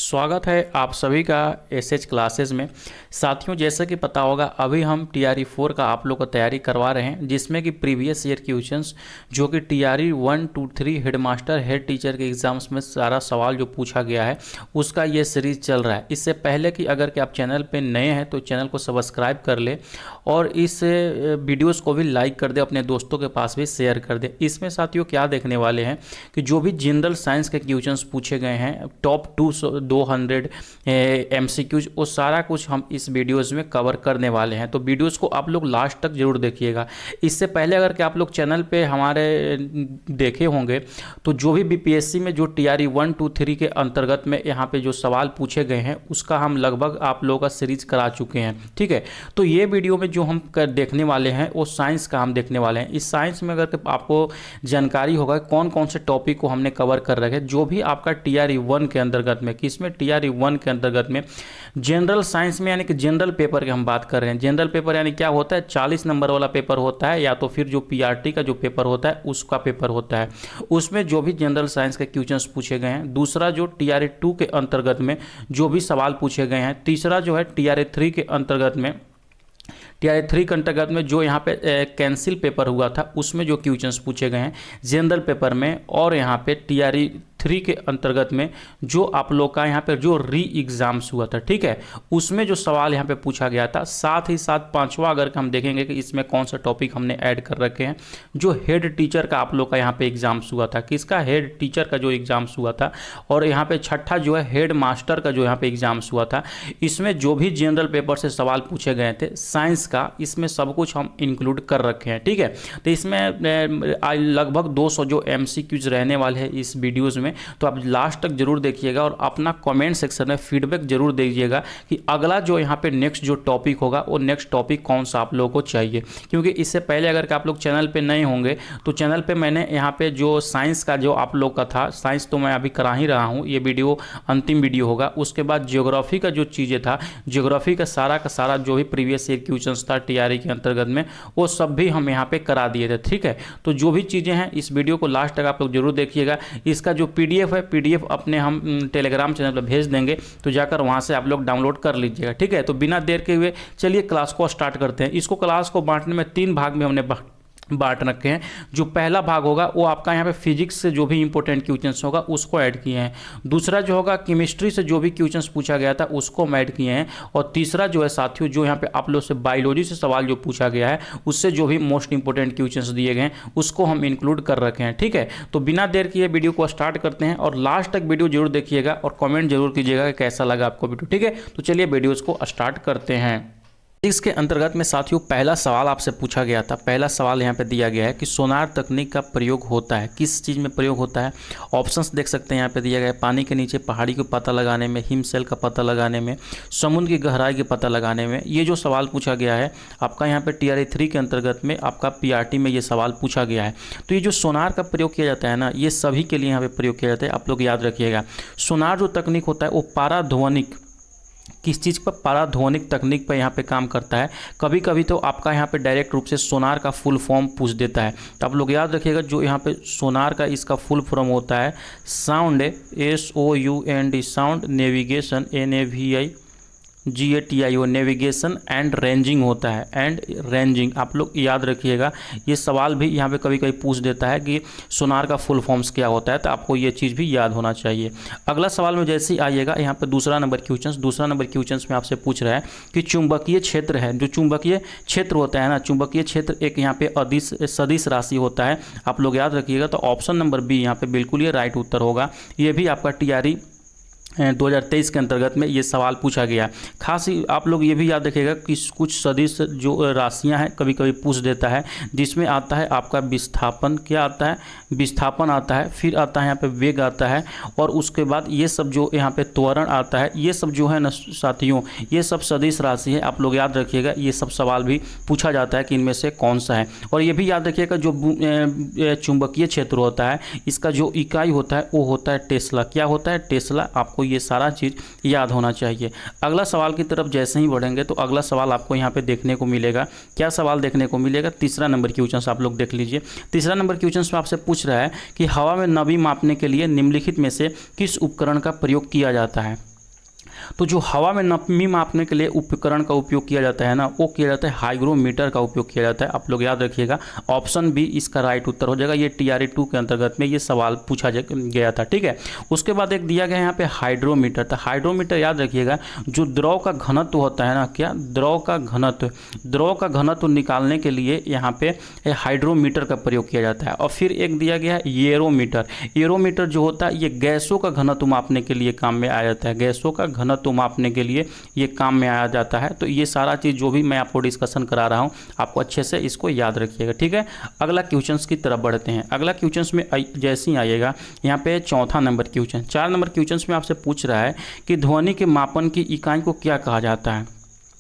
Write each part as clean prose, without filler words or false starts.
स्वागत है आप सभी का एसएच क्लासेस में। साथियों, जैसा कि पता होगा अभी हम टीआरई 4 का आप लोग को तैयारी करवा रहे हैं, जिसमें कि प्रीवियस ईयर क्वेश्चंस जो कि टीआरई 1, 2, 3 हेडमास्टर हेड टीचर के एग्जाम्स में सारा सवाल जो पूछा गया है उसका ये सीरीज चल रहा है। इससे पहले कि अगर कि आप चैनल पर नए हैं तो चैनल को सब्सक्राइब कर ले और इस वीडियोज़ को भी लाइक कर दे, अपने दोस्तों के पास भी शेयर कर दे। इसमें साथियों क्या देखने वाले हैं कि जो भी जनरल साइंस के क्वेश्चंस पूछे गए हैं टॉप 200 MCQs वो सारा कुछ हम इस वीडियोज़ में कवर करने वाले हैं। तो वीडियोज़ को आप लोग लास्ट तक जरूर देखिएगा। इससे पहले अगर कि आप लोग चैनल पे हमारे देखे होंगे तो जो भी बीपीएससी में जो टीआरई 1, 2, 3 के अंतर्गत में यहाँ पे जो सवाल पूछे गए हैं उसका हम लगभग आप लोगों का सीरीज करा चुके हैं। ठीक है, तो ये वीडियो में जो हम देखने वाले हैं वो साइंस का हम देखने वाले हैं। इस साइंस में अगर आपको जानकारी होगा कौन कौन से टॉपिक को हमने कवर कर रखे, जो भी आपका टीआरई 1 के अंतर्गत में, किसमें टीआरई 1 के अंतर्गत में जनरल साइंस में, यानी कि जनरल पेपर की हम बात कर रहे हैं। जनरल पेपर यानी क्या होता है, 40 नंबर वाला पेपर होता है, या तो फिर जो पीआरटी का जो पेपर होता है उसका पेपर होता है। उसमें जो भी जनरल साइंस के क्वेश्चंस पूछे गए हैं। दूसरा जो टीआरई 2 के अंतर्गत में जो भी सवाल पूछे गए हैं। तीसरा जो है टीआरई 3 के अंतर्गत में, टीआरई 3 के अंतर्गत में जो यहाँ पे कैंसिल पेपर हुआ था उसमें जो क्वेश्चंस पूछे गए हैं जनरल पेपर में, और यहाँ पे टीआरई 3 के अंतर्गत में जो आप लोग का यहाँ पे जो री एग्जाम्स हुआ था, ठीक है, उसमें जो सवाल यहाँ पे पूछा गया था। साथ ही साथ पांचवा अगर हम देखेंगे कि इसमें कौन सा टॉपिक हमने ऐड कर रखे हैं, जो हेड टीचर का आप लोग का यहाँ पे एग्जाम्स हुआ था, किसका, हेड टीचर का जो एग्जाम्स हुआ था। और यहाँ पे छठा जो है हेड मास्टर का जो यहाँ पे एग्जाम्स हुआ था। इसमें जो भी जनरल पेपर से सवाल पूछे गए थे साइंस का, इसमें सब कुछ हम इंक्लूड कर रखे हैं। ठीक है, तो इसमें लगभग 200 जो MCQs रहने वाले हैं इस वीडियोज़ में, तो आप लास्ट तक जरूर देखिएगा और अपना कमेंट सेक्शन में फीडबैक जरूर दीजिएगा कि अगला जो यहाँ पे नेक्स्ट जो टॉपिक होगा वो नेक्स्ट टॉपिक कौन सा आप लोगों को चाहिए। क्योंकि इससे पहले अगर आप लोग चैनल पे नए होंगे तो चैनल पे मैंने यहाँ पे जो साइंस का जो आप लोग का था, साइंस तो मैं अभी करा ही रहा हूँ, ये वीडियो अंतिम वीडियो होगा। उसके बाद ज्योग्राफी का जो चीज़ें था, ज्योग्राफी का सारा जो भी प्रीवियस ईयर क्वेश्चंस था टीआरई के अंतर्गत में, वो सब भी हम यहाँ पे करा दिए थे। ठीक है, तो जो भी चीज़ें हैं इस वीडियो को लास्ट तक आप लोग जरूर देखिएगा। इसका जो पीडीएफ है, पीडीएफ अपने हम टेलीग्राम चैनल पर भेज देंगे, तो जाकर वहाँ से आप लोग डाउनलोड कर लीजिएगा। ठीक है, तो बिना देर के हुए चलिए क्लास को स्टार्ट करते हैं। इसको क्लास को बांटने में 3 भाग में हमने बांट रखे हैं। जो पहला भाग होगा वो आपका यहाँ पे फिजिक्स से जो भी इंपॉर्टेंट क्वेश्चंस होगा उसको ऐड किए हैं। दूसरा जो होगा केमिस्ट्री से जो भी क्वेश्चंस पूछा गया था उसको हम ऐड किए हैं। और तीसरा जो है साथियों, जो यहाँ पे आप लोग से बायोलॉजी से सवाल जो पूछा गया है उससे जो भी मोस्ट इंपॉर्टेंट क्वेश्चंस दिए गए हैं उसको हम इंक्लूड कर रखे हैं। ठीक है, तो बिना देर किए वीडियो को स्टार्ट करते हैं और लास्ट तक वीडियो जरूर देखिएगा और कॉमेंट जरूर कीजिएगा कि कैसा लगा आपको वीडियो। ठीक है, तो चलिए वीडियोज़ को स्टार्ट करते हैं। इसके अंतर्गत में साथियों पहला सवाल आपसे पूछा गया था। पहला सवाल यहाँ पे दिया गया है कि सोनार तकनीक का प्रयोग होता है, किस चीज़ में प्रयोग होता है। ऑप्शंस देख सकते हैं यहाँ पे दिया गया है, पानी के नीचे पहाड़ी को पता लगाने में, हिमशैल का पता लगाने में, समुद्र की गहराई के पता लगाने में। ये जो सवाल पूछा गया है आपका यहाँ पे टीआरई 3 के अंतर्गत में, आपका पीआरटी में ये सवाल पूछा गया है। तो ये जो सोनार का प्रयोग किया जाता है ना, ये सभी के लिए यहाँ पे प्रयोग किया जाता है। आप लोग याद रखिएगा, सोनार जो तकनीक होता है वो पाराध्वनिक, किस चीज़ पर, पाराध्वनिक तकनीक पर यहाँ पे काम करता है। कभी कभी तो आपका यहाँ पे डायरेक्ट रूप से सोनार का फुल फॉर्म पूछ देता है, तो आप लोग याद रखिएगा जो यहाँ पे सोनार का इसका फुल फॉर्म होता है sound, SOUND, sound navigation, NAVIGATIO, navigation and ranging होता है, एंड रेंजिंग। आप लोग याद रखिएगा, ये सवाल भी यहाँ पे कभी कभी पूछ देता है कि सोनार का फुल फॉर्म्स क्या होता है, तो आपको ये चीज़ भी याद होना चाहिए। अगला सवाल में जैसे ही आइएगा यहाँ पे दूसरा नंबर क्वेश्चंस में आपसे पूछ रहा है कि चुंबकीय क्षेत्र है, जो चुंबकीय क्षेत्र होता है ना, चुंबकीय क्षेत्र एक यहाँ पे सदिश राशि होता है। आप लोग याद रखिएगा, तो ऑप्शन नंबर बी यहाँ पे बिल्कुल ये राइट उत्तर होगा। ये भी आपका टीआरई 2023 के अंतर्गत में ये सवाल पूछा गया। खास आप लोग ये भी याद रखिएगा कि कुछ सदिश जो राशियां हैं कभी कभी पूछ देता है, जिसमें आता है आपका विस्थापन, क्या आता है, विस्थापन आता है, फिर आता है यहाँ पे वेग आता है, और उसके बाद ये सब जो यहाँ पे त्वरण आता है। ये सब जो है ना साथियों, ये सब सदिश राशि है। आप लोग याद रखिएगा, ये सब सवाल भी पूछा जाता है कि इनमें से कौन सा है। और ये भी याद रखिएगा जो चुंबकीय क्षेत्र होता है इसका जो इकाई होता है वो होता है टेस्ला। क्या होता है, टेस्ला। आपको ये सारा चीज़ याद होना चाहिए। अगला सवाल की तरफ जैसे ही बढ़ेंगे तो अगला सवाल आपको यहाँ पे देखने को मिलेगा। क्या सवाल देखने को मिलेगा, तीसरा नंबर क्वेश्चन आप लोग देख लीजिए। तीसरा नंबर क्वेश्चन में आपसे पूछ रहा है कि हवा में नमी मापने के लिए निम्नलिखित में से किस उपकरण का प्रयोग किया जाता है। तो जो हवा में नमी मापने के लिए उपकरण का उपयोग किया जाता है ना, वो किया जाता है हाइग्रोमीटर का उपयोग किया जाता है। आप लोग याद रखिएगा, ऑप्शन बी इसका राइट उत्तर हो जाएगा। ये TRE 2 के अंतर्गत में ये सवाल पूछा गया था, ठीक है। उसके बाद एक दिया गया है यहाँ पे हाइड्रोमीटर। तो हाइड्रोमीटर याद रखिएगा, जो द्रव का घनत्व होता है ना, क्या द्रव का घनत्व निकालने के लिए यहाँ पे हाइड्रोमीटर का प्रयोग किया जाता है। और फिर एक दिया गया है एरोमीटर जो होता है ये गैसों का घनत्व मापने के लिए काम में आया जाता है। गैसों का घनत्व मापने के लिए ये काम में आया जाता है। तो ये सारा चीज़ जो भी मैं आपको डिस्कशन करा रहा हूँ, आपको अच्छे से इसको याद रखिएगा, ठीक है। अगला क्वेश्चन की तरफ बढ़ते हैं। अगला क्वेश्चन में जैसे ही आइएगा यहाँ पे चौथा नंबर क्वेश्चन, 4 नंबर क्वेश्चन में आपसे पूछ रहा है कि ध्वनि के मापन की इकाई को क्या कहा जाता है।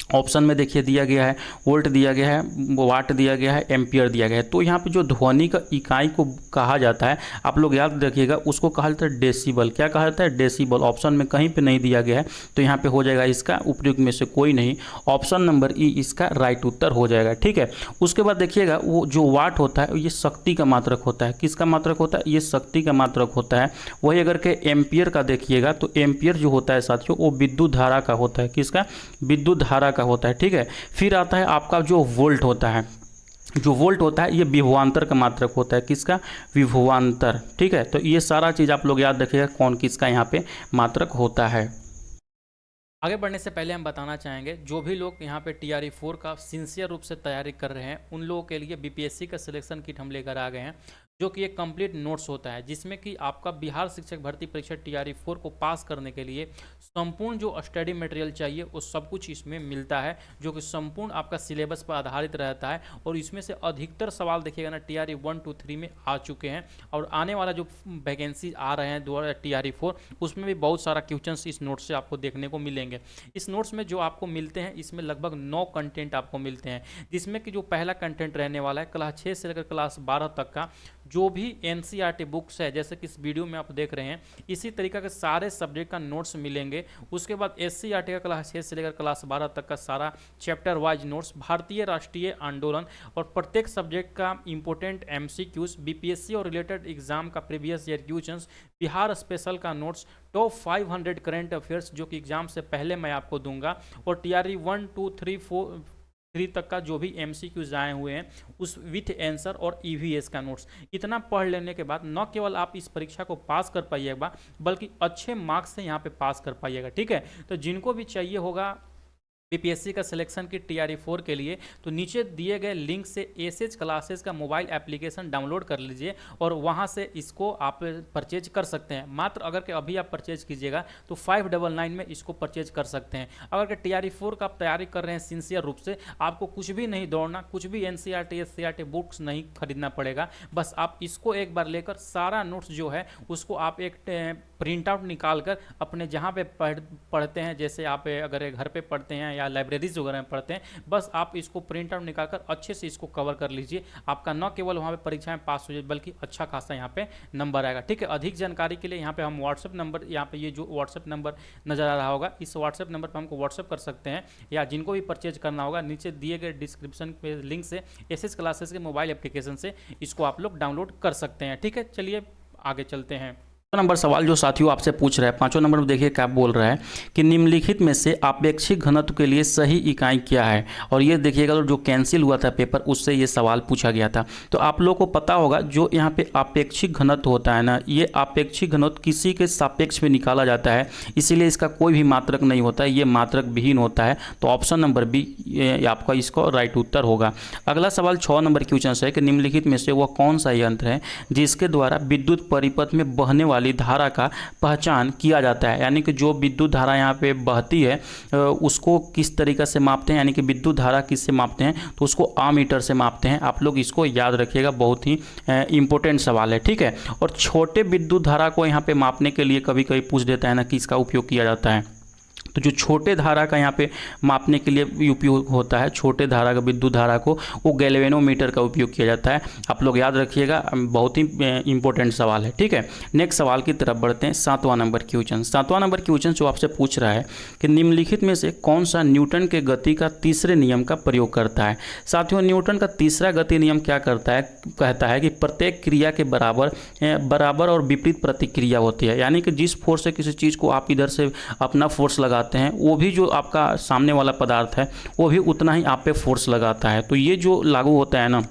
ऑप्शन में देखिए दिया गया है वोल्ट दिया गया है, वाट दिया गया है, एम्पियर दिया गया है। तो यहाँ पे जो ध्वनि का इकाई को कहा जाता है, आप लोग याद रखिएगा, उसको कहा जाता है डेसिबल। क्या कहा जाता है? डेसिबल। ऑप्शन में कहीं पे नहीं दिया गया है, तो यहाँ पे हो जाएगा इसका उपयुक्त में से कोई नहीं, ऑप्शन नंबर ई इसका राइट उत्तर हो जाएगा, ठीक है। उसके बाद देखिएगा वो जो वाट होता है ये शक्ति का मात्रक होता है। किसका मात्रक होता है? ये शक्ति का मात्रक होता है। वही अगर के एम्पियर का देखिएगा तो एम्पियर जो होता है साथियों वो विद्युत धारा का होता है। किसका? विद्युत धारा का होता है, ठीक है। फिर आता है आपका जो वोल्ट होता है, ये विभवांतर का मात्रक होता है। किसका? विभवांतर, ठीक है। तो ये सारा चीज़ आप लोग याद रखिएगा कौन किसका यहाँ पे मात्रक होता है। आगे बढ़ने से पहले हम बताना चाहेंगे जो भी लोग यहाँ पे TRE 4 का सिंसियर रूप से तैयारी कर रहे हैं उन लोगों के लिए BPSC का सिलेक्शन किट हम लेकर आ गए हैं, जो कि एक कंप्लीट नोट्स होता है जिसमें कि आपका बिहार शिक्षक भर्ती परीक्षा TRE 4 को पास करने के लिए संपूर्ण जो स्टडी मटेरियल चाहिए वो सब कुछ इसमें मिलता है, जो कि संपूर्ण आपका सिलेबस पर आधारित रहता है। और इसमें से अधिकतर सवाल देखिएगा ना TRE 1, 2, 3 में आ चुके हैं, और आने वाला जो वैकेंसी आ रहे हैं TRE 4 उसमें भी बहुत सारा क्वेश्चंस इस नोट से आपको देखने को मिलेंगे। इस नोट्स में जो आपको मिलते हैं इसमें लगभग 9 कंटेंट आपको मिलते हैं, जिसमें कि जो पहला कंटेंट रहने वाला है क्लास 6 से लेकर क्लास 12 तक का जो भी NCERT बुक्स है, जैसे कि इस वीडियो में आप देख रहे हैं, इसी तरीका के सारे सब्जेक्ट का नोट्स मिलेंगे। उसके बाद SCERT का क्लास 6 से लेकर क्लास 12 तक का सारा चैप्टर वाइज नोट्स, भारतीय राष्ट्रीय आंदोलन और प्रत्येक सब्जेक्ट का इंपॉर्टेंट MCQs, BPSC और रिलेटेड एग्जाम का previous year questions, Bihar special का नोट्स, टॉप 500 करंट अफेयर्स जो कि एग्जाम से पहले मैं आपको दूंगा, और TRE 1, 2, 3 तक का जो भी MCQs आए हुए हैं उस विथ आंसर और EVS का नोट्स। इतना पढ़ लेने के बाद न केवल आप इस परीक्षा को पास कर पाइएगा बल्कि अच्छे मार्क्स से यहाँ पे पास कर पाइएगा, ठीक है। तो जिनको भी चाहिए होगा BPSC का सिलेक्शन की TRE 4 के लिए, तो नीचे दिए गए लिंक से एसएच क्लासेस का मोबाइल एप्लीकेशन डाउनलोड कर लीजिए और वहां से इसको आप परचेज कर सकते हैं। मात्र अगर के अभी आप परचेज कीजिएगा तो 599 में इसको परचेज कर सकते हैं। अगर के TRE 4 का आप तैयारी कर रहे हैं सिंसियर रूप से, आपको कुछ भी नहीं दौड़ना, कुछ भी NCERT SCERT बुक्स नहीं खरीदना पड़ेगा, बस आप इसको एक बार लेकर सारा नोट्स जो है उसको आप एक प्रिंट आउट निकाल कर अपने जहाँ पे पढ़ते हैं, जैसे आप अगर घर पे पढ़ते हैं या लाइब्रेरीज वगैरह में पढ़ते हैं, बस आप इसको प्रिंट आउट निकालकर अच्छे से इसको कवर कर लीजिए। आपका न केवल वहाँ पे परीक्षा में पास हो जाए बल्कि अच्छा खासा यहाँ पे नंबर आएगा, ठीक है। अधिक जानकारी के लिए यहाँ पे हम व्हाट्सएप नंबर, यहाँ पे ये जो व्हाट्सएप नंबर नजर आ रहा होगा इस व्हाट्सएप नंबर पर हमको व्हाट्सएप कर सकते हैं, या जिनको भी परचेज करना होगा नीचे दिए गए डिस्क्रिप्शन पे लिंक से एसएच क्लासेस के मोबाइल एप्लीकेशन से इसको आप लोग डाउनलोड कर सकते हैं, ठीक है। चलिए आगे चलते हैं। नंबर सवाल जो साथियों आपसे पूछ रहा है, 5वें नंबर में देखिए क्या बोल रहा है कि निम्नलिखित में से आपेक्षिक घनत्व के लिए सही इकाई क्या है। और ये देखिएगा तो जो कैंसिल हुआ था पेपर उससे ये सवाल पूछा गया था। तो आप लोगों को पता होगा जो यहाँ पे आपेक्षिक घनत्व होता है ना, ये आपेक्षिक घनत्व किसी के सापेक्ष में निकाला जाता है, इसीलिए इसका कोई भी मात्रक नहीं होता है, ये मात्रक विहीन होता है। तो ऑप्शन नंबर बी आपका इसको राइट उत्तर होगा। अगला सवाल 6 नंबर क्वेश्चन है कि निम्नलिखित में से वह कौन सा यंत्र है जिसके द्वारा विद्युत परिपथ में बहने वाली धारा का पहचान किया जाता है। यानी कि जो विद्युत धारा यहाँ पे बहती है उसको किस तरीके से मापते हैं, यानी कि विद्युत धारा किससे मापते हैं, तो उसको आमीटर से मापते हैं। आप लोग इसको याद रखिएगा, बहुत ही इंपॉर्टेंट सवाल है, ठीक है। और छोटे विद्युत धारा को यहाँ पे मापने के लिए कभी कभी पूछ देता है ना कि इसका उपयोग किया जाता है। तो जो छोटे धारा का यहाँ पे मापने के लिए उपयोग होता है, छोटे धारा का विद्युत धारा को, वो गैल्वेनोमीटर का उपयोग किया जाता है। आप लोग याद रखिएगा, बहुत ही इंपॉर्टेंट सवाल है, ठीक है। नेक्स्ट सवाल की तरफ बढ़ते हैं। 7वां नंबर क्वेश्चन। 7वां नंबर क्वेश्चन जो आपसे पूछ रहा है कि निम्नलिखित में से कौन सा न्यूटन के गति का तीसरे नियम का प्रयोग करता है। साथियों न्यूटन का तीसरा गति नियम क्या करता है, कहता है कि प्रत्येक क्रिया के बराबर और विपरीत प्रतिक्रिया होती है। यानी कि जिस फोर्स से किसी चीज़ को आप इधर से अपना फोर्स लगाते लगाते हैं वो भी जो आपका सामने वाला पदार्थ है वो भी उतना ही आप पे फोर्स लगाता है। तो ये जो लागू होता है ना,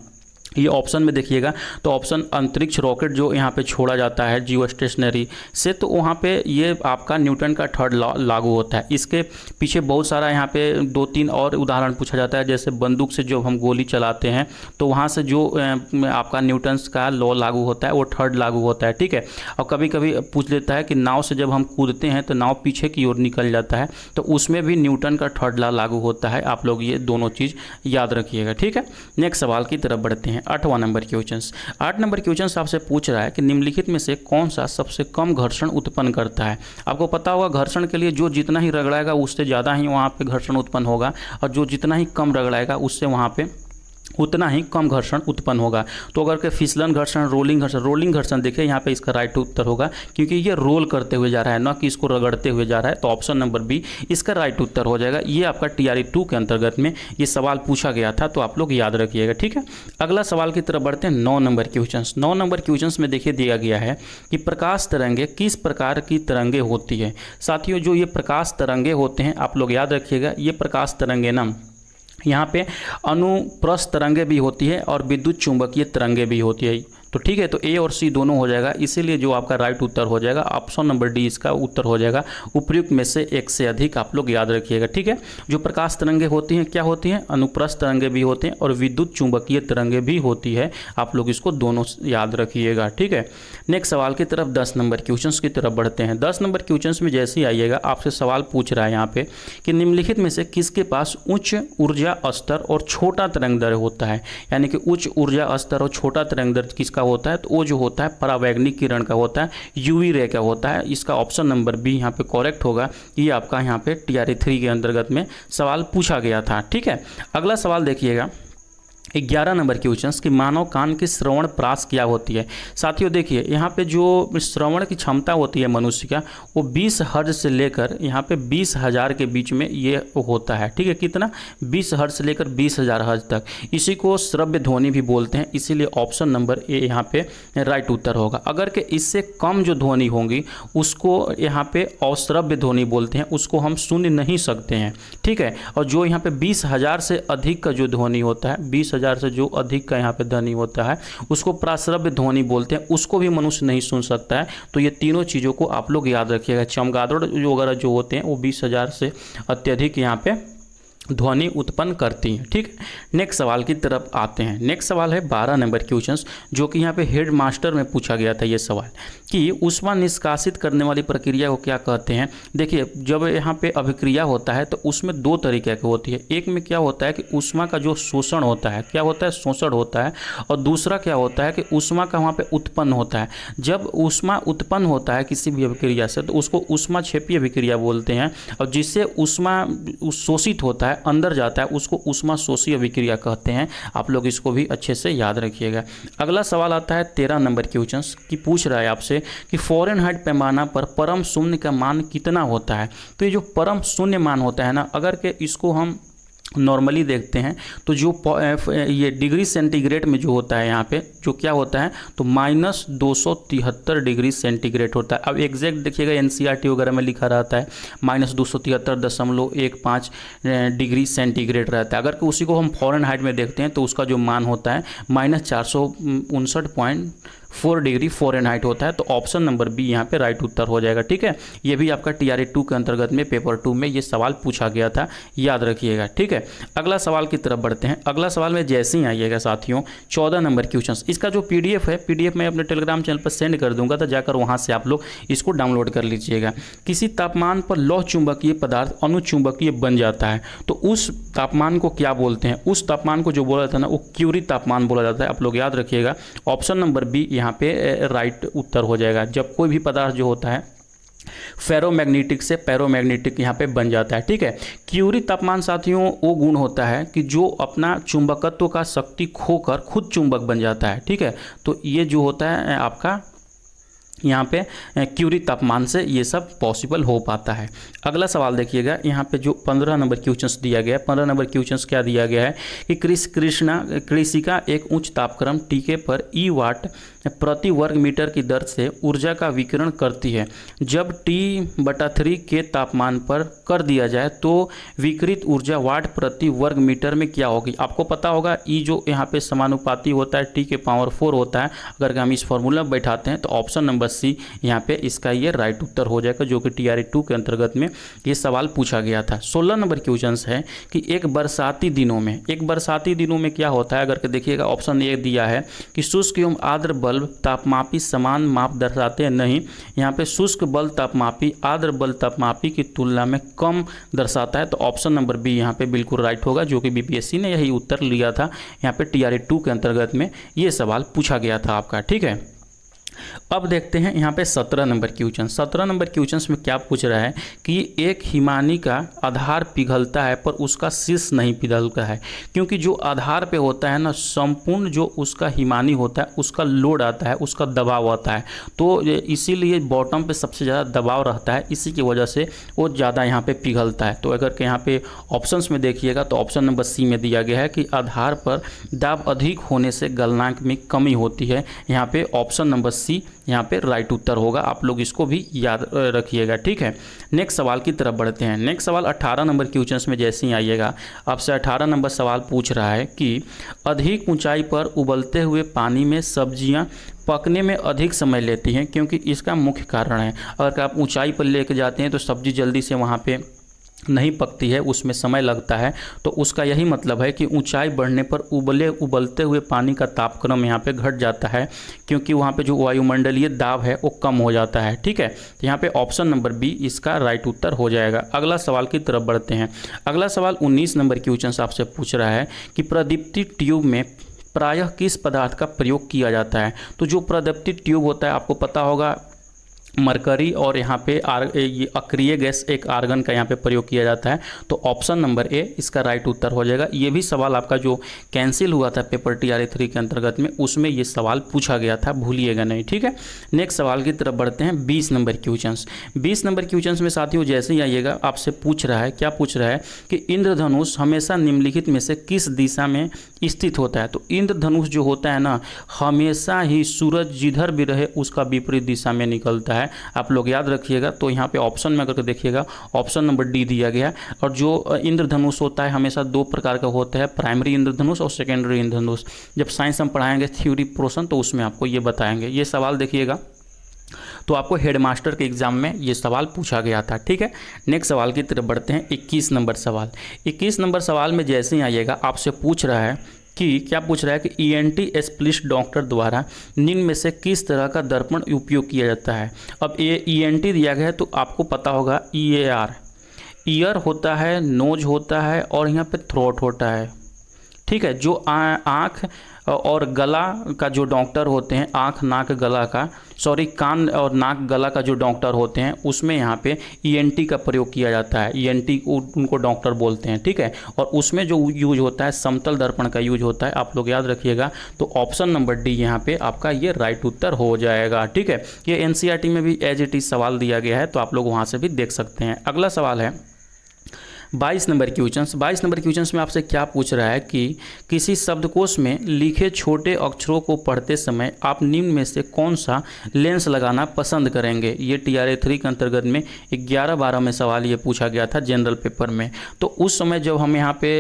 ये ऑप्शन में देखिएगा तो ऑप्शन अंतरिक्ष रॉकेट जो यहाँ पे छोड़ा जाता है जियो स्टेशनरी से, तो वहाँ पे ये आपका न्यूटन का थर्ड लॉ लागू होता है। इसके पीछे बहुत सारा यहाँ पे 2-3 और उदाहरण पूछा जाता है, जैसे बंदूक से जो हम गोली चलाते हैं तो वहाँ से जो आपका न्यूटन्स का लॉ लागू होता है वो थर्ड लागू होता है, ठीक है। और कभी कभी पूछ लेता है कि नाव से जब हम कूदते हैं तो नाव पीछे की ओर निकल जाता है, तो उसमें भी न्यूटन का थर्ड लॉ लागू होता है। आप लोग ये दोनों चीज़ याद रखिएगा, ठीक है। नेक्स्ट सवाल की तरफ बढ़ते हैं। 8वां नंबर क्वेश्चंस। 8 नंबर क्वेश्चंस आपसे पूछ रहा है कि निम्नलिखित में से कौन सा सबसे कम घर्षण उत्पन्न करता है। आपको पता होगा घर्षण के लिए जो जितना ही रगड़ाएगा उससे ज़्यादा ही वहाँ पे घर्षण उत्पन्न होगा, और जो जितना ही कम रगड़ाएगा उससे वहाँ पे उतना ही कम घर्षण उत्पन्न होगा। तो अगर के फिसलन घर्षण, रोलिंग घर्षण देखिए यहाँ पे इसका राइट उत्तर होगा, क्योंकि ये रोल करते हुए जा रहा है, ना कि इसको रगड़ते हुए जा रहा है। तो ऑप्शन नंबर बी इसका राइट उत्तर हो जाएगा। ये आपका TRE 2 के अंतर्गत में ये सवाल पूछा गया था, तो आप लोग याद रखिएगा, ठीक है। अगला सवाल की तरफ बढ़ते हैं। 9 नंबर क्वेश्चंस। 9 नंबर क्वेश्चंस में देखिए दिया गया है कि प्रकाश तरंगे किस प्रकार की तरंगे होती है। साथियों, जो ये प्रकाश तरंगे होते हैं आप लोग याद रखिएगा, ये प्रकाश तरंगे ना यहाँ पे अनुप्रस्थ तरंगे भी होती है और विद्युत चुंबकीय तरंगे भी होती है। तो ठीक है, तो ए और सी दोनों हो जाएगा, इसीलिए जो आपका राइट उत्तर हो जाएगा ऑप्शन नंबर डी इसका उत्तर हो जाएगा। उपयुक्त में से एक से अधिक आप लोग याद रखिएगा, ठीक है। जो प्रकाश तरंगे होती हैं क्या होती हैं, अनुप्रस्थ तरंगे भी होते हैं और विद्युत चुंबकीय तरंगे भी होती है। आप लोग इसको दोनों याद रखिएगा, ठीक है। नेक्स्ट सवाल की तरफ 10 नंबर क्वेश्चंस की तरफ बढ़ते हैं। 10 नंबर क्वेश्चंस में जैसे ही आइएगा आपसे सवाल पूछ रहा है यहाँ पे कि निम्नलिखित में से किसके पास उच्च ऊर्जा स्तर और छोटा तरंग दैर्घ्य होता है। यानी कि उच्च ऊर्जा स्तर और छोटा तरंग दैर्घ्य किसका होता है, तो वो जो होता है परावैंगनिक किरण का होता है, यूवी रे का होता है। इसका ऑप्शन नंबर बी यहाँ पे करेक्ट होगा। ये आपका यहाँ पे TRE 3 के अंतर्गत में सवाल पूछा गया था, ठीक है। अगला सवाल देखिएगा 11 नंबर क्वेश्चंस कि मानव कान की श्रवण प्रास क्या होती है। साथियों देखिए यहाँ पे जो श्रवण की क्षमता होती है मनुष्य का वो 20 हर्ट्ज से लेकर यहाँ पे 20,000 के बीच में ये होता है, ठीक है। कितना, 20 हर्ट्ज से लेकर 20,000 हर्ट्ज तक। इसी को श्रव्य ध्वनि भी बोलते हैं, इसीलिए ऑप्शन नंबर ए यहाँ पे राइट उत्तर होगा। अगर के इससे कम जो ध्वनि होंगी उसको यहाँ पे अश्रव्य ध्वनि बोलते हैं, उसको हम सुन नहीं सकते हैं, ठीक है। और जो यहाँ पे 20,000 से अधिक का जो ध्वनि होता है, 20,000 से जो अधिक का यहाँ पे ध्वनि होता है उसको प्राश्रव्य ध्वनि बोलते हैं, उसको भी मनुष्य नहीं सुन सकता है। तो ये तीनों चीज़ों को आप लोग याद रखिएगा। चमगादड़ जो वगैरह जो होते हैं वो 20,000 से अत्यधिक यहाँ पे ध्वनि उत्पन्न करती हैं, ठीक है। नेक्स्ट सवाल की तरफ आते हैं। नेक्स्ट सवाल है 12 नंबर क्वेश्चंस, जो कि यहाँ पे हेड मास्टर में पूछा गया था ये सवाल कि ऊष्मा निष्कासित करने वाली प्रक्रिया को क्या कहते हैं। देखिए जब यहाँ पे अभिक्रिया होता है तो उसमें 2 तरीके की होती है। एक में क्या होता है कि ऊष्मा का जो शोषण होता है, क्या होता है, शोषण होता है। और दूसरा क्या होता है कि ऊष्मा का वहाँ पे उत्पन्न होता है। जब ऊष्मा उत्पन्न होता है किसी भी अभिक्रिया से तो उसको ऊष्माक्षेपी अभिक्रिया बोलते हैं, और जिससे ऊष्मा शोषित होता है, अंदर जाता है, उसको ऊष्मा शोषी अभिक्रिया कहते हैं। आप लोग इसको भी अच्छे से याद रखिएगा। अगला सवाल आता है 13 नंबर क्वेश्चंस की पूछ रहा है आपसे कि फ़ारेनहाइट पैमाना पर परम शून्य का मान कितना होता है। तो ये जो परम शून्य मान होता है ना, अगर के इसको हम नॉर्मली देखते हैं तो जो ये डिग्री सेंटीग्रेड में जो होता है यहाँ पे जो क्या होता है तो -273 डिग्री सेंटीग्रेड होता है। अब एग्जैक्ट देखिएगा NCERT वगैरह में लिखा रहता है -273.15 डिग्री सेंटीग्रेड रहता है। अगर उसी को हम फ़ारेनहाइट में देखते हैं तो उसका जो मान होता है -459.4 डिग्री फ़ारेनहाइट होता है। तो ऑप्शन नंबर बी यहाँ पे राइट उत्तर हो जाएगा, ठीक है। ये भी आपका TRE 2 के अंतर्गत में पेपर 2 में ये सवाल पूछा गया था, याद रखिएगा, ठीक है। अगला सवाल की तरफ बढ़ते हैं। अगला सवाल में जैसे ही आइएगा साथियों 14 नंबर क्वेश्चन, इसका जो PDF है PDF मैं अपने टेलीग्राम चैनल पर सेंड कर दूंगा, तो जाकर वहाँ से आप लोग इसको डाउनलोड कर लीजिएगा। किसी तापमान पर लौह चुंबकीय पदार्थ अनुचुंबकीय बन जाता है तो उस तापमान को क्या बोलते हैं। उस तापमान को जो बोला जाता है ना वो क्यूरी तापमान बोला जाता है। आप लोग याद रखिएगा, ऑप्शन नंबर बी यहाँ पे राइट उत्तर हो जाएगा। जब कोई भी पदार्थ जो होता है फेरोमैग्नेटिक से पैरोमैग्नेटिक यहाँ पे बन जाता है, ठीक है। क्यूरी तापमान साथियों वो गुण होता है कि जो अपना चुंबकत्व का शक्ति खोकर खुद चुंबक बन जाता है, ठीक है। तो ये जो होता है आपका यहाँ पे क्यूरी तापमान से ये सब पॉसिबल हो पाता है। अगला सवाल देखिएगा, यहाँ पे जो 15 नंबर क्वेश्चन दिया गया है, 15 नंबर क्वेश्चन क्या दिया गया है कि कृषिका एक उच्च तापक्रम टीके पर ई वाट प्रति वर्ग मीटर की दर से ऊर्जा का विकिरण करती है। जब T/3 के तापमान पर कर दिया जाए तो विकिरित ऊर्जा वाट प्रति वर्ग मीटर में क्या होगी। आपको पता होगा ई जो यहाँ पे समानुपाती होता है T के पावर 4 होता है। अगर हम इस फॉर्मूला में बैठाते हैं तो ऑप्शन नंबर सी यहाँ पे इसका ये राइट उत्तर हो जाएगा, जो कि TRE 2 के अंतर्गत में ये सवाल पूछा गया था। 16 नंबर क्वेश्चन है कि एक बरसाती दिनों में क्या होता है। अगर के देखिएगा ऑप्शन ए दिया है कि शुष्क एवं आर्द्र बल्ब तापमापी समान माप दर्शाते हैं। नहीं, यहाँ पे शुष्क बल तापमापी आर्द्र बल तापमापी की तुलना में कम दर्शाता है। तो ऑप्शन नंबर बी यहाँ पे बिल्कुल राइट होगा, जो कि बीपीएससी ने यही उत्तर लिया था। यहाँ पे TRE 2 के अंतर्गत में ये सवाल पूछा गया था आपका। ठीक है, अब देखते हैं यहाँ पे 17 नंबर क्वेश्चन। 17 नंबर क्वेश्चन में क्या पूछ रहा है कि एक हिमानी का आधार पिघलता है पर उसका शीर्ष नहीं पिघलता है, क्योंकि जो आधार पे होता है ना, संपूर्ण जो उसका हिमानी होता है उसका लोड आता है, उसका दबाव आता है, तो इसीलिए बॉटम पे सबसे ज़्यादा दबाव रहता है, इसी की वजह से वो ज़्यादा यहाँ पे पिघलता है। तो अगर के यहाँ पे ऑप्शंस में देखिएगा तो ऑप्शन नंबर सी में दिया गया है कि आधार पर दाब अधिक होने से गलनांक में कमी होती है। यहाँ पे ऑप्शन नंबर सी यहाँ पे राइट उत्तर होगा, आप लोग इसको भी याद रखिएगा। ठीक है, नेक्स्ट सवाल की तरफ बढ़ते हैं। नेक्स्ट सवाल 18 नंबर क्वेश्चन में जैसे ही आइएगा आपसे 18 नंबर सवाल पूछ रहा है कि अधिक ऊंचाई पर उबलते हुए पानी में सब्जियां पकने में अधिक समय लेती हैं, क्योंकि इसका मुख्य कारण है। अगर आप ऊंचाई पर लेके जाते हैं तो सब्जी जल्दी से वहाँ पे नहीं पकती है, उसमें समय लगता है। तो उसका यही मतलब है कि ऊंचाई बढ़ने पर उबलते हुए पानी का तापक्रम यहाँ पे घट जाता है, क्योंकि वहाँ पे जो वायुमंडलीय दाब है वो कम हो जाता है। ठीक है, तो यहाँ पे ऑप्शन नंबर बी इसका राइट उत्तर हो जाएगा। अगला सवाल की तरफ बढ़ते हैं। अगला सवाल 19 नंबर क्वेश्चन आपसे पूछ रहा है कि प्रदीप्ति ट्यूब में प्रायः किस पदार्थ का प्रयोग किया जाता है। तो जो प्रदीप्ति ट्यूब होता है आपको पता होगा मरकरी और यहाँ पे ये अक्रिय गैस एक आर्गन का यहाँ पे प्रयोग किया जाता है। तो ऑप्शन नंबर ए इसका राइट उत्तर हो जाएगा। ये भी सवाल आपका जो कैंसिल हुआ था पेपर TRE 3 के अंतर्गत में, उसमें ये सवाल पूछा गया था, भूलिएगा नहीं। ठीक है, नेक्स्ट सवाल की तरफ बढ़ते हैं। 20 नंबर क्वेश्चन। 20 नंबर क्वेश्चन में साथियों जैसे ही आइएगा आपसे पूछ रहा है, क्या पूछ रहा है कि इंद्रधनुष हमेशा निम्नलिखित में से किस दिशा में स्थित होता है। तो इंद्रधनुष जो होता है ना, हमेशा ही सूरज जिधर भी रहे उसका विपरीत दिशा में निकलता है, आप लोग याद रखिएगा। तो यहाँ पे ऑप्शन में अगर देखिएगा ऑप्शन नंबर डी दिया गया। और जो इंद्रधनुष होता है हमेशा दो प्रकार का होता है, प्राइमरी इंद्रधनुष और सेकेंडरी इंद्रधनुष। जब साइंस हम पढ़ाएंगे थ्योरी पोर्शन तो उसमें आपको ये बताएंगे। ये सवाल देखिएगा तो आपको हेडमास्टर के एग्जाम में ये सवाल पूछा गया था। ठीक है, नेक्स्ट सवाल की तरफ बढ़ते हैं। 21 नंबर सवाल। 21 नंबर सवाल में जैसे ही आइएगा आपसे पूछ रहा है कि क्या पूछ रहा है कि ENT स्पेशलिस्ट डॉक्टर द्वारा निम्न में से किस तरह का दर्पण उपयोग किया जाता है। अब ये ENT दिया गया है तो आपको पता होगा EAR, ईयर होता है, नोज होता है और यहाँ पे थ्रोट होता है। ठीक है, जो आँख और गला का जो डॉक्टर होते हैं, आँख नाक गला का कान और नाक गला का जो डॉक्टर होते हैं उसमें यहाँ पे ENT का प्रयोग किया जाता है। ENT उनको डॉक्टर बोलते हैं। ठीक है, और उसमें जो यूज होता है समतल दर्पण का यूज होता है, आप लोग याद रखिएगा। तो ऑप्शन नंबर डी यहाँ पे आपका ये राइट उत्तर हो जाएगा। ठीक है, ये NCERT में भी एज इट इज सवाल दिया गया है, तो आप लोग वहाँ से भी देख सकते हैं। अगला सवाल है 22 नंबर क्वेश्चन। 22 नंबर क्वेश्चन में आपसे क्या पूछ रहा है कि किसी शब्दकोश में लिखे छोटे अक्षरों को पढ़ते समय आप निम्न में से कौन सा लेंस लगाना पसंद करेंगे। ये TRE 3 के अंतर्गत में 11-12 में सवाल ये पूछा गया था जनरल पेपर में। तो उस समय जब हम यहाँ पे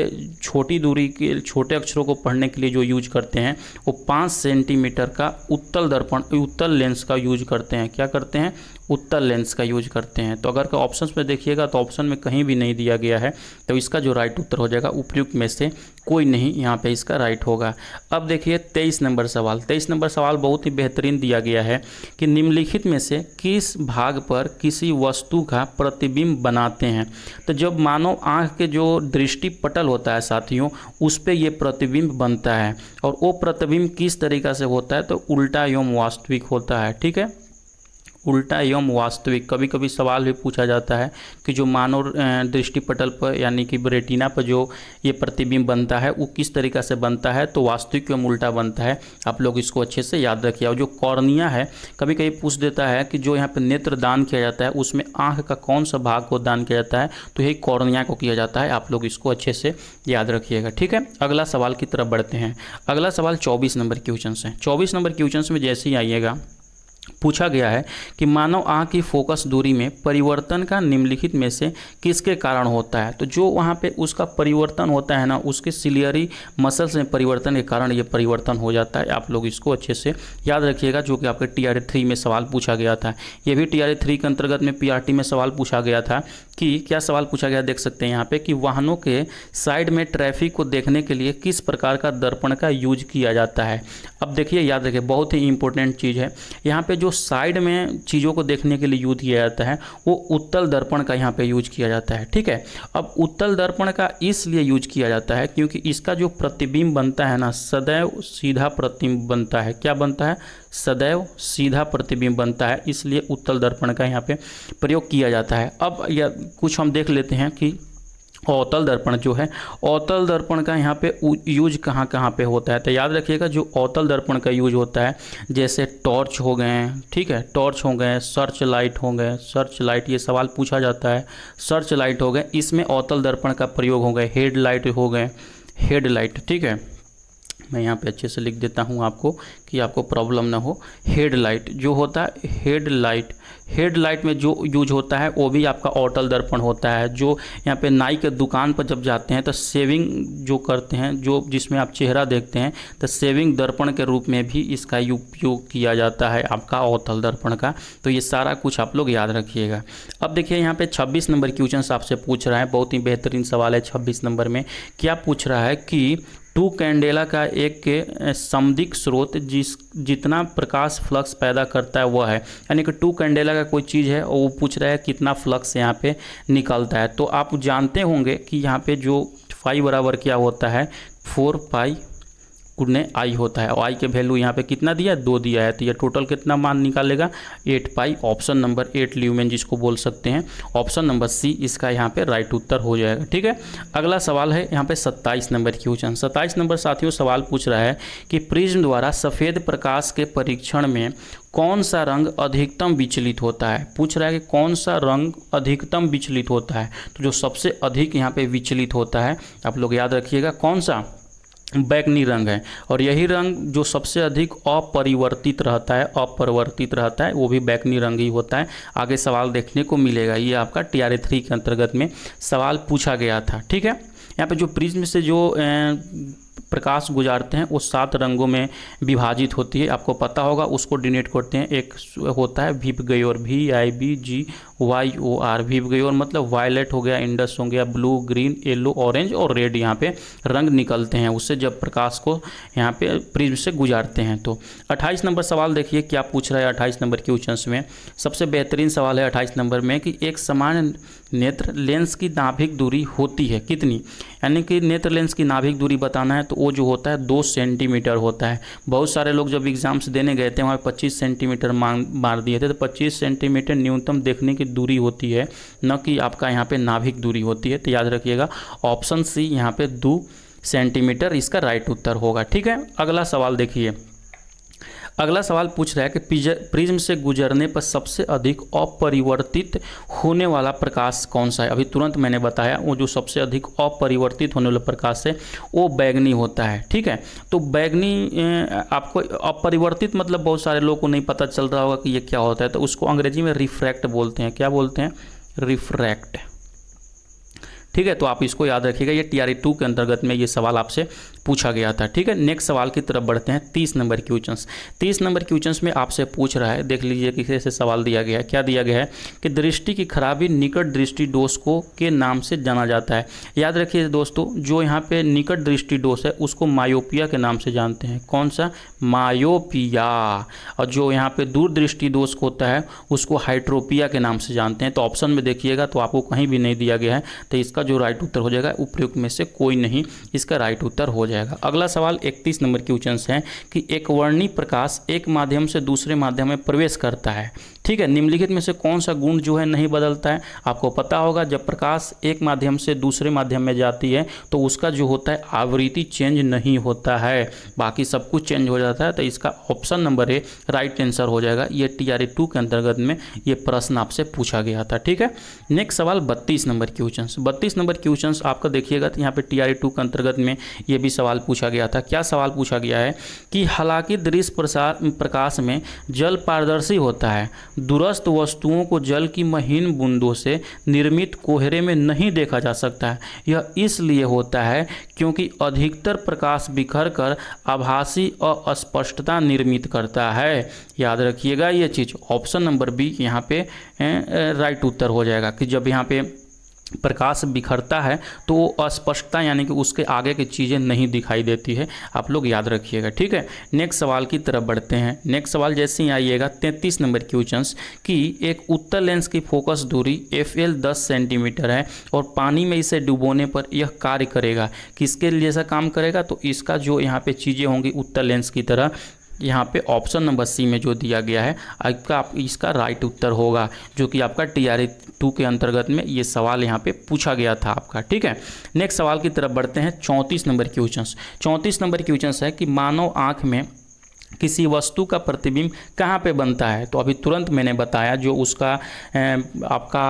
छोटी दूरी के छोटे अक्षरों को पढ़ने के लिए जो यूज करते हैं वो 5 सेंटीमीटर का उत्तल लेंस का यूज करते हैं। क्या करते हैं? उत्तल लेंस का यूज करते हैं। तो अगर ऑप्शन में देखिएगा तो ऑप्शन में कहीं भी नहीं दिया गया है, तो इसका जो राइट उत्तर हो जाएगा उपयुक्त में से कोई नहीं, यहाँ पे इसका राइट होगा। अब देखिए 23 नंबर सवाल। 23 नंबर सवाल बहुत ही बेहतरीन दिया गया है कि निम्नलिखित में से किस भाग पर किसी वस्तु का प्रतिबिंब बनाते हैं। तो जब मानव आँख के जो दृष्टि पटल होता है साथियों, उस पर ये प्रतिबिंब बनता है और वो प्रतिबिंब किस तरीक़ा से होता है तो उल्टा एवं वास्तविक होता है। ठीक है, उल्टा एवं वास्तविक। कभी कभी सवाल भी पूछा जाता है कि जो मानव दृष्टिपटल पर यानी कि रेटिना पर जो ये प्रतिबिंब बनता है वो किस तरीक़ा से बनता है, तो वास्तविक एवं उल्टा बनता है। आप लोग इसको अच्छे से याद रखिए। और जो कॉर्निया है कभी कभी पूछ देता है कि जो यहाँ पे नेत्र दान किया जाता है उसमें आँख का कौन सा भाग को दान किया जाता है, तो यही कॉर्निया को किया जाता है। आप लोग इसको अच्छे से याद रखिएगा, ठीक है। अगला सवाल की तरफ बढ़ते हैं। अगला सवाल 24 नंबर क्वेश्चन है। 24 नंबर क्वेश्चन में जैसे ही आइएगा पूछा गया है कि मानव आँख की फोकस दूरी में परिवर्तन का निम्नलिखित में से किसके कारण होता है। तो जो वहाँ पे उसका परिवर्तन होता है ना, उसके सिलियरी मसल्स में परिवर्तन के कारण ये परिवर्तन हो जाता है। आप लोग इसको अच्छे से याद रखिएगा, जो कि आपके TRA 3 में सवाल पूछा गया था। ये भी TRA 3 के अंतर्गत में PRT में सवाल पूछा गया था कि क्या सवाल पूछा गया, देख सकते हैं यहाँ पे कि वाहनों के साइड में ट्रैफिक को देखने के लिए किस प्रकार का दर्पण का यूज किया जाता है। अब देखिए, याद रखिए, बहुत ही इंपॉर्टेंट चीज़ है। यहाँ पे जो साइड में चीज़ों को देखने के लिए यूज किया जाता है वो उत्तल दर्पण का यहाँ पे यूज किया जाता है, ठीक है। अब उत्तल दर्पण का इसलिए यूज किया जाता है क्योंकि इसका जो प्रतिबिंब बनता है ना, सदैव सीधा प्रतिबिंब बनता है। क्या बनता है? सदैव सीधा प्रतिबिंब बनता है, इसलिए उत्तल दर्पण का यहाँ पे प्रयोग किया जाता है। अब या कुछ हम देख लेते हैं कि अवतल दर्पण जो है, अवतल दर्पण का यहाँ पे यूज कहाँ कहाँ पे होता है। तो याद रखिएगा, जो अवतल दर्पण का यूज होता है जैसे टॉर्च हो गए, ठीक है, टॉर्च हो गए, सर्च लाइट हो गए, सर्च लाइट ये सवाल पूछा जाता है, सर्च लाइट हो गए, इसमें अवतल दर्पण का प्रयोग हो गए। हेड लाइट हो गए, हेड लाइट, ठीक है, मैं यहाँ पे अच्छे से लिख देता हूँ आपको कि आपको प्रॉब्लम ना हो। हेड लाइट जो होता है, हेड लाइट में जो यूज होता है वो भी आपका अवतल दर्पण होता है। जो यहाँ पे नाई के दुकान पर जब जाते हैं तो सेविंग जो करते हैं, जो जिसमें आप चेहरा देखते हैं, तो सेविंग दर्पण के रूप में भी इसका उपयोग किया जाता है आपका अवतल दर्पण का। तो ये सारा कुछ आप लोग याद रखिएगा। अब देखिए, यहाँ पे 26 नंबर क्वेश्चन आपसे पूछ रहा है, बहुत ही बेहतरीन सवाल है। 26 नंबर में क्या पूछ रहा है कि 2 कैंडेला का एक के समदिक स्रोत जितना प्रकाश फ्लक्स पैदा करता है वह है। यानी कि 2 कैंडेला का कोई चीज़ है और वो पूछ रहा है कितना फ्लक्स यहाँ पे निकलता है। तो आप जानते होंगे कि यहाँ पे जो फाई बराबर क्या होता है, 4 पाई गुणे आई होता है। और आई के वैल्यू यहाँ पे कितना दिया है, 2 दिया है। तो ये टोटल कितना मान निकालेगा, 8 पाई। ऑप्शन नंबर 8 ल्यूमेन जिसको बोल सकते हैं, ऑप्शन नंबर सी इसका यहाँ पे राइट उत्तर हो जाएगा, ठीक है। अगला सवाल है यहाँ पे 27 नंबर क्वेश्चन। 27 नंबर साथियों सवाल पूछ रहा है कि प्रिज्म द्वारा सफ़ेद प्रकाश के परीक्षण में कौन सा रंग अधिकतम विचलित होता है। पूछ रहा है कि कौन सा रंग अधिकतम विचलित होता है। तो जो सबसे अधिक यहाँ पे विचलित होता है, आप लोग याद रखिएगा, कौन सा, बैगनी रंग है। और यही रंग जो सबसे अधिक अपरिवर्तित रहता है, वो भी बैगनी रंग ही होता है। आगे सवाल देखने को मिलेगा, ये आपका TRA 3 के अंतर्गत में सवाल पूछा गया था, ठीक है। यहाँ पे जो प्रिज्म से जो प्रकाश गुजारते हैं वो 7 रंगों में विभाजित होती है, आपको पता होगा, उसको डिनोट करते हैं। एक होता है विबगयोर, VIBGYOR, विबगयोर मतलब वायलेट हो गया, इंडस हो गया, ब्लू, ग्रीन, येलो, ऑरेंज और रेड, यहाँ पे रंग निकलते हैं उससे जब प्रकाश को यहाँ पे प्रिज्म से गुजारते हैं। तो 28 नंबर सवाल देखिए क्या पूछ रहा है 28 नंबर क्वेश्चन में। सबसे बेहतरीन सवाल है 28 नंबर में कि एक समान नेत्र लेंस की नाभिक दूरी होती है कितनी। यानी कि नेत्र लेंस की नाभिक दूरी बताना है तो वो जो होता है 2 सेंटीमीटर होता है। बहुत सारे लोग जब एग्जाम्स देने गए थे वहाँ 25 सेंटीमीटर मार दिए थे। तो 25 सेंटीमीटर न्यूनतम देखने की दूरी होती है, न कि आपका यहाँ पे नाभिक दूरी होती है। तो याद रखिएगा, ऑप्शन सी यहाँ पे 2 सेंटीमीटर इसका राइट उत्तर होगा, ठीक है। अगला सवाल देखिए, अगला सवाल पूछ रहा है कि प्रिज्म से गुजरने पर सबसे अधिक अपरिवर्तित होने वाला प्रकाश कौन सा है। अभी तुरंत मैंने बताया, वो जो सबसे अधिक अपरिवर्तित होने वाला प्रकाश है वो बैगनी होता है, ठीक है। तो बैगनी आपको अपरिवर्तित मतलब बहुत सारे लोगों को नहीं पता चल रहा होगा कि ये क्या होता है, तो उसको अंग्रेजी में रिफ्रैक्ट बोलते हैं। क्या बोलते हैं? रिफ्रैक्ट, ठीक है। तो आप इसको याद रखिएगा, ये TRA 2 के अंतर्गत में ये सवाल आपसे पूछा गया था, ठीक है। नेक्स्ट सवाल की तरफ बढ़ते हैं। 30 नंबर क्वेश्चंस। 30 नंबर क्वेश्चंस में आपसे पूछ रहा है, देख लीजिए किसी से सवाल दिया गया है। क्या दिया गया है कि दृष्टि की खराबी निकट दृष्टि दोष को के नाम से जाना जाता है। याद रखिए दोस्तों, जो यहाँ पे निकट दृष्टि दोष है उसको मायोपिया के नाम से जानते हैं। कौन सा? मायोपिया। और जो यहाँ पे दूर दृष्टि दोष होता है उसको हाइड्रोपिया के नाम से जानते हैं। तो ऑप्शन में देखिएगा तो आपको कहीं भी नहीं दिया गया है, तो इसका जो राइट उत्तर हो जाएगा उपयुक्त में से कोई नहीं इसका राइट उत्तर हो जाएगा। अगला सवाल 31 नंबर क्वेश्चन है कि एक वर्णी प्रकाश एक माध्यम से दूसरे माध्यम में प्रवेश करता है, ठीक है। निम्नलिखित में से कौन सा गुण जो है नहीं बदलता है? आपको पता होगा जब प्रकाश एक माध्यम से दूसरे माध्यम में जाती है तो उसका जो होता है आवृत्ति चेंज नहीं होता है, बाकी सब कुछ चेंज हो जाता है। तो इसका option number A right answer हो जाएगा। ये TRE 2 के अंतर्गत में ये प्रश्न आपसे पूछा गया था। ठीक है। नेक्स्ट सवाल 32 नंबर क्वेश्चन। 32 नंबर क्वेश्चन आपका देखिएगा तो यहाँ पे TRE 2 के अंतर्गत में ये भी सवाल पूछा गया था। क्या सवाल पूछा गया है कि हालांकि दृश्य प्रकाश में जल पारदर्शी होता है, दूरस्थ वस्तुओं को जल की महीन बूंदों से निर्मित कोहरे में नहीं देखा जा सकता है। यह इसलिए होता है क्योंकि अधिकतर प्रकाश बिखर कर आभासी अस्पष्टता निर्मित करता है। याद रखिएगा ये चीज़। ऑप्शन नंबर बी यहाँ पे राइट उत्तर हो जाएगा कि जब यहाँ पे प्रकाश बिखरता है तो वो अस्पष्टता यानी कि उसके आगे की चीज़ें नहीं दिखाई देती है। आप लोग याद रखिएगा। ठीक है। नेक्स्ट सवाल की तरफ बढ़ते हैं। नेक्स्ट सवाल जैसे ही आइएगा 33 नंबर क्वेश्चन कि एक उत्तल लेंस की फोकस दूरी FL 10 सेंटीमीटर है और पानी में इसे डुबोने पर यह कार्य करेगा। किसके लिए ऐसा काम करेगा? तो इसका जो यहाँ पे चीज़ें होंगी उत्तल लेंस की तरह, यहाँ पे ऑप्शन नंबर सी में जो दिया गया है इसका राइट उत्तर होगा, जो कि आपका TRE 2 के अंतर्गत में ये सवाल यहाँ पे पूछा गया था आपका। ठीक है। नेक्स्ट सवाल की तरफ बढ़ते हैं। 34 नंबर क्वेश्चन। 34 नंबर क्वेश्चन है कि मानव आँख में किसी वस्तु का प्रतिबिंब कहाँ पे बनता है? तो अभी तुरंत मैंने बताया जो उसका आपका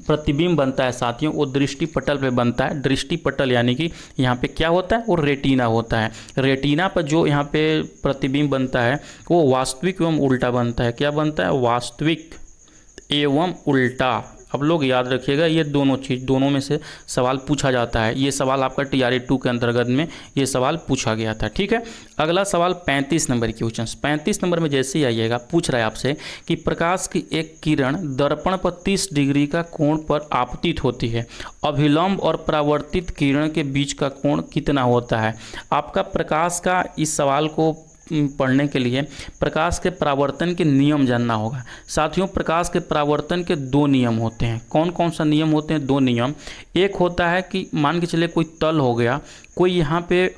प्रतिबिंब बनता है साथियों वो दृष्टि पटल पे बनता है। दृष्टि पटल यानी कि यहाँ पे क्या होता है? वो रेटिना होता है। रेटिना पर जो यहाँ पे प्रतिबिंब बनता है वो वास्तविक एवं उल्टा बनता है। क्या बनता है? वास्तविक एवं उल्टा। अब लोग याद रखिएगा ये दोनों चीज़, दोनों में से सवाल पूछा जाता है। ये सवाल आपका TRE 2 के अंतर्गत में ये सवाल पूछा गया था। ठीक है। अगला सवाल 35 नंबर क्वेश्चन। 35 नंबर में जैसे ही आइएगा पूछ रहा है आपसे कि प्रकाश की एक किरण दर्पण पर 30 डिग्री का कोण पर आपतित होती है, अभिलंब और परावर्तित किरण के बीच का कोण कितना होता है? आपका प्रकाश का इस सवाल को पढ़ने के लिए प्रकाश के परावर्तन के नियम जानना होगा। साथियों प्रकाश के परावर्तन के दो नियम होते हैं। कौन कौन सा नियम होते हैं? दो नियम। एक होता है कि मान के चले कोई तल हो गया, कोई यहाँ पे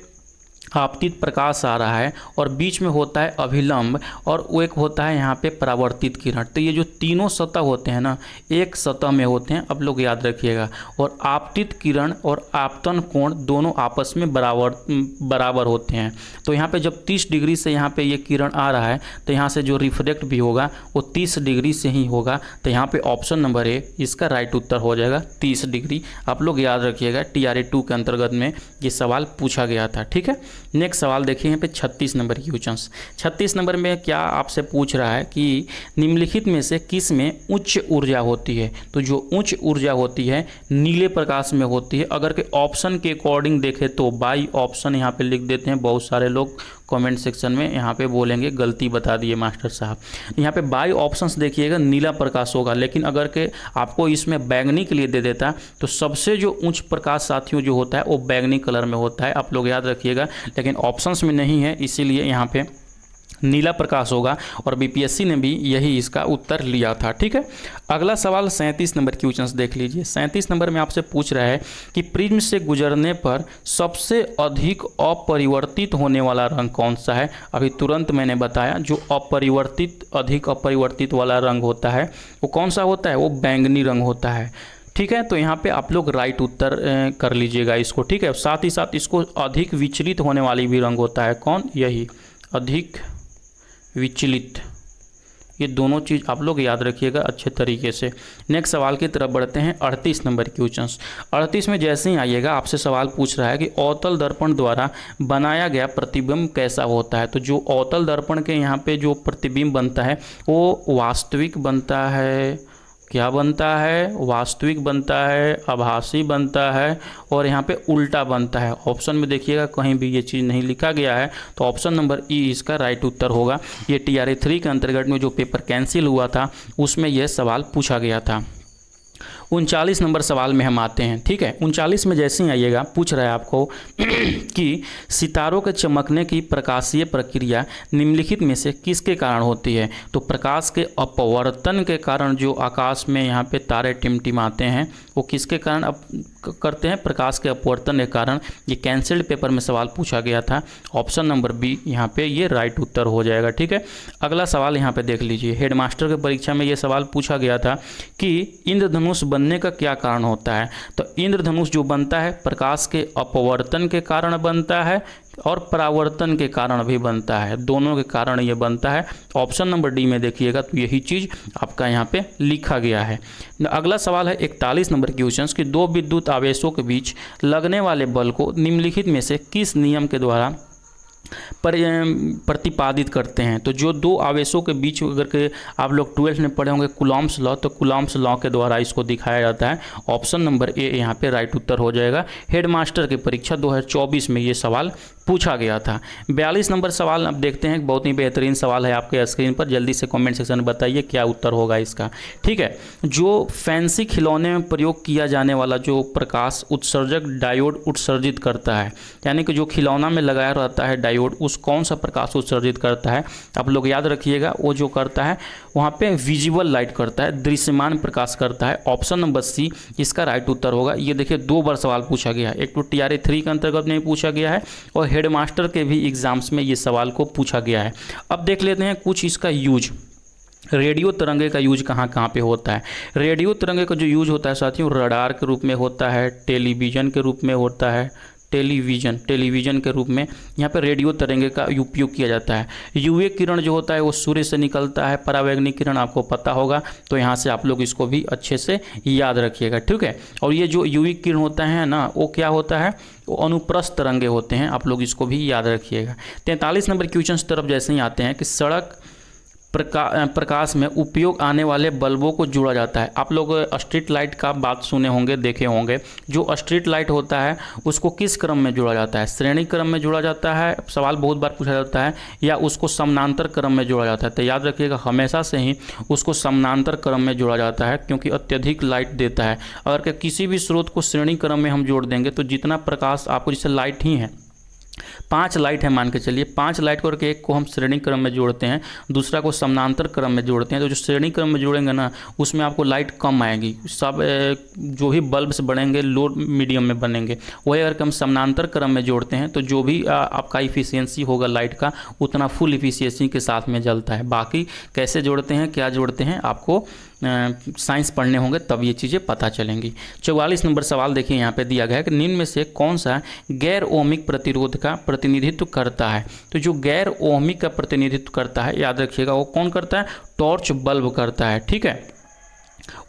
आपतित प्रकाश आ रहा है और बीच में होता है अभिलंब और वो एक होता है यहाँ पे परावर्तित किरण। तो ये जो तीनों सतह होते हैं ना एक सतह में होते हैं। अब लोग याद रखिएगा। और आपतित किरण और आपतन कोण दोनों आपस में बराबर होते हैं। तो यहाँ पे जब 30 डिग्री से यहाँ पे ये किरण आ रहा है तो यहाँ से जो रिफ्लेक्ट भी होगा वो 30 डिग्री से ही होगा। तो यहाँ पे ऑप्शन नंबर ए इसका राइट उत्तर हो जाएगा 30 डिग्री। आप लोग याद रखिएगा TRE 2 के अंतर्गत में ये सवाल पूछा गया था। ठीक है। नेक्स्ट सवाल देखिए यहाँ पे 36 नंबर क्वेश्चन। 36 नंबर में क्या आपसे पूछ रहा है कि निम्नलिखित में से किस में उच्च ऊर्जा होती है? तो जो उच्च ऊर्जा होती है नीले प्रकाश में होती है। अगर के ऑप्शन के अकॉर्डिंग देखें तो बाई ऑप्शन यहाँ पे लिख देते हैं। बहुत सारे लोग कमेंट सेक्शन में यहाँ पे बोलेंगे गलती बता दिए मास्टर साहब। यहाँ पे बाई ऑप्शंस देखिएगा नीला प्रकाश होगा, लेकिन अगर के आपको इसमें बैगनी के लिए दे देता तो सबसे जो उच्च प्रकाश साथियों जो होता है वो बैगनी कलर में होता है। आप लोग याद रखिएगा। लेकिन ऑप्शंस में नहीं है इसीलिए यहाँ पे नीला प्रकाश होगा और BPSC ने भी यही इसका उत्तर लिया था। ठीक है। अगला सवाल 37 नंबर क्वेश्चन देख लीजिए। 37 नंबर में आपसे पूछ रहा है कि प्रिज्म से गुजरने पर सबसे अधिक अपरिवर्तित होने वाला रंग कौन सा है? अभी तुरंत मैंने बताया जो अधिक अपरिवर्तित वाला रंग होता है वो कौन सा होता है? वो बैंगनी रंग होता है। ठीक है। तो यहाँ पे आप लोग राइट उत्तर कर लीजिएगा इसको। ठीक है। साथ ही साथ इसको अधिक विचलित होने वाली भी रंग होता है। कौन? यही अधिक विचलित। ये दोनों चीज़ आप लोग याद रखिएगा अच्छे तरीके से। नेक्स्ट सवाल की तरफ बढ़ते हैं। 38 नंबर क्वेश्चन। 38 में जैसे ही आइएगा आपसे सवाल पूछ रहा है कि अवतल दर्पण द्वारा बनाया गया प्रतिबिंब कैसा होता है? तो जो अवतल दर्पण के यहाँ पे जो प्रतिबिंब बनता है वो वास्तविक बनता है। क्या बनता है? वास्तविक बनता है, आभासी बनता है और यहाँ पे उल्टा बनता है। ऑप्शन में देखिएगा कहीं भी ये चीज़ नहीं लिखा गया है। तो ऑप्शन नंबर ई इसका राइट उत्तर होगा। ये TRE 3 के अंतर्गत में जो पेपर कैंसिल हुआ था उसमें यह सवाल पूछा गया था। 39 नंबर सवाल में हम आते हैं। ठीक है, 39 में जैसे ही आइएगा पूछ रहा है आपको कि सितारों के चमकने की प्रकाशीय प्रक्रिया निम्नलिखित में से किसके कारण होती है। तो प्रकाश के अपवर्तन के कारण जो आकाश में यहाँ पे तारे टिमटिमाते हैं वो किसके कारण करते हैं, प्रकाश के अपवर्तन के कारण। ये कैंसल्ड पेपर में सवाल पूछा गया था, ऑप्शन नंबर बी यहाँ पे ये राइट उत्तर हो जाएगा। ठीक है, अगला सवाल यहाँ पे देख लीजिए, हेडमास्टर के परीक्षा में ये सवाल पूछा गया था कि इंद्रधनुष बनने का क्या कारण होता है। तो इंद्रधनुष जो बनता है प्रकाश के अपवर्तन के कारण बनता है और परावर्तन के कारण भी बनता है, दोनों के कारण ये बनता है। ऑप्शन नंबर डी में देखिएगा तो यही चीज़ आपका यहाँ पे लिखा गया है। अगला सवाल है 41 नंबर क्वेश्चन कि दो विद्युत आवेशों के बीच लगने वाले बल को निम्नलिखित में से किस नियम के द्वारा प्रतिपादित करते हैं। तो जो दो आवेशों के बीच अगर के आप लोग 12th में पढ़े होंगे कुलॉम्स लॉ, तो कुलॉम्स लॉ के द्वारा इसको दिखाया जाता है। ऑप्शन नंबर ए यहाँ पे राइट उत्तर हो जाएगा। हेडमास्टर की परीक्षा 2024 में ये सवाल पूछा गया था। 42 नंबर सवाल अब देखते हैं, बहुत ही बेहतरीन सवाल है आपके स्क्रीन पर, जल्दी से कमेंट सेक्शन में बताइए क्या उत्तर होगा इसका। ठीक है, जो फैंसी खिलौने में प्रयोग किया जाने वाला जो प्रकाश उत्सर्जक डायोड उत्सर्जित करता है, यानी कि जो खिलौना में लगाया रहता है डायोड, उस कौन सा प्रकाश उत्सर्जित करता है, आप लोग याद रखिएगा। वो जो करता है वहाँ पे विजुअल लाइट करता है, दृश्यमान प्रकाश करता है। ऑप्शन नंबर सी इसका राइट उत्तर होगा। ये देखिए 2 बार सवाल पूछा गया है, एक तो TRA 3 के अंतर्गत में पूछा गया है और हेडमास्टर के भी एग्जाम्स में ये सवाल को पूछा गया है। अब देख लेते हैं कुछ इसका यूज, रेडियो तरंगे का यूज कहाँ कहाँ पे होता है। रेडियो तरंगे का जो यूज होता है साथियों, रडार के रूप में होता है, टेलीविज़न के रूप में होता है, टेलीविज़न के रूप में यहाँ पर रेडियो तरंगे का उपयोग किया जाता है। यूवी किरण जो होता है वो सूर्य से निकलता है, परावैंगनिक किरण आपको पता होगा, तो यहाँ से आप लोग इसको भी अच्छे से याद रखिएगा। ठीक है, और ये जो यूवी किरण होता है ना, वो क्या होता है, वो अनुप्रस्थ तरंगे होते हैं, आप लोग इसको भी याद रखिएगा। 43 नंबर क्वेश्चन तरफ जैसे ही आते हैं कि सड़क प्रकाश में उपयोग आने वाले बल्बों को जोड़ा जाता है। आप लोग स्ट्रीट लाइट का बात सुने होंगे, देखे होंगे। जो स्ट्रीट लाइट होता है उसको किस क्रम में जोड़ा जाता है, श्रेणी क्रम में जोड़ा जाता है, सवाल बहुत बार पूछा जाता है, या उसको समानांतर क्रम में जोड़ा जाता है। तो याद रखिएगा हमेशा से ही उसको समानांतर क्रम में जोड़ा जाता है, क्योंकि अत्यधिक लाइट देता है। अगर किसी भी स्रोत को श्रेणी क्रम में हम जोड़ देंगे तो जितना प्रकाश आपको, जैसे लाइट ही है, 5 लाइट है मान के चलिए, 5 लाइट करके एक को हम श्रेणी क्रम में जोड़ते हैं, दूसरा को समानांतर क्रम में जोड़ते हैं, तो जो श्रेणी क्रम में जोड़ेंगे ना उसमें आपको लाइट कम आएगी, सब जो भी बल्ब्स बनेंगे लो मीडियम में बनेंगे। वही अगर हम समानांतर क्रम में जोड़ते हैं तो जो भी आपका इफिशियंसी होगा लाइट का उतना फुल इफिशियंसी के साथ में जलता है। बाकी कैसे जोड़ते हैं, क्या जोड़ते हैं, आपको साइंस पढ़ने होंगे तब ये चीज़ें पता चलेंगी। 44 नंबर सवाल देखिए यहाँ पे दिया गया है कि निम्न में से कौन सा गैर ओमिक प्रतिरोध का प्रतिनिधित्व करता है। तो जो गैर ओमिक का प्रतिनिधित्व करता है, याद रखिएगा वो कौन करता है, टॉर्च बल्ब करता है। ठीक है,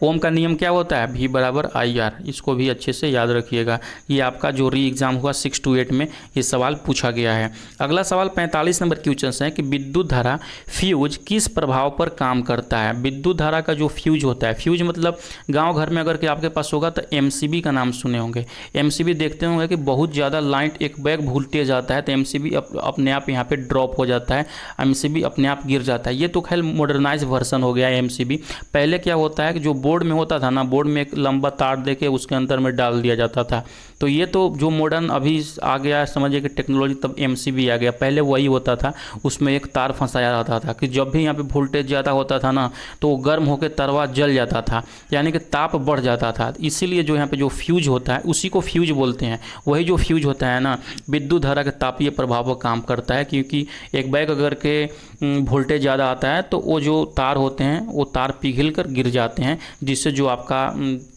ओम का नियम क्या होता है, V बराबर IR, इसको भी अच्छे से याद रखिएगा। ये आपका जो री एग्ज़ाम हुआ 6 to 8 में ये सवाल पूछा गया है। अगला सवाल 45 नंबर क्वेश्चन है कि विद्युत धारा फ्यूज किस प्रभाव पर काम करता है। विद्युत धारा का जो फ्यूज होता है, फ्यूज मतलब गांव घर में अगर के आपके पास होगा तो MCB का नाम सुने होंगे। MCB देखते होंगे कि बहुत ज़्यादा लाइट एक बैग वोल्टेज आता है तो MCB अपने आप यहाँ पर ड्रॉप हो जाता है, MCB अपने आप गिर जाता है। ये तो खैर मॉडर्नाइज वर्जन हो गया है MCB। पहले क्या होता है कि जो बोर्ड में होता था ना, बोर्ड में एक लंबा तार देके उसके अंदर में डाल दिया जाता था। तो ये तो जो मॉडर्न अभी आ गया समझिए कि टेक्नोलॉजी, तब MCB आ गया। पहले वही होता था, उसमें एक तार फंसाया रहता था कि जब भी यहाँ पे वोल्टेज ज़्यादा होता था ना तो वो गर्म होकर तरवा जल जाता था, यानी कि ताप बढ़ जाता था। इसीलिए जो यहाँ पे जो फ्यूज होता है उसी को फ्यूज बोलते हैं। वही जो फ्यूज होता है ना विद्युत धारा के तापीय प्रभाव पर काम करता है, क्योंकि एक बैग अगर के वोल्टेज ज़्यादा आता है तो वो जो तार होते हैं वो तार पिघल कर गिर जाते हैं, जिससे जो आपका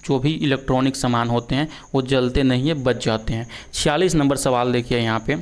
जो भी इलेक्ट्रॉनिक सामान होते हैं वो जलते नहीं है, बच जाते हैं। 46 नंबर सवाल देखिए यहाँ पे,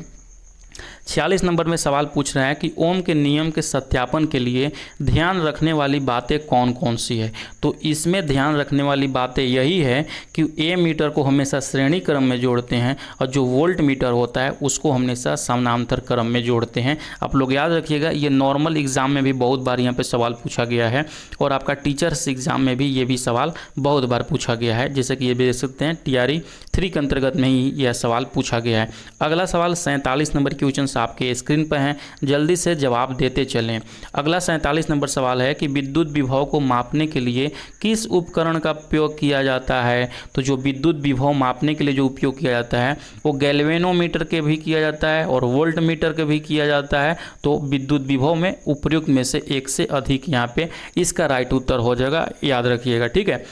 46 नंबर में सवाल पूछ रहा है कि ओम के नियम के सत्यापन के लिए ध्यान रखने वाली बातें कौन कौन सी है। तो इसमें ध्यान रखने वाली बातें यही है कि ए मीटर को हमेशा श्रेणी क्रम में जोड़ते हैं और जो वोल्ट मीटर होता है उसको हमेशा समानांतर क्रम में जोड़ते हैं। आप लोग याद रखिएगा, ये नॉर्मल एग्जाम में भी बहुत बार यहाँ पे सवाल पूछा गया है और आपका टीचर्स एग्जाम में भी ये भी सवाल बहुत बार पूछा गया है, जैसे कि ये देख सकते हैं TRE 3 के अंतर्गत में ही यह सवाल पूछा गया है। अगला सवाल 47 नंबर क्वेश्चन आपके स्क्रीन पर हैं, जल्दी से जवाब देते चलें। अगला 47 नंबर सवाल है कि विद्युत विभव को मापने के लिए किस उपकरण का उपयोग किया जाता है। तो जो विद्युत विभव मापने के लिए जो उपयोग किया जाता है वो गैल्वेनोमीटर के भी किया जाता है और वोल्ट मीटर के भी किया जाता है। तो विद्युत विभव में उपयुक्त में से एक से अधिक यहाँ पे इसका राइट उत्तर हो जाएगा, याद रखिएगा। ठीक है,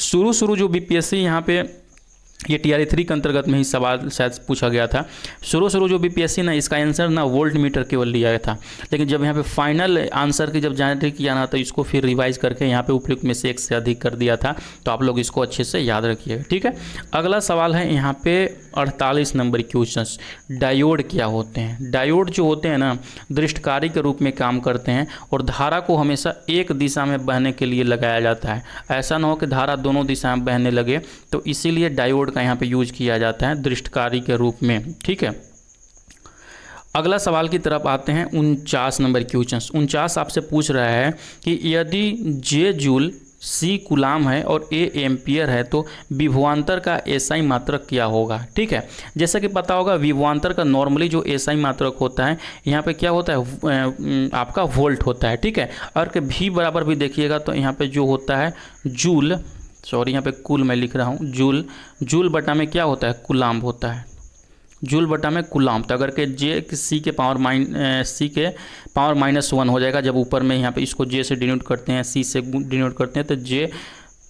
शुरू जो बीपीएससी यहाँ पे ये TRE 3 के अंतर्गत में ही सवाल शायद पूछा गया था। शुरू जो बीपीएससी ना इसका आंसर ना वोल्ट मीटर केवल लिया गया था, लेकिन जब यहाँ पे फाइनल आंसर की जब जारी किया ना तो इसको फिर रिवाइज करके यहाँ पे उपयुक्त में से एक से अधिक कर दिया था। तो आप लोग इसको अच्छे से याद रखिएगा। ठीक है, अगला सवाल है यहाँ पे 48 नंबर क्वेश्चन, डायोड क्या होते हैं। डायोड जो होते हैं ना दृष्टकारी के रूप में काम करते हैं और धारा को हमेशा एक दिशा में बहने के लिए लगाया जाता है। ऐसा ना हो कि धारा दोनों दिशा में बहने लगे, तो इसीलिए डायोड का यहाँ पे यूज किया जाता है दृष्टकारी के रूप में। ठीक है, अगला सवाल की तरफ आते हैं 49 नंबर क्वेश्चन। 49 आपसे पूछ रहा है कि यदि J जूल, C कूलाम है और A एम्पियर है तो विभवांतर का SI मात्रक क्या होगा। ठीक है, जैसा कि पता होगा विभवांतर का नॉर्मली जो SI मात्रक होता है यहाँ पे क्या होता है आपका वोल्ट होता है। ठीक है, और के V बराबर भी देखिएगा तो यहाँ पे जो होता है जूल, सॉरी यहाँ पे कुल मैं लिख रहा हूँ, जूल बटा में क्या होता है कूलाम होता है, जूल बटा में कूलाम। तो अगर के C के पावर -1 हो जाएगा, जब ऊपर में यहाँ पे इसको J से डिनोट करते हैं, C से डिनोट करते हैं, तो J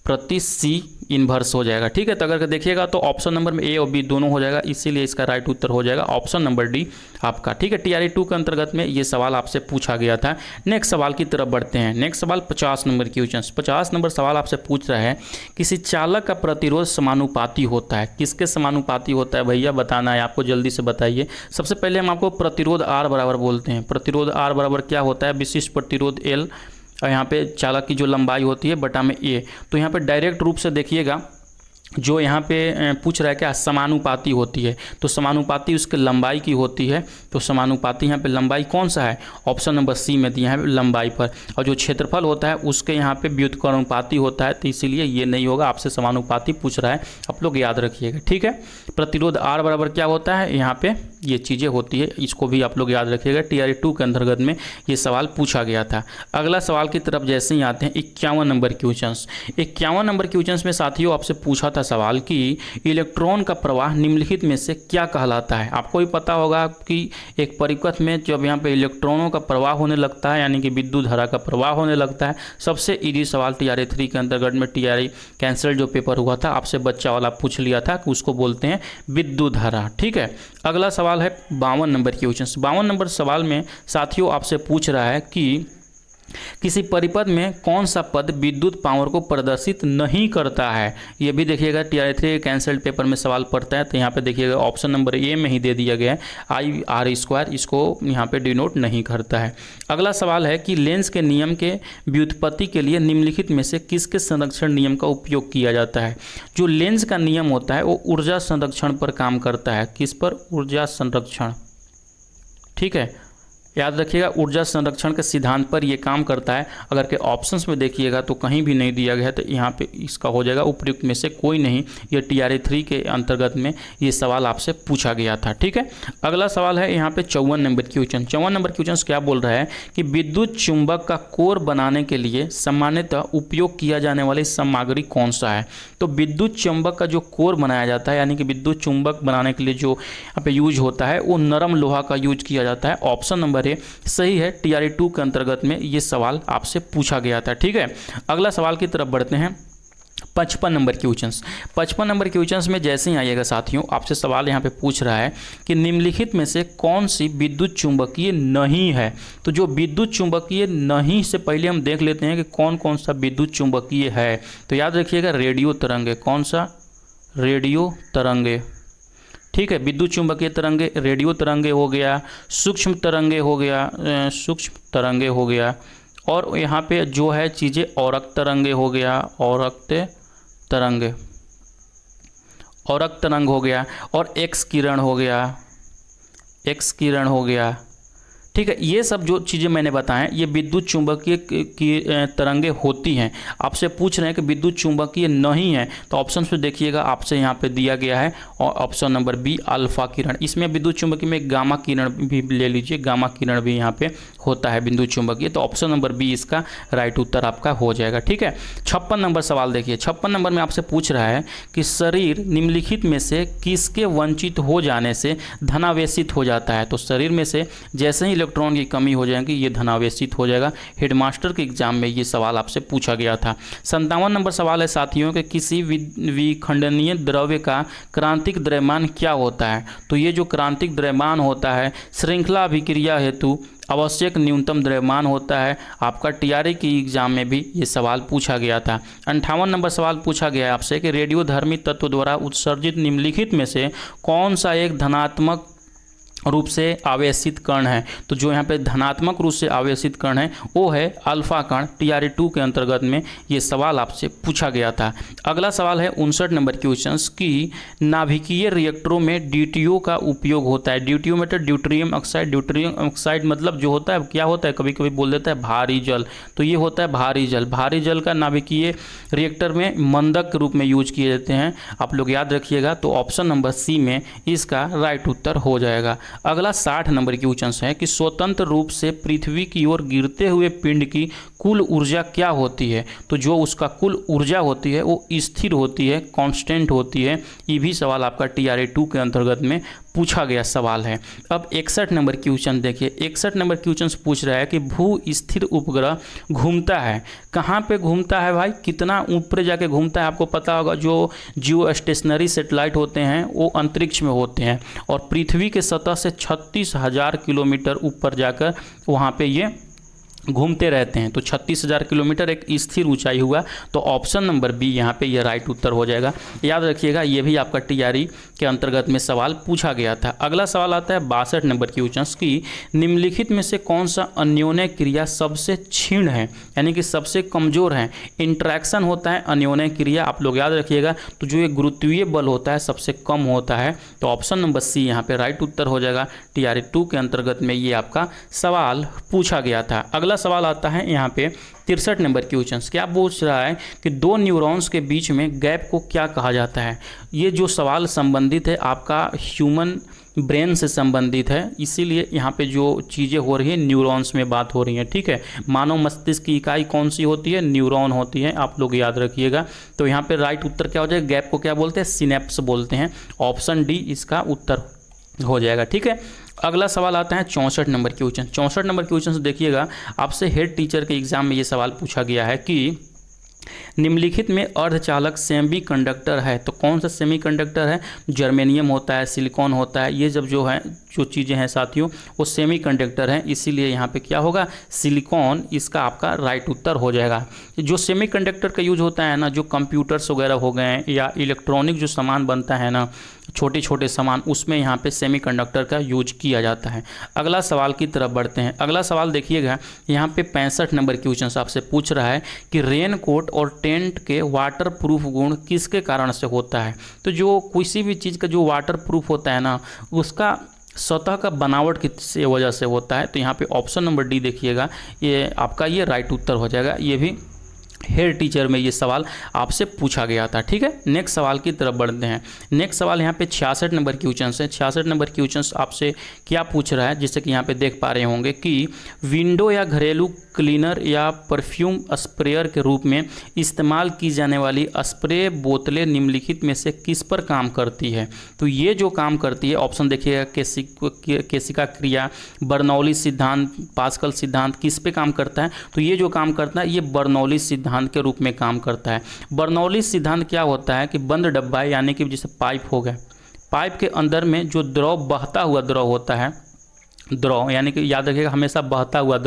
प्रति C इन्वर्स हो जाएगा। ठीक है, तो अगर देखिएगा तो ऑप्शन नंबर में A और B दोनों हो जाएगा, इसीलिए इसका राइट उत्तर हो जाएगा ऑप्शन नंबर D आपका। ठीक है, TRE 2 के अंतर्गत में ये सवाल आपसे पूछा गया था। नेक्स्ट सवाल की तरफ बढ़ते हैं। नेक्स्ट सवाल 50 नंबर क्वेश्चन। 50 नंबर सवाल आपसे पूछ रहा है किसी चालक का प्रतिरोध समानुपाती होता है। किसके समानुपाती होता है भैया, बताना है आपको, जल्दी से बताइए। सबसे पहले हम आपको प्रतिरोध R बराबर बोलते हैं। प्रतिरोध R बराबर क्या होता है, विशिष्ट प्रतिरोध L और यहाँ पे चालक की जो लंबाई होती है बटा में A। तो यहाँ पे डायरेक्ट रूप से देखिएगा जो यहाँ पे पूछ रहा है क्या, समानुपाती होती है। तो समानुपाती उसके लंबाई की होती है। तो समानुपाती यहाँ पे लंबाई कौन सा है, ऑप्शन नंबर C में दिया है लंबाई पर। और जो क्षेत्रफल होता है उसके यहाँ पे व्युत्क्रमानुपाती होता है, तो इसीलिए ये नहीं होगा, आपसे समानुपाती पूछ रहा है, आप लोग याद रखिएगा। ठीक है, प्रतिरोध R बराबर क्या होता है, यहाँ पे ये चीज़ें होती है, इसको भी आप लोग याद रखिएगा। TRE 2 के अंतर्गत में ये सवाल पूछा गया था। अगला सवाल की तरफ जैसे ही आते हैं 51 नंबर क्वेश्चन। 51 नंबर क्वेश्चन में साथियों आपसे पूछा था सवाल कि इलेक्ट्रॉन का प्रवाह निम्नलिखित में से क्या कहलाता है। आपको भी पता होगा कि एक परिपथ में जब यहाँ पे इलेक्ट्रॉनों का प्रवाह होने लगता है, यानी कि विद्युत धारा का प्रवाह होने लगता है, सबसे इजी सवाल TRE 3 के अंतर्गत में TRE कैंसल जो पेपर हुआ था आपसे बच्चा वाला पूछ लिया था कि उसको बोलते हैं विद्युत धारा। ठीक है, अगला सवाल है 52 नंबर क्वेश्चन। 52 नंबर सवाल में साथियों आपसे पूछ रहा है कि किसी परिपथ में कौन सा पद विद्युत पावर को प्रदर्शित नहीं करता है। ये भी देखिएगा TRE 3 कैंसल्ड पेपर में सवाल पड़ता है, तो यहाँ पे देखिएगा ऑप्शन नंबर A में ही दे दिया गया है IR², इसको यहाँ पे डिनोट नहीं करता है। अगला सवाल है कि लेंस के नियम के व्युत्पत्ति के लिए निम्नलिखित में से किसके संरक्षण नियम का उपयोग किया जाता है। जो लेंस का नियम होता है वो ऊर्जा संरक्षण पर काम करता है। किस पर, ऊर्जा संरक्षण। ठीक है, याद रखिएगा ऊर्जा संरक्षण के सिद्धांत पर यह काम करता है। अगर के ऑप्शंस में देखिएगा तो कहीं भी नहीं दिया गया है, तो यहाँ पे इसका हो जाएगा उपयुक्त में से कोई नहीं। ये TRE 3 के अंतर्गत में ये सवाल आपसे पूछा गया था। ठीक है, अगला सवाल है यहाँ पे 54 नंबर क्वेश्चन। 54 नंबर क्वेश्चन क्या बोल रहा है कि विद्युत चुंबक का कोर बनाने के लिए सामान्यतः उपयोग किया जाने वाली सामग्री कौन सा है। तो विद्युत चुंबक का जो कोर बनाया जाता है, यानी कि विद्युत चुंबक बनाने के लिए जो यहाँ पे यूज होता है वो नरम लोहा का यूज किया जाता है। ऑप्शन नंबर सही है, TRE 2 के अंतर्गत में ये सवाल आपसे पूछा गया था। ठीक है, अगला सवाल की तरफ बढ़ते हैं। 55 नंबर क्वेश्चन। 55 नंबर क्वेश्चन में जैसे ही आइएगा साथियों आपसे सवाल यहाँ पे पूछ रहा है कि निम्नलिखित में से कौन सी विद्युत चुंबकीय नहीं है। तो जो विद्युत चुंबकीय नहीं से पहले हम देख लेते हैं कि कौन कौन सा विद्युत चुंबकीय है। तो याद रखिएगा रेडियो तरंगे। कौन सा, रेडियो तरंगे। ठीक है, विद्युत चुंबकीय तरंगे, रेडियो तरंगे हो गया, सूक्ष्म तरंगे हो गया, सूक्ष्म तरंगे हो गया, और यहाँ पे जो है चीज़ें औरक तरंगे हो गया, औरक तरंगे, औरक तरंग हो गया, और एक्स किरण हो गया, एक्स किरण हो गया। ठीक है। ये सब जो चीज़ें मैंने बताएं ये विद्युत चुंबकीय की तरंगे होती हैं। आपसे पूछ रहे हैं कि विद्युत चुंबकीय नहीं है, तो ऑप्शन पे देखिएगा आपसे यहाँ पे दिया गया है, और ऑप्शन नंबर बी अल्फा किरण। इसमें विद्युत चुंबकीय में गामा किरण भी ले लीजिए, गामा किरण भी यहाँ पे होता है विद्युत चुंबकीय, तो ऑप्शन नंबर बी इसका राइट उत्तर आपका हो जाएगा। ठीक है। 56 नंबर सवाल देखिए। 56 नंबर में आपसे पूछ रहा है कि शरीर निम्नलिखित में से किसके वंचित हो जाने से धनावेशित हो जाता है। तो शरीर में से जैसे ही इलेक्ट्रॉन की कमी हो जाएगी ये धनावेशित हो जाएगा। हेडमास्टर के एग्जाम में ये सवाल आपसे पूछा गया था। 57 नंबर सवाल है साथियों कि किसी विखंडनीय द्रव्य का क्रांतिक द्रव्यमान क्या होता है। तो ये जो क्रांतिक द्रव्यमान होता है श्रृंखला अभिक्रिया हेतु आवश्यक न्यूनतम द्रव्यमान होता है। आपका टीआरई की एग्जाम में भी ये सवाल पूछा गया था। 58 नंबर सवाल पूछा गया है आपसे कि रेडियोधर्मी तत्व द्वारा उत्सर्जित निम्नलिखित में से कौन सा एक धनात्मक रूप से आवेशित कण है। तो जो यहाँ पे धनात्मक रूप से आवेशित कण है वो है अल्फा कण। टीआरई 2 के अंतर्गत में ये सवाल आपसे पूछा गया था। अगला सवाल है 59 नंबर क्वेश्चन की नाभिकीय रिएक्टरों में ड्यूटियो का उपयोग होता है। ड्यूटियो मतलब ड्यूट्रियम ऑक्साइड। ड्यूट्रियम ऑक्साइड मतलब जो होता है क्या होता है, कभी कभी बोल देता है भारी जल, तो ये होता है भारी जल। भारी जल का नाभिकीय रिएक्टर में मंदक के रूप में यूज किए जाते हैं, आप लोग याद रखिएगा। तो ऑप्शन नंबर सी में इसका राइट उत्तर हो जाएगा। अगला 60 नंबर की क्वेश्चन है कि स्वतंत्र रूप से पृथ्वी की ओर गिरते हुए पिंड की कुल ऊर्जा क्या होती है। तो जो उसका कुल ऊर्जा होती है वो स्थिर होती है, कांस्टेंट होती है। ये भी सवाल आपका टीआरई 2 के अंतर्गत में पूछा गया सवाल है। अब 61 नंबर क्वेश्चन देखिए। 61 नंबर क्वेश्चन पूछ रहा है कि भू स्थिर उपग्रह घूमता है, कहाँ पे घूमता है भाई, कितना ऊपर जाके घूमता है। आपको पता होगा जो जियो स्टेशनरी सेटेलाइट होते हैं वो अंतरिक्ष में होते हैं और पृथ्वी के सतह से 36,000 किलोमीटर ऊपर जाकर वहाँ पे ये घूमते रहते हैं। तो 36,000 किलोमीटर एक स्थिर ऊंचाई हुआ, तो ऑप्शन नंबर बी यहाँ पे ये राइट उत्तर हो जाएगा। याद रखिएगा ये भी आपका टीआरई के अंतर्गत में सवाल पूछा गया था। अगला सवाल आता है 62 नंबर क्वेश्चन की निम्नलिखित में से कौन सा अन्योन्य क्रिया सबसे क्षीण है, यानी कि सबसे कमजोर है। इंट्रैक्शन होता है अन्योन्य क्रिया, आप लोग याद रखिएगा। तो जो ये गुरुत्वीय बल होता है सबसे कम होता है, तो ऑप्शन नंबर सी यहाँ पे राइट उत्तर हो जाएगा। टीआरई 2 के अंतर्गत में ये आपका सवाल पूछा गया था। अगला सवाल आता है यहाँ पे 63 नंबर क्वेश्चन। क्या पूछ रहा है कि दो न्यूरॉन्स के बीच में गैप को क्या कहा जाता है। ये जो सवाल संबंधित है आपका ह्यूमन ब्रेन से संबंधित है, इसीलिए यहाँ पे जो चीज़ें हो रही है न्यूरॉन्स में बात हो रही है। ठीक है। मानव मस्तिष्क की इकाई कौन सी होती है, न्यूरॉन होती है, आप लोग याद रखिएगा। तो यहाँ पे राइट उत्तर क्या हो जाएगा, गैप को क्या बोलते हैं, सिनेप्स बोलते हैं। ऑप्शन डी इसका उत्तर हो जाएगा। ठीक है। अगला सवाल आता है 64 नंबर क्वेश्चन। 64 नंबर क्वेश्चन देखिएगा, आपसे हेड टीचर के एग्जाम में ये सवाल पूछा गया है कि निम्नलिखित में अर्धचालक सेमीकंडक्टर है। तो कौन सा सेमीकंडक्टर है, जर्मेनियम होता है, सिलिकॉन होता है, ये जब जो है जो चीज़ें हैं साथियों वो सेमीकंडक्टर हैं, इसीलिए यहाँ पे क्या होगा, सिलिकॉन इसका आपका राइट उत्तर हो जाएगा। जो सेमीकंडक्टर का यूज होता है ना, जो कंप्यूटर्स वगैरह हो गए या इलेक्ट्रॉनिक जो सामान बनता है ना, छोटे छोटे सामान, उसमें यहाँ पे सेमीकंडक्टर का यूज किया जाता है। अगला सवाल की तरफ बढ़ते हैं। अगला सवाल देखिएगा, यहाँ पे 65 नंबर क्वेश्चन आपसे पूछ रहा है कि रेन कोट और टेंट के वाटर प्रूफ गुण किसके कारण से होता है। तो जो किसी भी चीज़ का जो वाटर प्रूफ होता है ना, उसका सतह का बनावट किस वजह से होता है। तो यहाँ पे ऑप्शन नंबर डी देखिएगा, ये आपका ये राइट उत्तर हो जाएगा। ये भी हेड टीचर में ये सवाल आपसे पूछा गया था। ठीक है। नेक्स्ट सवाल की तरफ बढ़ते हैं। नेक्स्ट सवाल यहाँ पे 66 नंबर क्वेश्चन है। 66 नंबर क्वेश्चन आपसे क्या पूछ रहा है, जैसे कि यहाँ पे देख पा रहे होंगे कि विंडो या घरेलू क्लीनर या परफ्यूम स्प्रेयर के रूप में इस्तेमाल की जाने वाली स्प्रे बोतलें निम्नलिखित में से किस पर काम करती है। तो ये जो काम करती है, ऑप्शन देखिएगा, केसिका क्रिया, बर्नौली सिद्धांत, पास्कल सिद्धांत, किस पे काम करता है। तो ये जो काम करता है ये बर्नौली सिद्धांत के रूप में काम करता है। बर्नौली सिद्धांत क्या होता है कि बंद डब्बा, यानी कि जैसे पाइप हो गया, पाइप के अंदर में जो द्रव, बहता हुआ द्रव होता है, द्रव यानी कि याद रखिएगा हमेशा बहता हुआ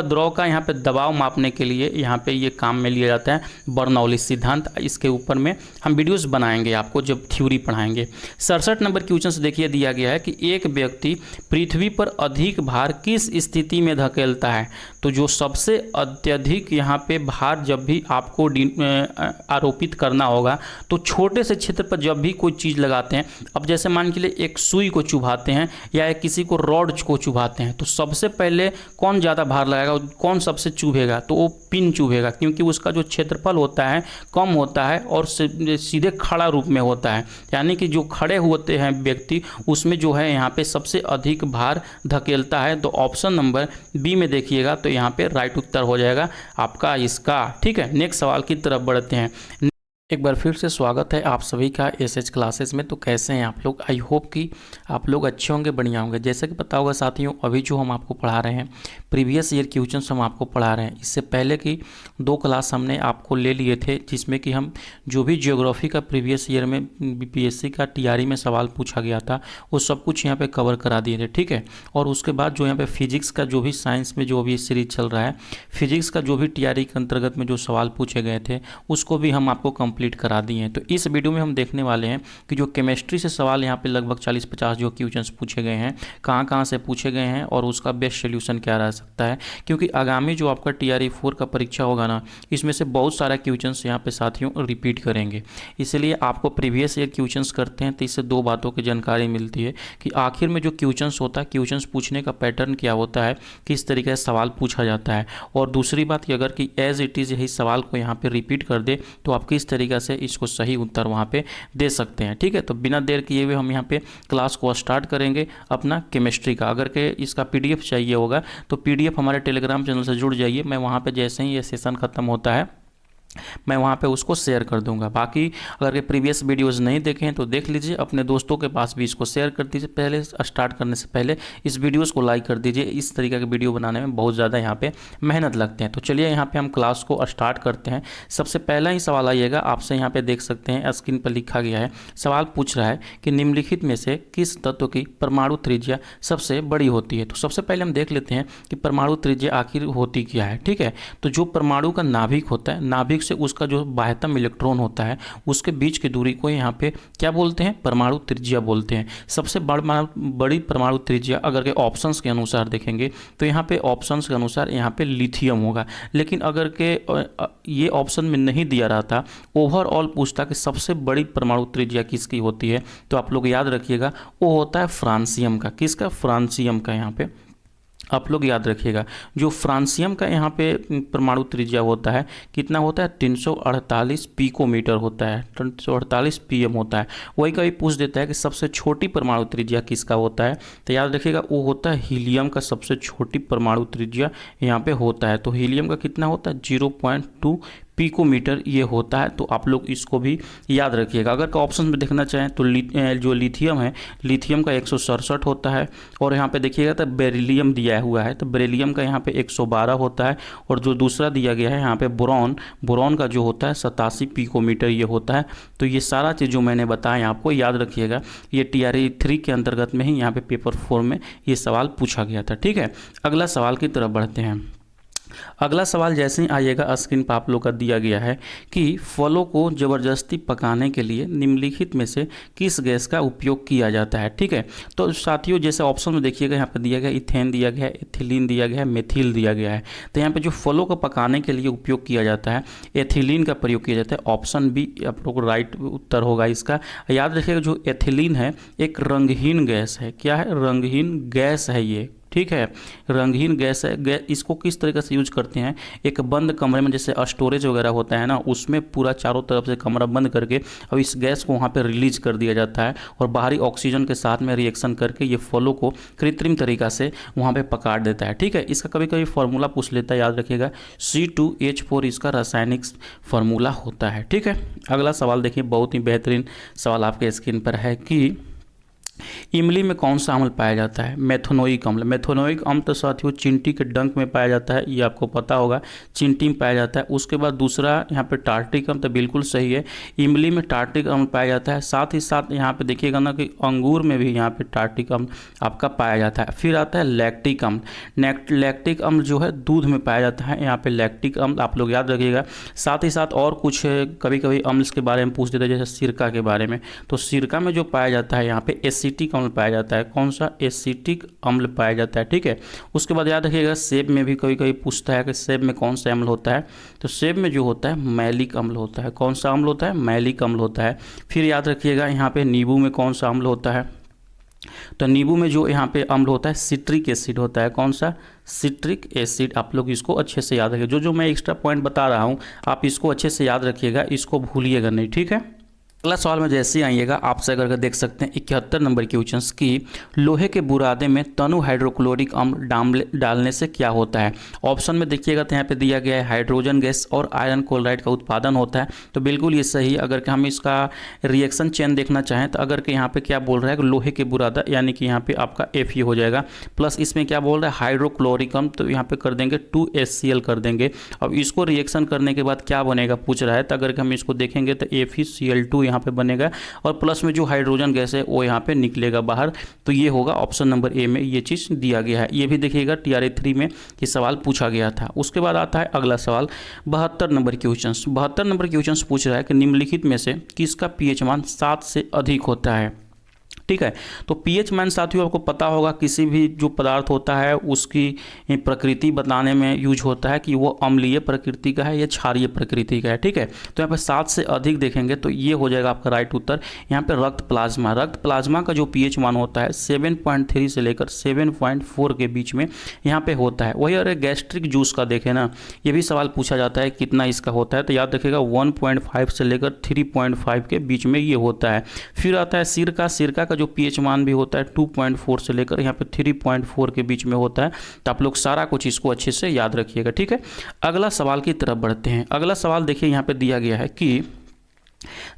द्रव का यहाँ पे दबाव मापने के लिए यहाँ पे ये काम में लिया जाता है बर्नौली सिद्धांत। इसके ऊपर में हम वीडियोस बनाएंगे आपको जब थ्योरी पढ़ाएंगे। 67 नंबर क्वेश्चन से देखिए दिया गया है कि एक व्यक्ति पृथ्वी पर अधिक भार किस स्थिति में धकेलता है। तो जो सबसे अत्यधिक यहाँ पे भार जब भी आपको आरोपित करना होगा, तो छोटे से क्षेत्र पर जब भी कोई चीज़ लगाते हैं, अब जैसे मान के लिए एक सुई को चुभाते हैं या किसी को इसको रॉड को चुभाते हैं, तो सबसे पहले कौन ज़्यादा भार लगाएगा, कौन सबसे चुभेगा, तो वो पिन चुभेगा, क्योंकि उसका जो क्षेत्रफल होता है कम होता है और सीधे खड़ा रूप में होता है, यानी कि जो खड़े होते हैं व्यक्ति उसमें जो है यहाँ पे सबसे अधिक भार धकेलता है। तो ऑप्शन नंबर बी में देखिएगा, तो यहाँ पे राइट उत्तर हो जाएगा आपका इसका। ठीक है, नेक्स्ट सवाल की तरफ बढ़ते हैं। एक बार फिर से स्वागत है आप सभी का एसएच क्लासेस में। तो कैसे हैं आप लोग? आई होप कि आप लोग अच्छे होंगे, बढ़िया होंगे। जैसे कि पता होगा साथियों, अभी जो हम आपको पढ़ा रहे हैं प्रीवियस ईयर क्वेश्चंस हम आपको पढ़ा रहे हैं। इससे पहले की 2 क्लास हमने आपको ले लिए थे, जिसमें कि हम जो भी ज्योग्राफी का प्रीवियस ईयर में बीपीएससी का टीआरई में सवाल पूछा गया था वो सब कुछ यहाँ पर कवर करा दिए थे। ठीक है, और उसके बाद जो यहाँ पर फिजिक्स का जो भी साइंस में जो भी सीरीज चल रहा है, फिजिक्स का जो भी टीआरई के अंतर्गत में जो सवाल पूछे गए थे उसको भी हम आपको कंप्लीट करा दिए हैं। तो इस वीडियो में हम देखने वाले हैं कि जो केमिस्ट्री से सवाल यहाँ पे लगभग 40-50 जो क्वेश्चंस पूछे गए हैं, कहाँ कहाँ से पूछे गए हैं और उसका बेस्ट सोल्यूशन क्या रह सकता है। क्योंकि आगामी जो आपका टीआरई 4 का परीक्षा होगा ना, इसमें से बहुत सारा क्वेश्चंस यहाँ पे साथियों रिपीट करेंगे। इसलिए आपको प्रीवियस ईयर क्वेश्चंस करते हैं तो इससे 2 बातों की जानकारी मिलती है कि आखिर में जो क्वेश्चंस होता है, क्वेश्चंस पूछने का पैटर्न क्या होता है, किस तरीके से सवाल पूछा जाता है। और दूसरी बात कि अगर कि एज इट इज़ यही सवाल को यहाँ पे रिपीट कर दे तो आप किस तरीके से इसको सही उत्तर वहाँ पे दे सकते हैं। ठीक है, तो बिना देर किए हुए हम यहाँ पे क्लास को स्टार्ट करेंगे अपना केमिस्ट्री का। अगर के इसका पीडीएफ चाहिए होगा तो पीडीएफ हमारे टेलीग्राम चैनल से जुड़ जाइए। मैं वहाँ पे जैसे ही ये सेशन ख़त्म होता है मैं वहाँ पे उसको शेयर कर दूंगा। बाकी अगर ये प्रीवियस वीडियोस नहीं देखे हैं तो देख लीजिए, अपने दोस्तों के पास भी इसको शेयर कर दीजिए। पहले स्टार्ट करने से पहले इस वीडियोस को लाइक कर दीजिए। इस तरीके के वीडियो बनाने में बहुत ज़्यादा यहाँ पे मेहनत लगते हैं। तो चलिए यहाँ पे हम क्लास को स्टार्ट करते हैं। सबसे पहला ही सवाल आइएगा, आपसे यहाँ पे देख सकते हैं स्क्रीन पर लिखा गया है। सवाल पूछ रहा है कि निम्नलिखित में से किस तत्व की परमाणु त्रिज्या सबसे बड़ी होती है। तो सबसे पहले हम देख लेते हैं कि परमाणु त्रिज्या आखिर होती क्या है। ठीक है, तो जो परमाणु का नाभिक होता है, नाभिक से उसका जो बाह्यतम इलेक्ट्रॉन होता है उसके बीच की दूरी को यहाँ पे क्या बोलते हैं? परमाणु त्रिज्या बोलते हैं। सबसे बड़ी परमाणु त्रिज्या अगर के ऑप्शंस के अनुसार देखेंगे तो यहाँ पे ऑप्शंस के अनुसार यहाँ पे लिथियम होगा। लेकिन अगर के ये ऑप्शन में नहीं दिया रहा था, ओवरऑल पूछता कि सबसे बड़ी परमाणु त्रिज्या किसकी होती है, तो आप लोग याद रखिएगा वो होता है फ्रांसियम का। किसका? फ्रांसियम का। यहाँ पे आप लोग याद रखिएगा जो फ्रांसियम का यहाँ पे परमाणु त्रिज्या होता है कितना होता है? 348 पिकोमीटर होता है, 348 पीएम होता है। वही कभी पूछ देता है कि सबसे छोटी परमाणु त्रिज्या किसका होता है, तो याद रखिएगा वो होता है हीलियम का। सबसे छोटी परमाणु त्रिज्या यहाँ पे होता है, तो हीलियम का कितना होता है? 0.2 पिकोमीटर ये होता है। तो आप लोग इसको भी याद रखिएगा। अगर का ऑप्शन में देखना चाहें तो जो लिथियम है, लिथियम का 167 होता है। और यहाँ पे देखिएगा तो बेरिलियम दिया हुआ है, तो बेरिलियम का यहाँ पे 112 होता है। और जो दूसरा दिया गया है यहाँ पे बोरॉन, बोरॉन का जो होता है 87 पिकोमीटर ये होता है। तो ये सारा चीज़ जो मैंने बताया आपको याद रखिएगा। ये टीआरई 3 के अंतर्गत में ही यहाँ पे पेपर 4 में ये सवाल पूछा गया था। ठीक है, अगला सवाल की तरफ बढ़ते हैं। अगला सवाल जैसे ही आइएगा स्क्रीन पर आप लोग का दिया गया है कि फलों को ज़बरदस्ती पकाने के लिए निम्नलिखित में से किस गैस का उपयोग किया जाता है। ठीक है, तो साथियों जैसे ऑप्शन में देखिएगा यहाँ पर दिया गया इथेन दिया गया है, एथिलीन दिया गया है, मेथिल दिया गया है। तो यहाँ पे जो फलों को पकाने के लिए उपयोग किया जाता है एथिलीन का प्रयोग किया जाता है। ऑप्शन बी आप लोग राइट उत्तर होगा इसका। याद रखिएगा जो एथिलीन है एक रंगहीन गैस है। क्या है? रंगहीन गैस है ये। ठीक है, रंगहीन गैस है। इसको किस तरीके से यूज करते हैं? एक बंद कमरे में जैसे स्टोरेज वगैरह होता है ना, उसमें पूरा चारों तरफ से कमरा बंद करके अब इस गैस को वहाँ पे रिलीज कर दिया जाता है और बाहरी ऑक्सीजन के साथ में रिएक्शन करके ये फलों को कृत्रिम तरीका से वहाँ पे पका देता है। ठीक है, इसका कभी कभी फार्मूला पूछ लेता है, याद रखिएगा C2H4 इसका रासायनिक फार्मूला होता है। ठीक है, अगला सवाल देखिए, बहुत ही बेहतरीन सवाल आपके स्क्रीन पर है कि इमली में कौन सा अम्ल पाया जाता है? मेथोनोइक अम्ल। मेथोनोइक अम्ल तो साथियों चींटी के डंक में पाया जाता है, ये आपको पता होगा, चींटी में पाया जाता है। उसके बाद दूसरा यहाँ पे टार्टिक अम्ल, तो बिल्कुल सही है, इमली में टार्टिक अम्ल पाया जाता है। साथ ही साथ यहाँ पे देखिएगा ना कि अंगूर में भी यहाँ पे टार्टिक अम्ल आपका पाया जाता है। फिर आता है लैक्टिक अम्ल। लैक्टिक अम्ल जो है दूध में पाया जाता है, यहाँ पे लैक्टिक अम्ल आप लोग याद रखिएगा। साथ ही साथ और कुछ कभी कभी अम्ल के बारे में पूछ देते हैं, जैसे सिरका के बारे में, तो सिरका में जो पाया जाता है यहाँ पे एसिटिक अम्ल पाया जाता है। कौन सा? एसिटिक अम्ल पाया जाता है। ठीक है, उसके बाद याद रखिएगा सेब में भी कभी कभी पूछता है कि सेब में कौन सा अम्ल होता है, तो सेब में जो होता है मैलिक अम्ल होता है। कौन सा अम्ल होता है? मैलिक अम्ल होता है। फिर याद रखिएगा यहाँ पे नींबू में कौन सा अम्ल होता है, तो नींबू में जो यहाँ पे अम्ल होता है सिट्रिक एसिड होता है। कौन सा? Citric acid. आप लोग इसको अच्छे से याद रखिए, जो मैं एक्स्ट्रा पॉइंट बता रहा हूँ आप इसको अच्छे से याद रखिएगा, इसको भूलिएगा नहीं, ठीक है। अगला सवाल में जैसे ही आइएगा आपसे अगर देख सकते हैं 71 नंबर क्वेश्चन की लोहे के बुरादे में तनु हाइड्रोक्लोरिक अम्ल डालने से क्या होता है। ऑप्शन में देखिएगा तो यहाँ पे दिया गया है हाइड्रोजन गैस और आयरन क्लोराइड का उत्पादन होता है, तो बिल्कुल ये सही। अगर कि हम इसका रिएक्शन चेन देखना चाहें तो अगर कि यहाँ पे क्या बोल रहा है लोहे के बुरादा यानी कि यहाँ पे आपका Fe हो जाएगा, प्लस इसमें क्या बोल रहा है हाइड्रोक्लोरिक अम्ल, तो यहाँ पे कर देंगे 2HCl कर देंगे। अब इसको रिएक्शन करने के बाद क्या बनेगा पूछ रहा है, तो अगर हम इसको देखेंगे तो FeCl2 यहाँ पे बनेगा और प्लस में जो हाइड्रोजन गैस है वो यहाँ पे निकलेगा बाहर। तो ये होगा ऑप्शन नंबर ए में ये चीज़ दिया गया है। ये भी देखिएगा TRA 3 में ये सवाल पूछा गया था। उसके बाद आता है अगला सवाल 72 नंबर क्वेश्चन। 72 नंबर क्वेश्चन पूछ रहा है कि निम्नलिखित में से किसका pH मान 7 से अधिक होता है। ठीक है, तो pH मान साथियों आपको पता होगा किसी भी जो पदार्थ होता है उसकी प्रकृति बताने में यूज होता है कि वो अम्लीय प्रकृति का है या क्षारीय प्रकृति का है। ठीक है, तो यहाँ पे 7 से अधिक देखेंगे तो ये हो जाएगा आपका राइट उत्तर। यहाँ पे रक्त प्लाज्मा का जो pH मान होता है 7.3 से लेकर 7.4 के बीच में यहाँ पे होता है। वही अरे गैस्ट्रिक जूस का देखें ना, ये भी सवाल पूछा जाता है कितना इसका होता है, तो याद रखिएगा 1.5 से लेकर 3.5 के बीच में ये होता है। फिर आता है सिरका का जो pH मान भी होता है 2.4 से लेकर यहाँ पे 3.4 के बीच में होता है। तो आप लोग सारा कुछ इसको अच्छे से याद रखिएगा। ठीक है, अगला सवाल की तरफ बढ़ते हैं। अगला सवाल देखिए यहाँ पे दिया गया है कि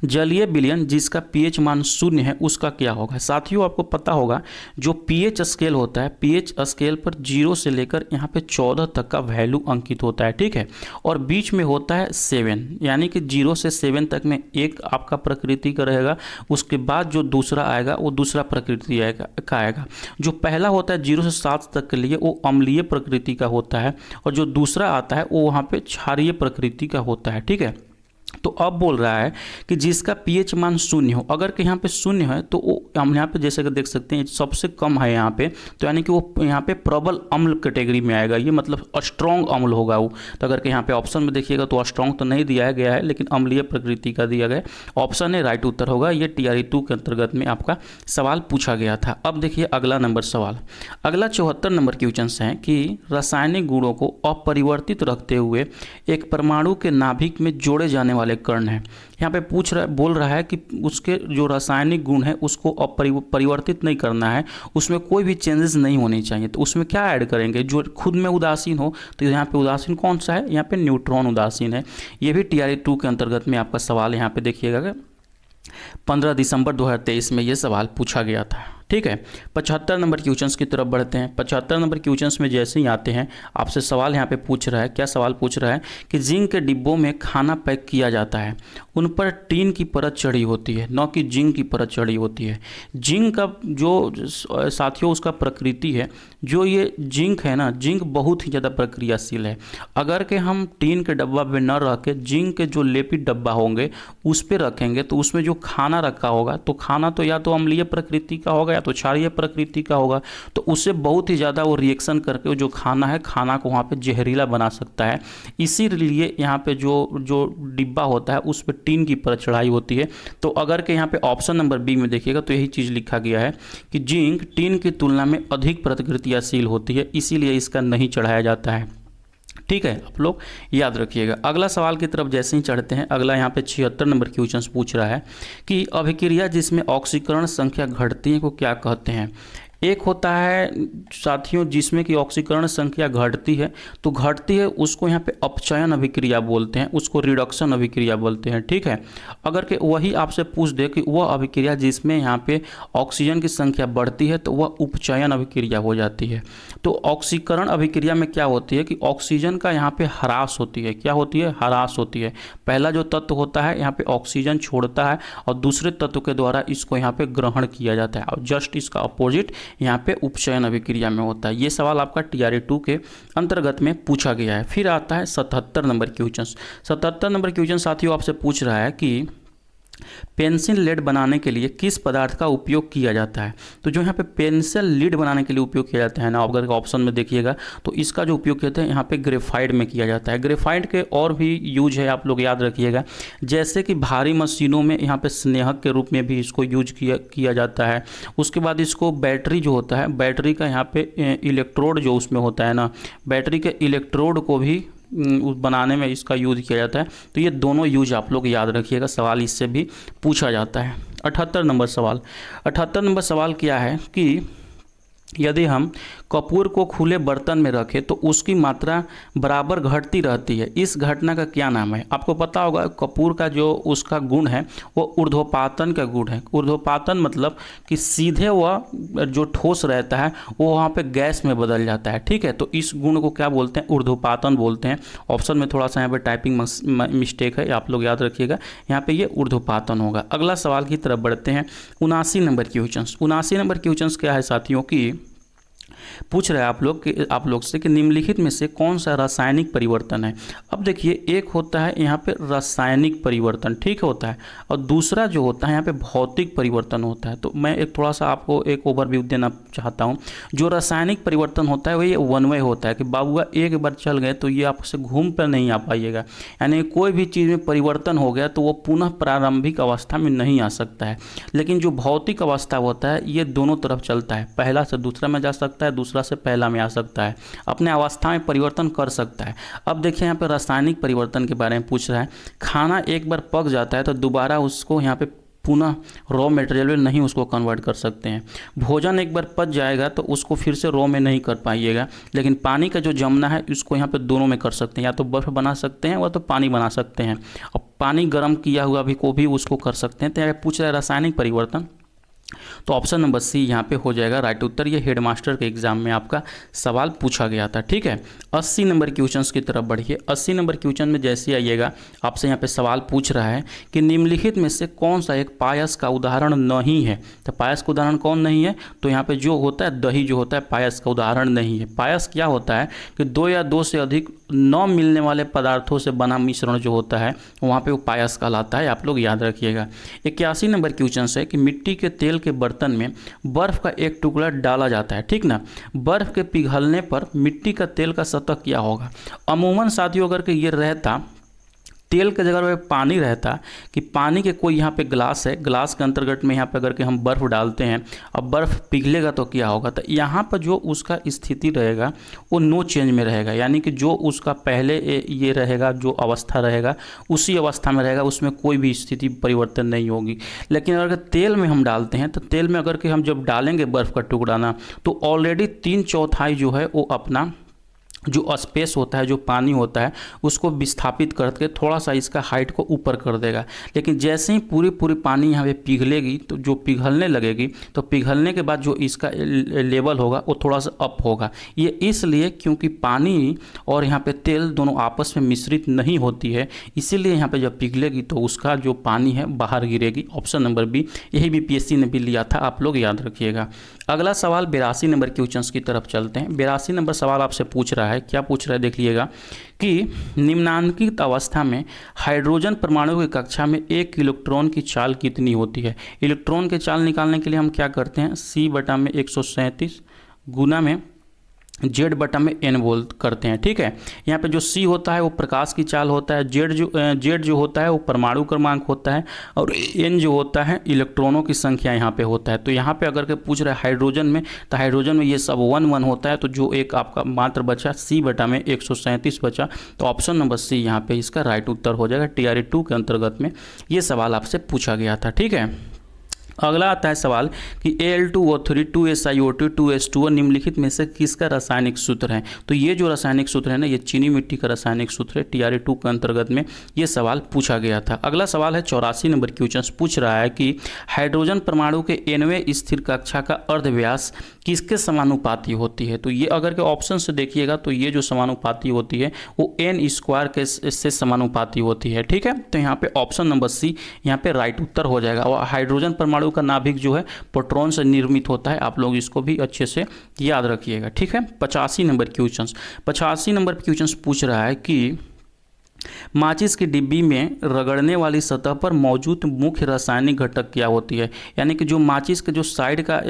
जलीय विलयन जिसका pH मान 0 है उसका क्या होगा। साथियों आपको पता होगा जो pH स्केल होता है, pH स्केल पर 0 से लेकर यहाँ पे 14 तक का वैल्यू अंकित होता है। ठीक है, और बीच में होता है 7, यानी कि 0 से 7 तक में एक आपका प्रकृति का रहेगा, उसके बाद जो दूसरा आएगा वो दूसरा प्रकृति का आएगा। जो पहला होता है 0 से 7 तक के लिए वो अम्लीय प्रकृति का होता है और जो दूसरा आता है वो वहाँ पे क्षारीय प्रकृति का होता है। ठीक है, तो अब बोल रहा है कि जिसका pH मान 0 हो, अगर कि यहाँ पे 0 है तो वो हम यहाँ पे जैसे कि देख सकते हैं सबसे कम है यहाँ पे, तो यानी कि वो यहाँ पे प्रबल अम्ल कैटेगरी में आएगा, ये मतलब स्ट्रॉन्ग अम्ल होगा वो। तो अगर कि यहाँ पे ऑप्शन में देखिएगा तो स्ट्रॉन्ग तो नहीं दिया गया है लेकिन अम्लीय प्रकृति का दिया गया। ऑप्शन है राइट उत्तर होगा, ये TRA 2 के अंतर्गत में आपका सवाल पूछा गया था। अब देखिए अगला नंबर सवाल, अगला 74 नंबर क्वेश्चन है कि रासायनिक गुणों को अपरिवर्तित रखते हुए एक परमाणु के नाभिक में जोड़े जाने वाले कण है। यहाँ पे बोल रहा है कि उसके जो रासायनिक गुण है उसको परिवर्तित नहीं करना है, उसमें कोई भी चेंजेस नहीं होने चाहिए। तो उसमें क्या ऐड करेंगे जो खुद में उदासीन हो, तो यहाँ पे उदासीन कौन सा है, यहाँ पे न्यूट्रॉन उदासीन है। ये भी TRA 2 के अंतर्गत में आपका सवाल यहाँ पे देखिएगा 15 दिसंबर 2023 में ये सवाल पूछा गया था। ठीक है, 75 नंबर क्वेश्चंस की तरफ बढ़ते हैं। 75 नंबर क्वेश्चंस में जैसे ही आते हैं आपसे सवाल यहाँ पे पूछ रहा है, क्या सवाल पूछ रहा है कि जिंक के डिब्बों में खाना पैक किया जाता है, उन पर टीन की परत चढ़ी होती है, न कि जिंक की परत चढ़ी होती है। जिंक का जो साथियों उसका प्रकृति है, जो ये जिंक है ना, जिंक बहुत ही ज़्यादा प्रक्रियाशील है। अगर के हम टीन के डब्बा पे न रख के जिंक के जो लेपित डब्बा होंगे उस पर रखेंगे तो उसमें जो खाना रखा होगा तो खाना तो या तो अम्लीय प्रकृति का होगा या तो क्षारीय प्रकृति का होगा, तो उससे बहुत ही ज़्यादा वो रिएक्शन करके जो खाना है खाना को वहाँ पे जहरीला बना सकता है। इसीलिए यहाँ पे जो डिब्बा होता है उस पर टीन की परत चढ़ाई होती है। तो अगर के यहाँ पे ऑप्शन नंबर बी में देखिएगा तो यही चीज़ लिखा गया है कि जिंक टीन की तुलना में अधिक प्रतिक्रियाशील होती है, इसीलिए इसका नहीं चढ़ाया जाता है। ठीक है, आप लोग याद रखिएगा। अगला सवाल की तरफ जैसे ही चढ़ते हैं, अगला यहाँ पे 76 नंबर क्वेश्चन पूछ रहा है कि अभिक्रिया जिसमें ऑक्सीकरण संख्या घटती है को क्या कहते हैं। एक होता है साथियों जिसमें कि ऑक्सीकरण संख्या घटती है, तो घटती है उसको यहाँ पे अपचयन अभिक्रिया बोलते हैं, उसको रिडक्शन अभिक्रिया बोलते हैं। ठीक है, अगर के वही आपसे पूछ दे कि वह अभिक्रिया जिसमें यहाँ पे ऑक्सीजन की संख्या बढ़ती है तो वह उपचयन अभिक्रिया हो जाती है। तो ऑक्सीकरण अभिक्रिया में क्या होती है कि ऑक्सीजन का यहाँ पे ह्रास होती है। क्या होती है? ह्रास होती है। पहला जो तत्व होता है यहाँ पे ऑक्सीजन छोड़ता है और दूसरे तत्व के द्वारा इसको यहाँ पे ग्रहण किया जाता है, और जस्ट इसका अपोजिट यहाँ पे उपचयन अभिक्रिया में होता है। ये सवाल आपका TRA 2 के अंतर्गत में पूछा गया है। फिर आता है 77 नंबर क्वेश्चन। 77 नंबर क्वेश्चन साथियों आपसे पूछ रहा है कि पेंसिल लीड बनाने के लिए किस पदार्थ का उपयोग किया जाता है? तो जो यहाँ पे पेंसिल लीड बनाने के लिए उपयोग किया जाता है ना, अगर ऑप्शन में देखिएगा तो इसका जो उपयोग किया जाता है यहाँ पे ग्रेफाइट में किया जाता है। ग्रेफाइट के और भी यूज है, आप लोग याद रखिएगा, जैसे कि भारी मशीनों में यहाँ पे स्नेहक के रूप में भी इसको यूज किया जाता है। उसके बाद इसको बैटरी जो होता है, बैटरी का यहाँ पे इलेक्ट्रोड जो उसमें होता है ना, बैटरी के इलेक्ट्रोड को भी बनाने में इसका यूज़ किया जाता है। तो ये दोनों यूज आप लोग याद रखिएगा, सवाल इससे भी पूछा जाता है। 78 नंबर सवाल, 78 नंबर सवाल क्या है कि यदि हम कपूर को खुले बर्तन में रखें तो उसकी मात्रा बराबर घटती रहती है, इस घटना का क्या नाम है? आपको पता होगा कपूर का जो उसका गुण है वो ऊर्ध्वपातन का गुण है। ऊर्ध्वपातन मतलब कि सीधे वह जो ठोस रहता है वो वहाँ पे गैस में बदल जाता है, ठीक है। तो इस गुण को क्या बोलते हैं? ऊर्ध्वपातन बोलते हैं। ऑप्शन में थोड़ा सा यहाँ पे टाइपिंग मिस्टेक है, आप लोग याद रखिएगा, यहाँ पे ये ऊर्ध्वपातन होगा। अगला सवाल की तरफ बढ़ते हैं। 79 नंबर क्वेश्चन, 79 नंबर क्वेश्चन क्या है साथियों की पूछ रहे हैं आप लोग से कि निम्नलिखित में से कौन सा रासायनिक परिवर्तन है? अब देखिए, एक होता है यहाँ पे रासायनिक परिवर्तन, ठीक होता है, और दूसरा जो होता है यहाँ पे भौतिक परिवर्तन होता है। तो मैं एक थोड़ा सा आपको एक ओवरव्यू देना चाहता हूँ। जो रासायनिक परिवर्तन होता है वो ये वन वे होता है कि बाबूआ एक बार चल गए तो ये आपसे घूम कर नहीं आ पाइएगा, यानी कोई भी चीज़ में परिवर्तन हो गया तो वो पुनः प्रारंभिक अवस्था में नहीं आ सकता है। लेकिन जो भौतिक अवस्था होता है ये दोनों तरफ चलता है, पहला से दूसरा में जा सकता है, दूसरा से पहला में आ सकता है, अपने अवस्था में परिवर्तन कर सकता है। अब देखिए यहाँ पे रासायनिक परिवर्तन के बारे में पूछ रहा है। खाना एक बार पक जाता है तो दोबारा उसको यहाँ पे पुनः रॉ मटेरियल में नहीं उसको कन्वर्ट कर सकते हैं। भोजन एक बार पच जाएगा तो उसको फिर से रॉ में नहीं कर पाइएगा, लेकिन पानी का जो जमना है उसको यहाँ पे दोनों में कर सकते हैं, या तो बर्फ़ बना सकते हैं या तो पानी बना सकते हैं, और पानी गर्म किया हुआ भी को भी उसको कर सकते हैं। तो यहाँ पूछ रहा है रासायनिक परिवर्तन, तो ऑप्शन नंबर सी यहाँ पे हो जाएगा राइट उत्तर। ये हेडमास्टर के एग्जाम में आपका सवाल पूछा गया था, ठीक है। 80 नंबर क्वेश्चन की तरफ बढ़िए। 80 नंबर क्वेश्चन में जैसे आइएगा आपसे यहाँ पे सवाल पूछ रहा है कि निम्नलिखित में से कौन सा एक पायस का उदाहरण नहीं है? तो पायस का उदाहरण कौन नहीं है? तो यहाँ पे जो होता है दही जो होता है पायस का उदाहरण नहीं है। पायस क्या होता है कि दो या दो से अधिक न मिलने वाले पदार्थों से बना मिश्रण जो होता है वहाँ पे वो पायस कहलाता है, आप लोग याद रखिएगा। 81 नंबर क्वेश्चन है कि मिट्टी के तेल के बर्तन में बर्फ का एक टुकड़ा डाला जाता है, ठीक ना। बर्फ के पिघलने पर मिट्टी का तेल का सतह क्या होगा? अमूमन साथियों अगर कि ये रहता तेल के जगह पे पानी रहता कि पानी के कोई यहाँ पे ग्लास है, ग्लास के अंतर्गत में यहाँ पे अगर के हम बर्फ़ डालते हैं, अब बर्फ़ पिघलेगा तो क्या होगा? तो यहाँ पर जो उसका स्थिति रहेगा वो नो चेंज में रहेगा, यानी कि जो उसका पहले ये रहेगा जो अवस्था रहेगा उसी अवस्था में रहेगा, उसमें कोई भी स्थिति परिवर्तन नहीं होगी। लेकिन अगर तेल में हम डालते हैं तो तेल में अगर कि हम जब डालेंगे बर्फ़ का टुकड़ा ना, तो ऑलरेडी 3/4 जो है वो अपना जो स्पेस होता है, जो पानी होता है, उसको विस्थापित करके थोड़ा सा इसका हाइट को ऊपर कर देगा। लेकिन जैसे ही पूरी पानी यहाँ पे पिघलेगी तो जो पिघलने लगेगी तो पिघलने के बाद जो इसका लेवल होगा वो थोड़ा सा अप होगा। ये इसलिए क्योंकि पानी और यहाँ पे तेल दोनों आपस में मिश्रित नहीं होती है, इसीलिए यहाँ पे जब पिघलेगी तो उसका जो पानी है बाहर गिरेगी। ऑप्शन नंबर बी, यही बीपीएससी ने भी लिया था, आप लोग याद रखिएगा। अगला सवाल 82 नंबर क्वेश्चन की तरफ चलते हैं। 82 नंबर सवाल आपसे पूछ रहा है, क्या पूछ रहा है देख लीजिएगा कि निम्नांकित अवस्था में हाइड्रोजन परमाणु की कक्षा में एक इलेक्ट्रॉन की चाल कितनी होती है? इलेक्ट्रॉन की चाल निकालने के लिए हम क्या करते हैं? C/137 गुना में Z/n बोल करते हैं, ठीक है। यहाँ पे जो C होता है वो प्रकाश की चाल होता है, Z जो होता है वो परमाणु क्रमांक होता है, और N जो होता है इलेक्ट्रॉनों की संख्या यहाँ पे होता है। तो यहाँ पे अगर के पूछ रहा है हाइड्रोजन में, तो हाइड्रोजन में ये सब 1 होता है, तो जो एक आपका मात्र बचा C/137 बचा, तो ऑप्शन नंबर C यहाँ पे इसका राइट उत्तर हो जाएगा। TRE 2 के अंतर्गत में ये सवाल आपसे पूछा गया था, ठीक है। अगला आता है सवाल कि Al2O3 2SiO2 2H2O निम्नलिखित में से किसका रासायनिक सूत्र है? तो ये जो रासायनिक सूत्र है ना, ये चीनी मिट्टी का रासायनिक सूत्र है। TRE 2 के अंतर्गत में ये सवाल पूछा गया था। अगला सवाल है 84 नंबर क्वेश्चन पूछ रहा है कि हाइड्रोजन परमाणु के nवें स्थिर कक्षा का अर्धव्यास किसके समानुपाती होती है? तो ये अगर के ऑप्शन से देखिएगा तो ये जो समानुपाती होती है वो n² के से समानुपाती होती है, ठीक है। तो यहाँ पे ऑप्शन नंबर C यहाँ पे राइट उत्तर हो जाएगा। और हाइड्रोजन परमाणु का नाभिक जो है प्रोटॉन से निर्मित होता है, आप लोग इसको भी अच्छे से याद रखिएगा, ठीक है। 85 नंबर क्वेश्चन पूछ रहा है कि माचिस की डिब्बी में रगड़ने वाली सतह पर मौजूद मुख्य रासायनिक घटक क्या होती है। यानी कि जो माचिस के जो साइड का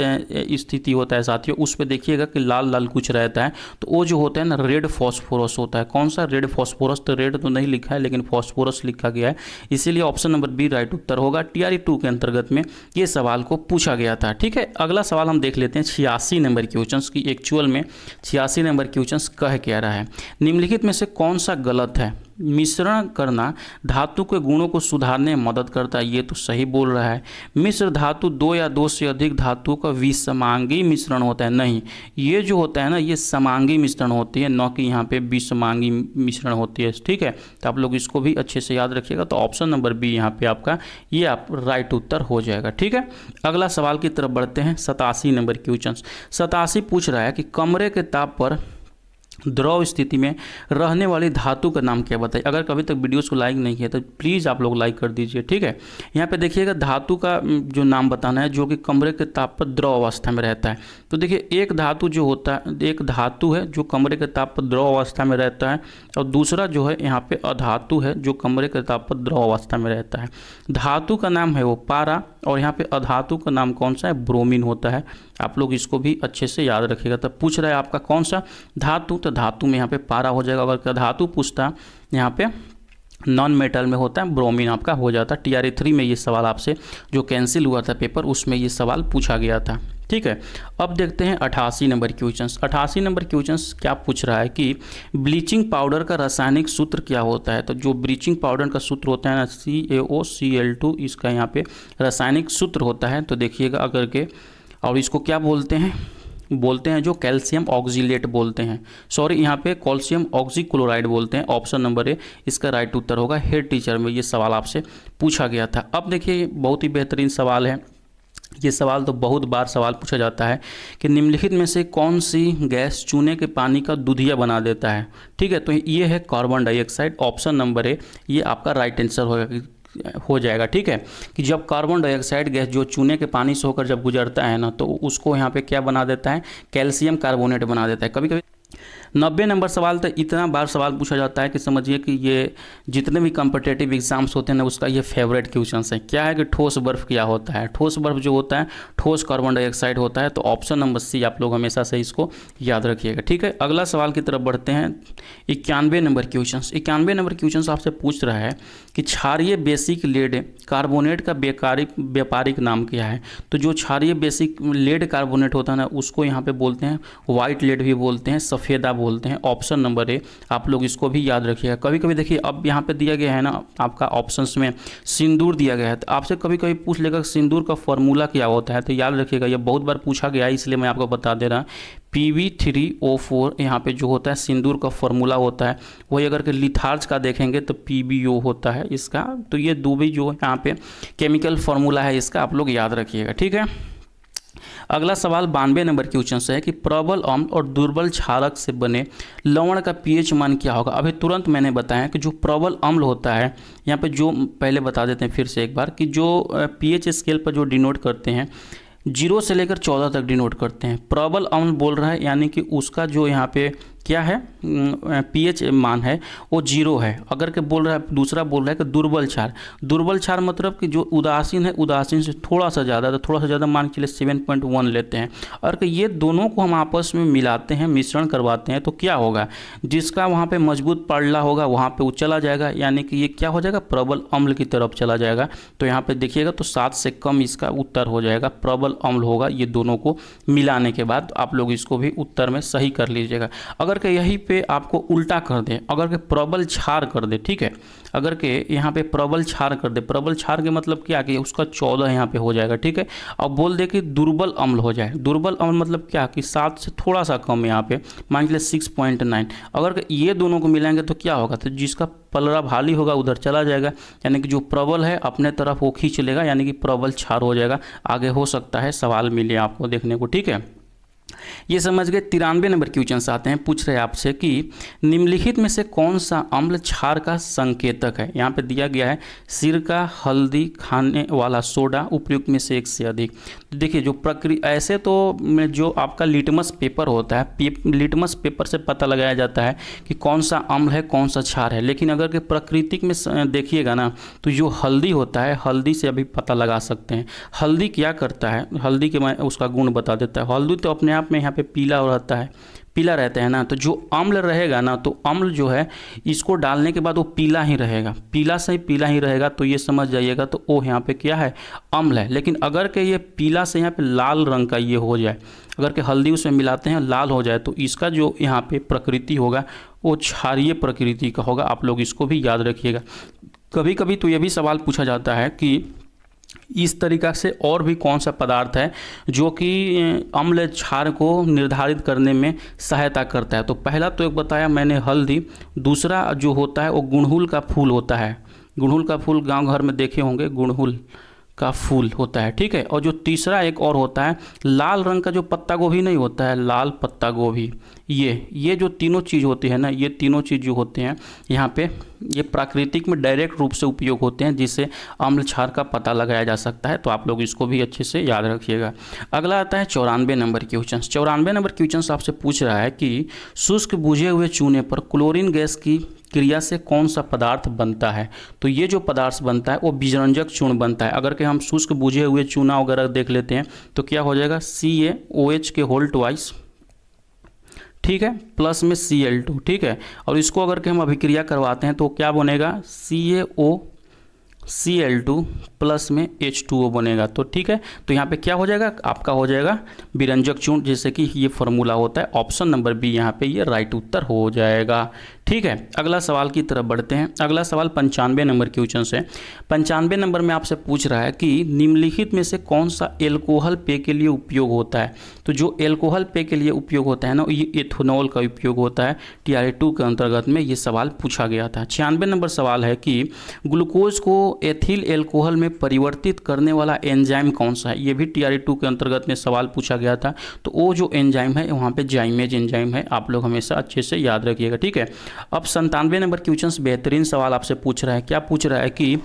स्थिति होता है साथियों, उस पर देखिएगा कि लाल लाल कुछ रहता है, तो वो जो होता है ना रेड फॉस्फोरस होता है। कौन सा रेड फॉस्फोरस, तो रेड तो नहीं लिखा है लेकिन फॉस्फोरस लिखा गया है, इसीलिए ऑप्शन नंबर बी राइट उत्तर होगा। टीआरई 2 के अंतर्गत में ये सवाल को पूछा गया था। ठीक है, अगला सवाल हम देख लेते हैं 86 नंबर क्वेश्चन की। एक्चुअल में 86 नंबर क्वेश्चन कह क्या रहा है, निम्नलिखित में से कौन सा गलत है। मिश्रण करना धातु के गुणों को सुधारने में मदद करता है, ये तो सही बोल रहा है। मिश्र धातु दो या दो से अधिक धातुओं का विषमांगी मिश्रण होता है, नहीं, ये जो होता है ना ये समांगी मिश्रण होती है, न कि यहाँ पे विषमांगी मिश्रण होती है। ठीक है, तो आप लोग इसको भी अच्छे से याद रखिएगा। तो ऑप्शन नंबर बी यहाँ पे आपका ये आप राइट उत्तर हो जाएगा। ठीक है, अगला सवाल की तरफ बढ़ते हैं। 87 नंबर क्वेश्चन 87 पूछ रहा है कि कमरे के ताप पर द्रव स्थिति में रहने वाली धातु का नाम क्या बताइए। अगर कभी तक वीडियोस को लाइक नहीं किया तो प्लीज़ आप लोग लाइक कर दीजिए। ठीक है, यहाँ पे देखिएगा धातु का जो नाम बताना है जो कि कमरे के ताप पर द्रव अवस्था में रहता है। तो देखिए एक धातु जो होता है, एक धातु है जो कमरे के ताप पर द्रव अवस्था में रहता है, और दूसरा जो है यहाँ पे अधातु है जो कमरे के ताप पर द्रव अवस्था में रहता है। धातु का नाम है वो पारा, और यहाँ पे अधातु का नाम कौन सा है, ब्रोमीन होता है। आप लोग इसको भी अच्छे से याद रखिएगा। तब पूछ रहा है आपका कौन सा धातु, तो धातु में यहाँ पे पारा हो जाएगा। अगर धातु पूछता यहाँ पे नॉन मेटल में होता है ब्रोमीन आपका हो जाता। टीआरई 3 में ये सवाल आपसे जो कैंसिल हुआ था पेपर, उसमें ये सवाल पूछा गया था। ठीक है, अब देखते हैं 88 नंबर क्वेश्चंस। 88 नंबर क्वेश्चंस क्या पूछ रहा है कि ब्लीचिंग पाउडर का रासायनिक सूत्र क्या होता है। तो जो ब्लीचिंग पाउडर का सूत्र होता है ना CaOCl2, इसका यहाँ पे रासायनिक सूत्र होता है। तो देखिएगा अगर के, और इसको क्या बोलते हैं जो कैल्शियम ऑक्सीलेट बोलते हैं, सॉरी यहाँ पे कैल्शियम ऑक्सीक्लोराइड बोलते हैं। ऑप्शन नंबर ए इसका राइट उत्तर होगा। हेड टीचर में ये सवाल आपसे पूछा गया था। अब देखिए बहुत ही बेहतरीन सवाल है, ये सवाल तो बहुत बार सवाल पूछा जाता है कि निम्नलिखित में से कौन सी गैस चूने के पानी का दूधिया बना देता है। ठीक है, तो ये है carbon dioxide. Option number A ये आपका राइट आंसर हो जाएगा। ठीक है, कि जब कार्बन डाइऑक्साइड गैस जो चूने के पानी से होकर जब गुजरता है ना, तो उसको यहाँ पे क्या बना देता है, कैल्शियम कार्बोनेट बना देता है। कभी कभी 90 नंबर सवाल तो इतना बार सवाल पूछा जाता है कि समझिए कि ये जितने भी कॉम्पिटिटिव एग्जाम्स होते हैं ना उसका ये फेवरेट क्वेश्चन है। क्या है कि ठोस बर्फ क्या होता है, ठोस बर्फ जो होता है ठोस कार्बन डाइऑक्साइड होता है। तो ऑप्शन नंबर सी आप लोग हमेशा से इसको याद रखिएगा। ठीक है, अगला सवाल की तरफ बढ़ते हैं। 91 नंबर क्वेश्चन 91 नंबर क्वेश्चन आपसे पूछ रहा है कि क्षारीय बेसिक लेड कार्बोनेट का व्यापारिक नाम क्या है। तो जो क्षारीय बेसिक लेड कार्बोनेट होता है ना उसको यहाँ पे बोलते हैं वाइट लेड भी बोलते हैं, सफ़ेदा बोलते हैं। ऑप्शन नंबर ए आप लोग इसको भी याद रखिएगा। कभी कभी देखिए अब यहाँ पे दिया गया है ना आपका ऑप्शंस में सिंदूर दिया गया है, तो आपसे कभी कभी पूछ लेगा सिंदूर का फॉर्मूला क्या होता है। तो याद रखिएगा, ये बहुत बार पूछा गया है इसलिए मैं आपको बता दे रहा। Pb3O4 यहाँ पे जो होता है सिंदूर का फॉर्मूला होता है। वही अगर के लिथार्ज का देखेंगे तो PbO होता है इसका। तो ये दो भी जो यहाँ पे केमिकल फॉर्मूला है इसका आप लोग याद रखिएगा। ठीक है, अगला सवाल 92 नंबर क्वेश्चन से है कि प्रबल अम्ल और दुर्बल क्षारक से बने लवण का pH मान क्या होगा। अभी तुरंत मैंने बताया कि जो प्रबल अम्ल होता है, यहाँ पे जो पहले बता देते हैं फिर से एक बार, कि जो pH स्केल पर जो डिनोट करते हैं 0 से लेकर 14 तक डिनोट करते हैं। प्रबल अम्ल बोल रहा है यानी कि उसका जो यहाँ पे क्या है pH मान है वो 0 है। अगर के बोल रहा है दूसरा बोल रहा है कि दुर्बल क्षार, दुर्बल क्षार मतलब कि जो उदासीन है उदासीन से थोड़ा सा ज़्यादा, तो थोड़ा सा ज़्यादा मान के लिए 7.1 लेते हैं। और कि ये दोनों को हम आपस में मिलाते हैं, मिश्रण करवाते हैं, तो क्या होगा, जिसका वहाँ पे मजबूत पड़ला होगा वहाँ पे वो चला जाएगा, यानी कि ये क्या हो जाएगा, प्रबल अम्ल की तरफ चला जाएगा। तो यहाँ पे देखिएगा तो 7 से कम इसका उत्तर हो जाएगा, प्रबल अम्ल होगा। ये दोनों को मिलाने के बाद आप लोग इसको भी उत्तर में सही कर लीजिएगा। अगर के यहीं पे आपको उल्टा कर दे, अगर के प्रबल क्षार कर दे, ठीक है, अगर के यहाँ पे प्रबल क्षार कर दे, प्रबल क्षार के मतलब क्या कि उसका 14 यहाँ पे हो जाएगा। ठीक है, अब बोल दे कि दुर्बल अम्ल हो जाए, दुर्बल अम्ल मतलब क्या कि 7 से थोड़ा सा कम यहाँ पे मान लीजिए 6.9। अगर ये दोनों को मिलाएंगे तो क्या होगा, तो जिसका पलड़ा भाली होगा उधर चला जाएगा, यानी कि जो प्रबल है अपने तरफ वो खींच लेगा, यानी कि प्रबल क्षार हो जाएगा। आगे हो सकता है सवाल मिले आपको देखने को। ठीक है, ये समझ गए। 93 नंबर क्वेश्चन आते हैं, पूछ रहे हैं आपसे कि निम्नलिखित में से कौन सा अम्ल क्षार का संकेतक है। यहाँ पे दिया गया है सिरका, हल्दी, खाने वाला सोडा, उपयुक्त में से एक से अधिक। तो देखिए जो प्रक्रिया ऐसे तो जो आपका लिटमस पेपर होता है, लिटमस पेपर से पता लगाया जाता है कि कौन सा अम्ल है कौन सा क्षार है, लेकिन अगर के प्राकृतिक में देखिएगा ना तो जो हल्दी होता है, हल्दी से अभी पता लगा सकते हैं। हल्दी क्या करता है, हल्दी के मैं उसका गुण बता देता है। हल्दी तो अपने आप में यहाँ पे पीला रहता है, पीला रहता है ना, तो जो अम्ल रहेगा ना, तो अम्ल जो है इसको डालने के बाद वो पीला ही रहेगा, पीला से पीला ही रहेगा। तो ये समझ जाइएगा, तो वो यहाँ पे क्या है, अम्ल है। लेकिन अगर के ये पीला से यहाँ पे लाल रंग का ये हो जाए, अगर के हल्दी उसमें मिलाते हैं लाल हो जाए, तो इसका जो यहाँ पे प्रकृति होगा वो क्षारीय प्रकृति का होगा। आप लोग इसको भी याद रखिएगा। कभी कभी तो ये भी सवाल पूछा जाता है कि इस तरीक़ा से और भी कौन सा पदार्थ है जो कि अम्ल क्षार को निर्धारित करने में सहायता करता है। तो पहला तो एक बताया मैंने हल्दी, दूसरा जो होता है वो गुड़हल का फूल होता है। गुड़हल का फूल गांव घर में देखे होंगे, गुड़हल का फूल होता है, ठीक है। और जो तीसरा एक और होता है लाल रंग का जो पत्ता गोभी नहीं होता है, लाल पत्ता गोभी, ये जो तीनों चीज़ होती है ना, ये तीनों चीज़ जो होते हैं यहाँ पे ये प्राकृतिक में डायरेक्ट रूप से उपयोग होते हैं, जिससे अम्ल क्षार का पता लगाया जा सकता है। तो आप लोग इसको भी अच्छे से याद रखिएगा। अगला आता है 94 नंबर क्वेश्चन। 94 नंबर क्वेश्चन आपसे पूछ रहा है कि शुष्क बुझे हुए चूने पर क्लोरीन गैस की क्रिया से कौन सा पदार्थ बनता है। तो ये जो पदार्थ बनता है वो विजरंजक चूर्ण बनता है। अगर कि हम शुष्क बुझे हुए चूना वगैरह देख लेते हैं तो क्या हो जाएगा, CaOH के होल ट्वाइस, ठीक है, प्लस में Cl2, ठीक है। और इसको अगर के हम अभिक्रिया करवाते हैं तो क्या बनेगा, CaOCl2 प्लस में H2O बनेगा। तो ठीक है, तो यहाँ पे क्या हो जाएगा, आपका हो जाएगा विरंजक चूर्ण, जैसे कि ये फॉर्मूला होता है। ऑप्शन नंबर बी यहाँ पे ये राइट उत्तर हो जाएगा, ठीक है। अगला सवाल की तरफ बढ़ते हैं। अगला सवाल 95 नंबर क्वेश्चन से। 95 नंबर में आपसे पूछ रहा है कि निम्नलिखित में से कौन सा एल्कोहल पेय के लिए उपयोग होता है। तो जो एल्कोहल पेय के लिए उपयोग होता है ना, ये एथेनॉल का उपयोग होता है। TRA2 के अंतर्गत में ये सवाल पूछा गया था। 96 नंबर सवाल है कि ग्लूकोज को एथिल एल्कोहल में परिवर्तित करने वाला एंजाइम कौन सा है। ये भी TRA2 के अंतर्गत में सवाल पूछा गया था। तो वो जो एंजाइम है वहाँ पे जाइमेज एंजाइम है, आप लोग हमेशा अच्छे से याद रखिएगा, ठीक है। अब 97 नंबर क्वेश्चन बेहतरीन सवाल आपसे पूछ रहा है। क्या पूछ रहा है कि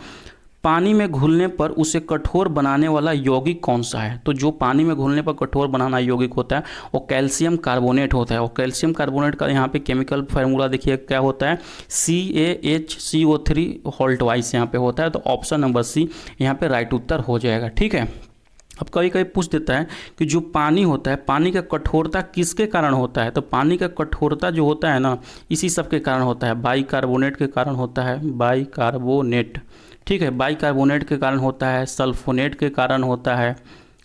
पानी में घुलने पर उसे कठोर बनाने वाला यौगिक कौन सा है। तो जो पानी में घुलने पर कठोर बनाना यौगिक होता है वो कैल्शियम कार्बोनेट होता है। और कैल्शियम कार्बोनेट का यहाँ पे केमिकल फार्मूला देखिए क्या होता है, CaHCO3 होल ट्वाइस यहाँ पे होता है। तो ऑप्शन नंबर सी यहाँ पे राइट उत्तर हो जाएगा, ठीक है। अब कभी कभी पूछ देता है कि जो पानी होता है, पानी का कठोरता किसके कारण होता है। तो पानी का कठोरता जो होता है ना, इसी सब के कारण होता है। बाइकार्बोनेट के कारण होता है, बाइकार्बोनेट, ठीक है, बाइकार्बोनेट के कारण होता है, सल्फोनेट के कारण होता है,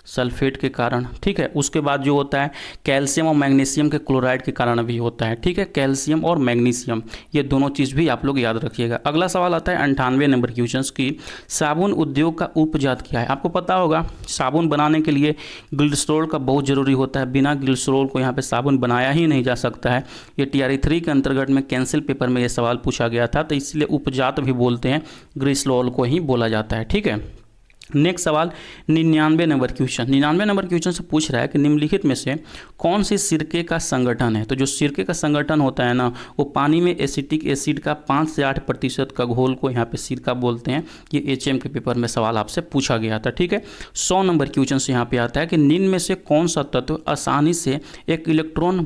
सल्फेट के कारण, ठीक है। उसके बाद जो होता है कैल्शियम और मैग्नीशियम के क्लोराइड के कारण भी होता है, ठीक है। कैल्शियम और मैग्नीशियम ये दोनों चीज़ भी आप लोग याद रखिएगा। अगला सवाल आता है 98 नंबर क्वेश्चन की साबुन उद्योग का उपजात क्या है। आपको पता होगा साबुन बनाने के लिए ग्लिसरॉल का बहुत ज़रूरी होता है। बिना ग्लिसरॉल को यहाँ पे साबुन बनाया ही नहीं जा सकता है। ये TRA3 के अंतर्गत में कैंसिल पेपर में ये सवाल पूछा गया था, तो इसलिए उपजात भी बोलते हैं, ग्लिसरॉल को ही बोला जाता है, ठीक है। नेक्स्ट सवाल 99 नंबर क्वेश्चन। 99 नंबर क्वेश्चन से पूछ रहा है कि निम्नलिखित में से कौन सी सिरके का संगठन है। तो जो सिरके का संगठन होता है ना, वो पानी में एसिटिक एसिड का 5 से 8% का घोल को यहाँ पे सिरका बोलते हैं। ये HM के पेपर में सवाल आपसे पूछा गया था, ठीक है। 100 नंबर क्वेश्चन से यहाँ पे आता है कि निम्न में से कौन सा तत्व आसानी से एक इलेक्ट्रॉन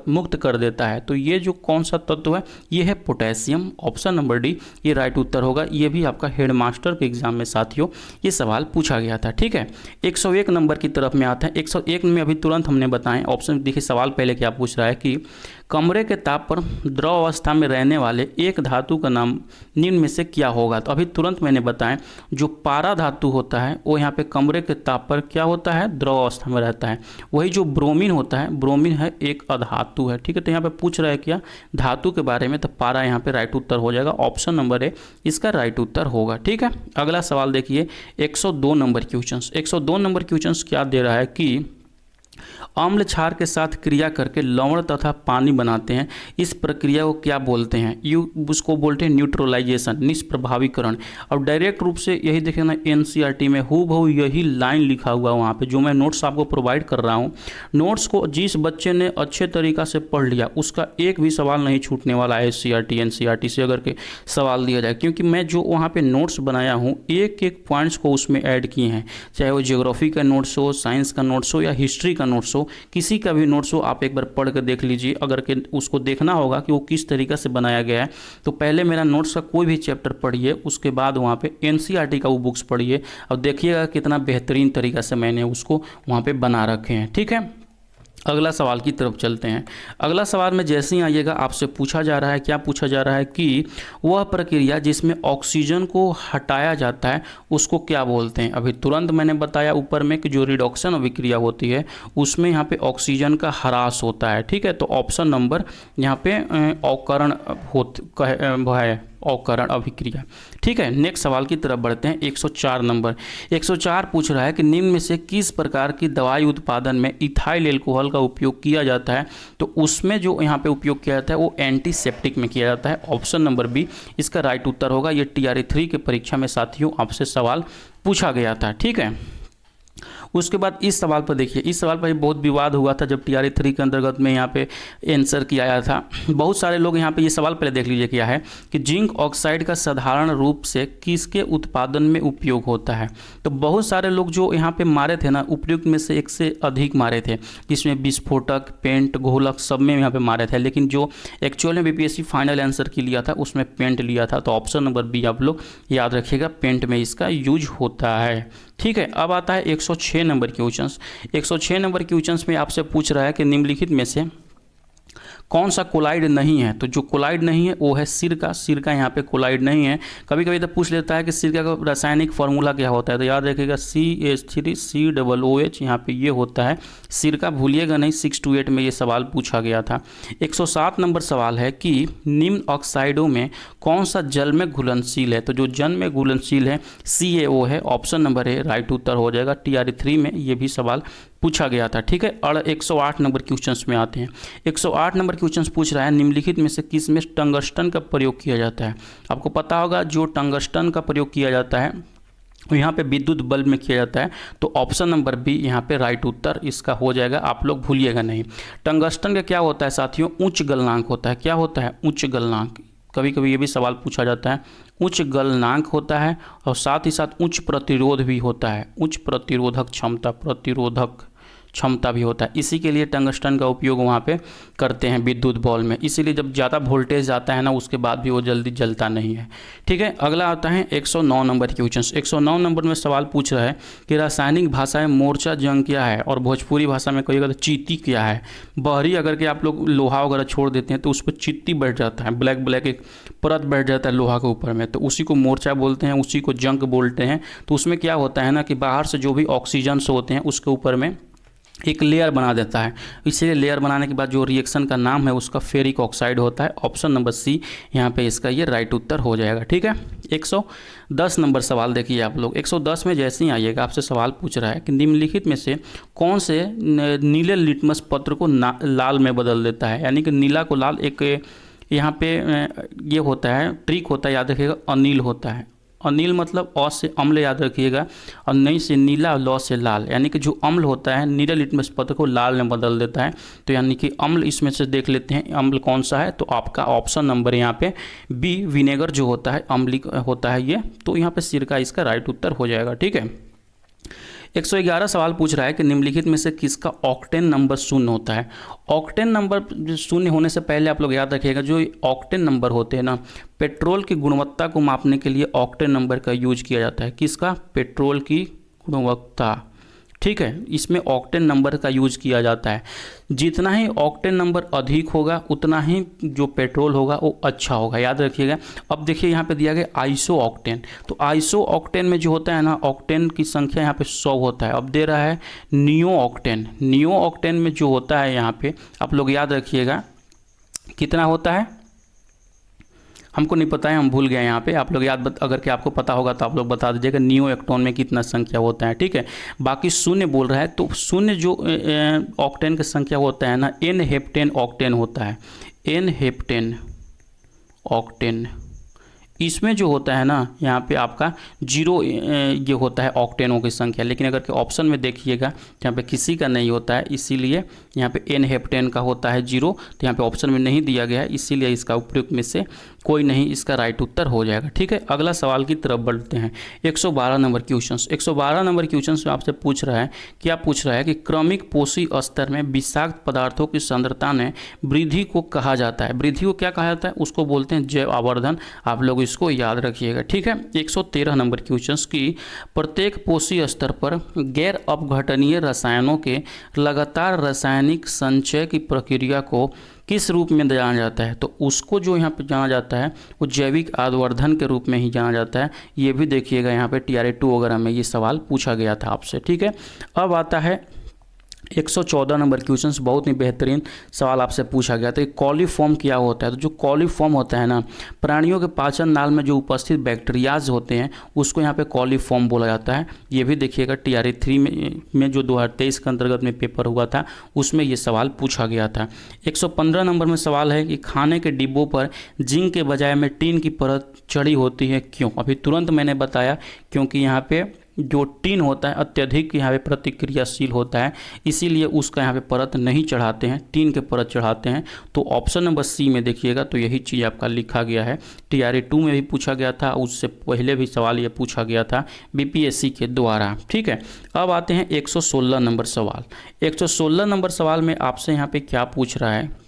मुक्त कर देता है। तो ये जो कौन सा तत्व है ये है पोटेशियम। ऑप्शन नंबर डी ये राइट उत्तर होगा। ये भी आपका हेडमास्टर के एग्जाम में साथियों ये सवाल पूछा गया था, ठीक है। 101 नंबर की तरफ में आता है। 101 में अभी तुरंत हमने बताएं ऑप्शन, देखिए सवाल पहले क्या पूछ रहा है कि कमरे के ताप पर द्रव अवस्था में रहने वाले एक धातु का नाम निम्न में से क्या होगा। तो अभी तुरंत मैंने बताएं जो पारा धातु होता है वो यहाँ पे कमरे के ताप पर क्या होता है, द्रव अवस्था में रहता है। वही जो ब्रोमीन होता है, ब्रोमीन है एक अधातु है, ठीक है। तो यहाँ पे पूछ रहा है क्या धातु के बारे में, तो पारा यहाँ पे राइट उत्तर हो जाएगा। ऑप्शन नंबर ए इसका राइट उत्तर होगा, ठीक है। अगला सवाल देखिए 102 नंबर क्वेश्चन। 102 नंबर क्वेश्चन क्या दे रहा है कि अम्ल क्षार के साथ क्रिया करके लवण तथा पानी बनाते हैं। इस प्रक्रिया को क्या बोलते हैं? उसको बोलते हैं न्यूट्रलाइजेशन, निष्प्रभावीकरण। अब डायरेक्ट रूप से यही देखें ना, एनसीईआरटी में हूबहू यही लाइन लिखा हुआ वहाँ पे, जो मैं नोट्स आपको प्रोवाइड कर रहा हूँ। नोट्स को जिस बच्चे ने अच्छे तरीक़ा से पढ़ लिया उसका एक भी सवाल नहीं छूटने वाला है एससीईआरटी एनसीईआरटी से अगर के सवाल दिया जाए, क्योंकि मैं जो वहाँ पे नोट्स बनाया हूँ एक एक पॉइंट्स को उसमें ऐड किए हैं, चाहे वो ज्योग्राफी का नोट्स हो, साइंस का नोट्स हो या हिस्ट्री का नोट्स हो, किसी का भी नोट्स हो आप एक बार पढ़ कर देख लीजिए। अगर के उसको देखना होगा कि वो किस तरीक़े से बनाया गया है तो पहले मेरा नोट्स का कोई भी चैप्टर पढ़िए, उसके बाद वहाँ पे एनसीईआरटी का वो बुक्स पढ़िए और देखिएगा कितना बेहतरीन तरीक़ा से मैंने उसको वहाँ पे बना रखे हैं। ठीक है, अगला सवाल की तरफ चलते हैं। अगला सवाल में जैसे ही आइएगा आपसे पूछा जा रहा है, क्या पूछा जा रहा है कि वह प्रक्रिया जिसमें ऑक्सीजन को हटाया जाता है उसको क्या बोलते हैं? अभी तुरंत मैंने बताया ऊपर में कि जो रिडक्शन अभिक्रिया होती है उसमें यहाँ पे ऑक्सीजन का ह्रास होता है। ठीक है, तो ऑप्शन नंबर यहाँ पे अवकरण है, अवकरण अभिक्रिया। ठीक है, नेक्स्ट सवाल की तरफ बढ़ते हैं। 104 नंबर 104 पूछ रहा है कि निम्न में से किस प्रकार की दवाई उत्पादन में इथाइल एल्कोहल का उपयोग किया जाता है? तो उसमें जो यहाँ पे उपयोग किया जाता है वो एंटीसेप्टिक में किया जाता है। ऑप्शन नंबर बी इसका राइट उत्तर होगा। ये TRE 3 के परीक्षा में साथियों आपसे सवाल पूछा गया था। ठीक है, उसके बाद इस सवाल पर देखिए, इस सवाल पर बहुत विवाद हुआ था जब TRE 3 के अंतर्गत में यहाँ पे आंसर किया गया था। बहुत सारे लोग यहाँ पे ये सवाल पहले देख लीजिए क्या है कि जिंक ऑक्साइड का साधारण रूप से किसके उत्पादन में उपयोग होता है? तो बहुत सारे लोग जो यहाँ पे मारे थे ना, उपयुक्त में से एक से अधिक मारे थे, जिसमें विस्फोटक, पेंट, घोलक सब में यहाँ पे मारे थे, लेकिन जो एक्चुअल में BPSC फाइनल आंसर की लिया था उसमें पेंट लिया था। तो ऑप्शन नंबर बी आप लोग याद रखिएगा, पेंट में इसका यूज होता है। ठीक है, अब आता है 106 नंबर क्वेश्चन। 106 नंबर क्वेश्चन में आपसे पूछ रहा है कि निम्नलिखित में से कौन सा कोलाइड नहीं है? तो जो कोलाइड नहीं है वो है सिरका। सिरका यहाँ पे कोलाइड नहीं है। कभी कभी तो पूछ लेता है कि सिरका का रासायनिक फार्मूला क्या होता है, तो याद रखिएगा CH3COOH यहाँ पे ये होता है सिरका, भूलिएगा नहीं। 6 to 8 में ये सवाल पूछा गया था। 107 नंबर सवाल है कि निम्न ऑक्साइडों में कौन सा जल में घुलनशील है? तो जो जल में घुलनशील है CaO है। ऑप्शन नंबर ए राइट उत्तर हो जाएगा। TRE 3 में ये भी सवाल पूछा गया था। ठीक है, और 108 नंबर क्वेश्चंस में आते हैं। 108 नंबर क्वेश्चंस पूछ रहा है निम्नलिखित में से किस में टंगस्टन का प्रयोग किया जाता है? आपको पता होगा जो टंगस्टन का प्रयोग किया जाता है यहाँ पे विद्युत बल्ब में किया जाता है। तो ऑप्शन नंबर बी यहाँ पे राइट उत्तर इसका हो जाएगा, आप लोग भूलिएगा नहीं। टंगस्टन का क्या होता है साथियों? उच्च गलनांक होता है। क्या होता है? उच्च गलनांक। कभी कभी ये भी सवाल पूछा जाता है। उच्च गलनांक होता है और साथ ही साथ उच्च प्रतिरोध भी होता है। उच्च प्रतिरोधक क्षमता भी होता है। इसी के लिए टंगस्टन का उपयोग वहाँ पे करते हैं विद्युत बल्ब में। इसीलिए जब ज़्यादा वोल्टेज जाता है ना उसके बाद भी वो जल्दी जलता नहीं है। ठीक है, अगला आता है 109 नंबर क्वेश्चन। 109 नंबर में सवाल पूछ रहा है कि रासायनिक भाषा में मोर्चा जंग क्या है और भोजपुरी भाषा में कहिएगा तो चीती क्या है? बहरी अगर के आप लोग लोहा वगैरह छोड़ देते हैं तो उस पर चित्ती बैठ जाता है, ब्लैक एक परत बैठ जाता है लोहा के ऊपर में, तो उसी को मोर्चा बोलते हैं, उसी को जंग बोलते हैं। तो उसमें क्या होता है ना कि बाहर से जो भी ऑक्सीजन्स होते हैं उसके ऊपर में एक लेयर बना देता है। इसीलिए लेयर बनाने के बाद जो रिएक्शन का नाम है उसका फेरिक ऑक्साइड होता है। ऑप्शन नंबर सी यहाँ पे इसका ये राइट उत्तर हो जाएगा। ठीक है, 110 नंबर सवाल देखिए आप लोग। 110 में जैसे ही आइएगा आपसे सवाल पूछ रहा है कि निम्नलिखित में से कौन से नीले लिटमस पत्र को लाल में बदल देता है? यानी कि नीला को लाल, एक यहाँ पे ये होता है, ट्रिक होता है, याद रखिएगा, अनिल होता है। अनिल मतलब अ से अम्ल याद रखिएगा, और नई से नीला, लौ से लाल, यानी कि जो अम्ल होता है नीले लिटमस पत्र को लाल में बदल देता है। तो यानी कि अम्ल इसमें से देख लेते हैं अम्ल कौन सा है। तो आपका ऑप्शन नंबर यहाँ पे बी विनेगर जो होता है अम्लिक होता है ये। तो यहाँ पे सिरका इसका राइट उत्तर हो जाएगा। ठीक है, 111 सवाल पूछ रहा है कि निम्नलिखित में से किसका ऑक्टेन नंबर शून्य होता है? ऑक्टेन नंबर शून्य होने से पहले आप लोग याद रखिएगा जो ऑक्टेन नंबर होते हैं ना, पेट्रोल की गुणवत्ता को मापने के लिए ऑक्टेन नंबर का यूज किया जाता है। किसका? पेट्रोल की गुणवत्ता। ठीक है, इसमें ऑक्टेन नंबर का यूज किया जाता है। जितना ही ऑक्टेन नंबर अधिक होगा उतना ही जो पेट्रोल होगा वो अच्छा होगा, याद रखिएगा। अब देखिए यहाँ पे दिया गया आइसो ऑक्टेन। तो आइसो ऑक्टेन में जो होता है ना, ऑक्टेन की संख्या यहाँ पे 100 होता है। अब दे रहा है नियो ऑक्टेन। नियो ऑक्टेन में जो होता है यहाँ पे आप लोग याद रखिएगा कितना होता है? हमको नहीं पता है, हम भूल गए यहाँ पे, आप लोग अगर कि आपको पता होगा तो आप लोग बता दीजिएगा नियो एक्टोन में कितना संख्या होता है, ठीक है। बाकी शून्य बोल रहा है, तो शून्य जो ऑक्टेन की संख्या होता है ना, एन हेप्टेन ऑक्टेन होता है, एन हेप्टेन ऑक्टेन। इसमें जो होता है ना यहाँ पे आपका 0 ये होता है ऑक्टेनों की संख्या, लेकिन अगर के ऑप्शन में देखिएगा यहाँ पे किसी का नहीं होता है, इसीलिए यहाँ पे एन हेप्टेन का होता है 0, तो यहाँ पे ऑप्शन में नहीं दिया गया है, इसीलिए इसका उपयुक्त में से कोई नहीं इसका राइट उत्तर हो जाएगा, ठीक है। अगला सवाल की तरफ बढ़ते हैं। 112 नंबर क्वेश्चन, 112 नंबर क्वेश्चन में आपसे पूछ रहा है, क्या पूछ रहा है कि क्रमिक पोषी स्तर में विषाक्त पदार्थों की सांद्रता में वृद्धि को कहा जाता है। वृद्धि को क्या कहा जाता है, उसको बोलते हैं जैव आवर्धन, आप लोग इसको याद रखिएगा, ठीक है। 113 नंबर क्वेश्चन की प्रत्येक पोषी स्तर पर गैर अपघटनीय रसायनों के लगातार रासायनिक संचय की प्रक्रिया को किस रूप में जाना जाता है, तो उसको जो यहाँ पे जाना जाता है वो जैविक आवर्धन के रूप में ही जाना जाता है। ये भी देखिएगा यहाँ पे TRA 2 वगैरह में ये सवाल पूछा गया था आपसे, ठीक है। अब आता है 114 नंबर क्वेश्चन, बहुत ही बेहतरीन सवाल आपसे पूछा गया था कि कॉलीफॉर्म क्या होता है। तो जो कॉलीफॉर्म होता है ना, प्राणियों के पाचन नाल में जो उपस्थित बैक्टीरियाज होते हैं उसको यहाँ पे कॉलीफॉर्म बोला जाता है। ये भी देखिएगा TRA 3 में जो 2023 के अंतर्गत में पेपर हुआ था उसमें ये सवाल पूछा गया था। 115 नंबर में सवाल है कि खाने के डिब्बों पर जिंक के बजाय में टीन की परत चढ़ी होती है, क्यों। अभी तुरंत मैंने बताया, क्योंकि यहाँ पे जो टीन होता है अत्यधिक यहाँ पे प्रतिक्रियाशील होता है, इसीलिए उसका यहाँ पे परत नहीं चढ़ाते हैं, टीन के परत चढ़ाते हैं। तो ऑप्शन नंबर सी में देखिएगा तो यही चीज़ आपका लिखा गया है। TRA 2 में भी पूछा गया था, उससे पहले भी सवाल ये पूछा गया था BPSC के द्वारा, ठीक है। अब आते हैं 116 नंबर सवाल। 116 नंबर सवाल में आपसे यहाँ पे क्या पूछ रहा है,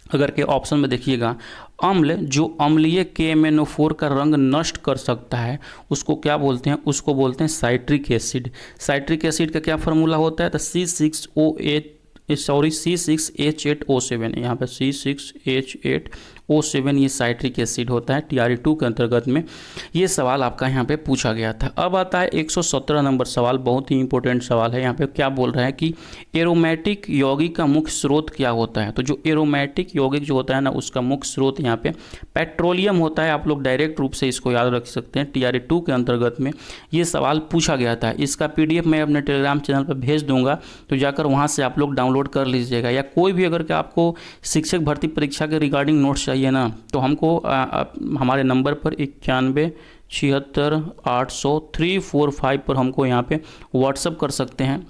अगर के ऑप्शन में देखिएगा, अम्ल जो अम्लीय KMNO4 का रंग नष्ट कर सकता है उसको क्या बोलते हैं, उसको बोलते हैं साइट्रिक एसिड। साइट्रिक एसिड का क्या फार्मूला होता है, तो C6H8O7, यहाँ पे C6H8O7 ये साइट्रिक एसिड होता है। TRA 2 के अंतर्गत में ये सवाल आपका यहाँ पे पूछा गया था। अब आता है 117 नंबर सवाल, बहुत ही इंपॉर्टेंट सवाल है। यहाँ पे क्या बोल रहा है कि एरोमेटिक यौगिक का मुख्य स्रोत क्या होता है। तो जो एरोमेटिक यौगिक जो होता है ना उसका मुख्य स्रोत यहाँ पे पेट्रोलियम होता है। आप लोग डायरेक्ट रूप से इसको याद रख सकते हैं, TRA 2 के अंतर्गत में ये सवाल पूछा गया था। इसका PDF मैं अपने टेलीग्राम चैनल पर भेज दूंगा, तो जाकर वहाँ से आप लोग डाउनलोड कर लीजिएगा। या कोई भी अगर क्या आपको शिक्षक भर्ती परीक्षा के रिगार्डिंग नोट्स चाहिए ना, तो हमको हमारे नंबर पर 9176800345 पर हमको यहाँ पे व्हाट्सअप कर सकते हैं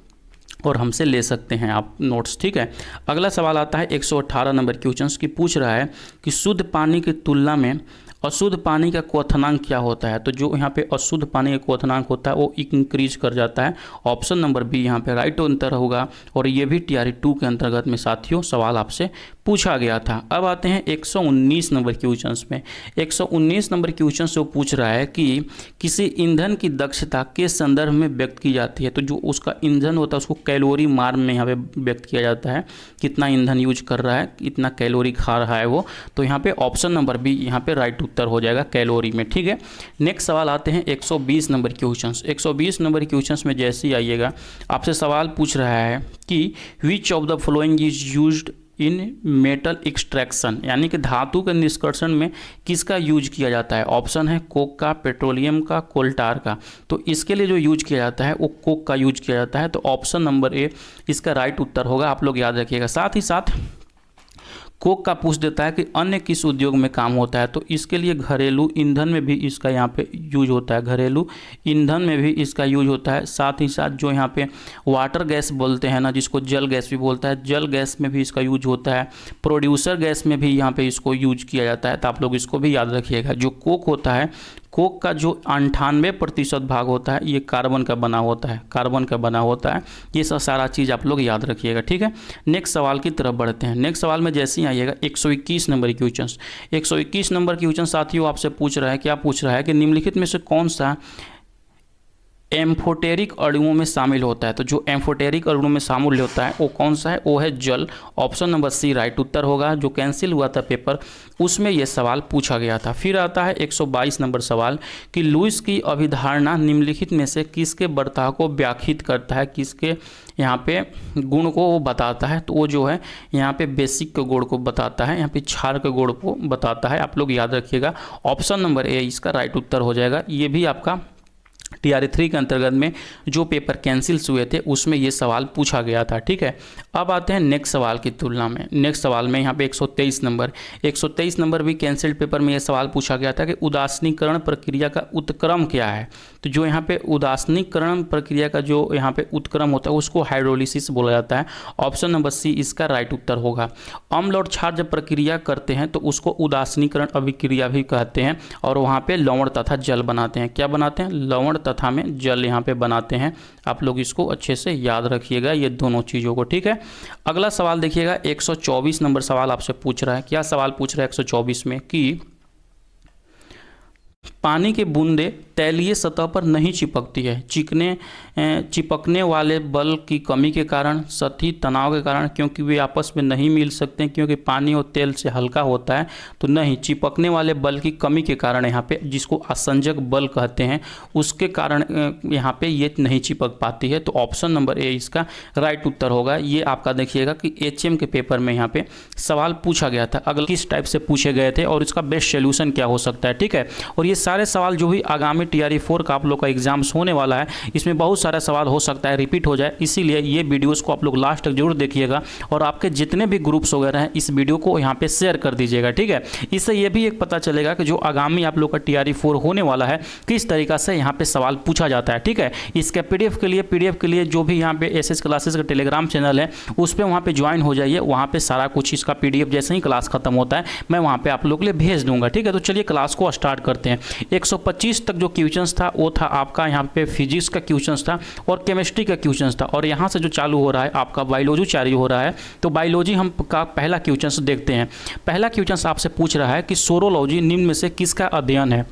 और हमसे ले सकते हैं आप नोट्स, ठीक है। अगला सवाल आता है 118 नंबर क्वेश्चन की, पूछ रहा है कि शुद्ध पानी की तुलना में अशुद्ध पानी का क्वथनांक क्या होता है। तो जो यहाँ पे अशुद्ध पानी का क्वथनांक होता है वो इंक्रीज कर जाता है। ऑप्शन नंबर बी यहाँ पे राइट आंसर होगा, और ये भी TRA 2 के अंतर्गत में साथियों सवाल आपसे पूछा गया था। अब आते हैं 119 नंबर क्वेश्चन में। 119 नंबर क्वेश्चन से वो पूछ रहा है कि किसी ईंधन की दक्षता के संदर्भ में व्यक्त की जाती है। तो जो उसका ईंधन होता है उसको कैलोरी मान में यहाँ पे व्यक्त किया जाता है, कितना ईंधन यूज कर रहा है, कितना कैलोरी खा रहा है वो। तो यहाँ पे ऑप्शन नंबर बी यहाँ पे राइट उत्तर हो जाएगा, कैलोरी में, ठीक है। नेक्स्ट सवाल आते हैं 120 नंबर क्वेश्चन। 120 नंबर क्वेश्चन में जैसे ही आइएगा आपसे सवाल पूछ रहा है कि which of the following is used in metal extraction, यानी कि धातु के निष्कर्षण में किसका यूज किया जाता है। ऑप्शन है कोक का, पेट्रोलियम का, कोल्टार का। तो इसके लिए जो यूज किया जाता है वो कोक का यूज किया जाता है। तो ऑप्शन नंबर ए इसका राइट उत्तर होगा, आप लोग याद रखिएगा। साथ ही साथ कोक का पूछ देता है कि अन्य किस उद्योग में काम होता है। तो इसके लिए घरेलू ईंधन में भी इसका यहाँ पे यूज होता है, घरेलू ईंधन में भी इसका यूज होता है। साथ ही साथ जो यहाँ पे वाटर गैस बोलते हैं ना, जिसको जल गैस भी बोलता है, जल गैस में भी इसका यूज होता है। प्रोड्यूसर गैस में भी यहाँ पे इसको यूज किया जाता है। तो आप लोग इसको भी याद रखिएगा। जो कोक होता है, कोक का जो 98% भाग होता है ये कार्बन का बना होता है, कार्बन का बना होता है। ये सब सारा चीज़ आप लोग याद रखिएगा, ठीक है। नेक्स्ट सवाल की तरफ बढ़ते हैं। नेक्स्ट सवाल में जैसे ही आइएगा 121 नंबर क्वेश्चन। 121 नंबर क्वेश्चन साथियों आपसे पूछ रहा है, क्या पूछ रहा है कि निम्नलिखित में से कौन सा एम्फोटेरिक अणुओं में शामिल होता है। तो जो एम्फोटेरिक अणुओं में शामिल होता है वो कौन सा है, वो है जल। ऑप्शन नंबर सी राइट उत्तर होगा। जो कैंसिल हुआ था पेपर उसमें ये सवाल पूछा गया था। फिर आता है 122 नंबर सवाल कि लुईस की अभिधारणा निम्नलिखित में से किसके बर्ताव को व्याख्यायित करता है, किसके यहाँ पे गुण को वो बताता है। तो वो जो है यहाँ पे बेसिक के गुण को बताता है, यहाँ पे क्षार के गुण को बताता है। आप लोग याद रखिएगा, ऑप्शन नंबर ए इसका राइट उत्तर हो जाएगा। ये भी आपका TRE 3 के अंतर्गत में जो पेपर कैंसिल्स हुए थे उसमें ये सवाल पूछा गया था। ठीक है, अब आते हैं नेक्स्ट सवाल की तुलना में। नेक्स्ट सवाल में यहाँ पे 123 नंबर भी कैंसिल्ड पेपर में ये सवाल पूछा गया था कि उदासीनीकरण प्रक्रिया का उत्क्रम क्या है। तो जो यहाँ पे उदासीनीकरण प्रक्रिया का जो यहाँ पे उत्क्रम होता है उसको हाइड्रोलिसिस बोला जाता है। ऑप्शन नंबर सी इसका राइट उत्तर होगा। अम्ल और क्षार जब प्रक्रिया करते हैं तो उसको उदासीनीकरण अभिक्रिया भी कहते हैं, और वहाँ पे लवण तथा जल बनाते हैं। क्या बनाते हैं, लवण तथा में जल यहाँ पे बनाते हैं। आप लोग इसको अच्छे से याद रखिएगा ये दोनों चीज़ों को। ठीक है, अगला सवाल देखिएगा 124 नंबर सवाल आपसे पूछ रहा है। क्या सवाल पूछ रहा है 124 में कि पानी की बूंदें तैलीय सतह पर नहीं चिपकती है। चिपकने वाले बल की कमी के कारण, सतही तनाव के कारण, क्योंकि वे आपस में नहीं मिल सकते हैं, क्योंकि पानी और तेल से हल्का होता है। तो नहीं, चिपकने वाले बल की कमी के कारण यहाँ पे, जिसको आसंजक बल कहते हैं, उसके कारण यहाँ पे ये नहीं चिपक पाती है। तो ऑप्शन नंबर ए इसका राइट उत्तर होगा। ये आपका देखिएगा कि HM के पेपर में यहाँ पे सवाल पूछा गया था। अगला किस टाइप से पूछे गए थे और इसका बेस्ट सोल्यूशन क्या हो सकता है। ठीक है, और ये सारे सवाल जो भी आगामी TRE 4 का आप लोग का एग्जाम्स होने वाला है, इसमें बहुत सारा सवाल हो सकता है रिपीट हो जाए। इसीलिए ये वीडियोस को आप लोग लास्ट तक जरूर देखिएगा, और आपके जितने भी ग्रुप्स वगैरह हैं इस वीडियो को यहाँ पे शेयर कर दीजिएगा। ठीक है, इससे ये भी एक पता चलेगा कि जो आगामी आप लोग का TRE 4 होने वाला है किस तरीका से यहाँ पे सवाल पूछा जाता है। ठीक है, इसके PDF के लिए जो भी यहाँ पे SS क्लासेस का टेलीग्राम चैनल है उस पर वहाँ पे ज्वाइन हो जाइए। वहाँ पे सारा कुछ इसका PDF जैसे ही क्लास खत्म होता है मैं वहाँ पे आप लोग के लिए भेज दूंगा। ठीक है, तो चलिए क्लास को स्टार्ट करते हैं। 125 तक जो क्वेश्चंस था वो था आपका यहाँ पे फिजिक्स का क्वेश्चंस था और केमिस्ट्री का क्वेश्चंस था, और यहाँ से जो चालू हो रहा है आपका बायोलॉजी चालू हो रहा है। तो बायोलॉजी हम का पहला क्वेश्चंस देखते हैं। पहला क्वेश्चंस आपसे पूछ रहा है कि सोरोलॉजी निम्न में से किसका अध्ययन है।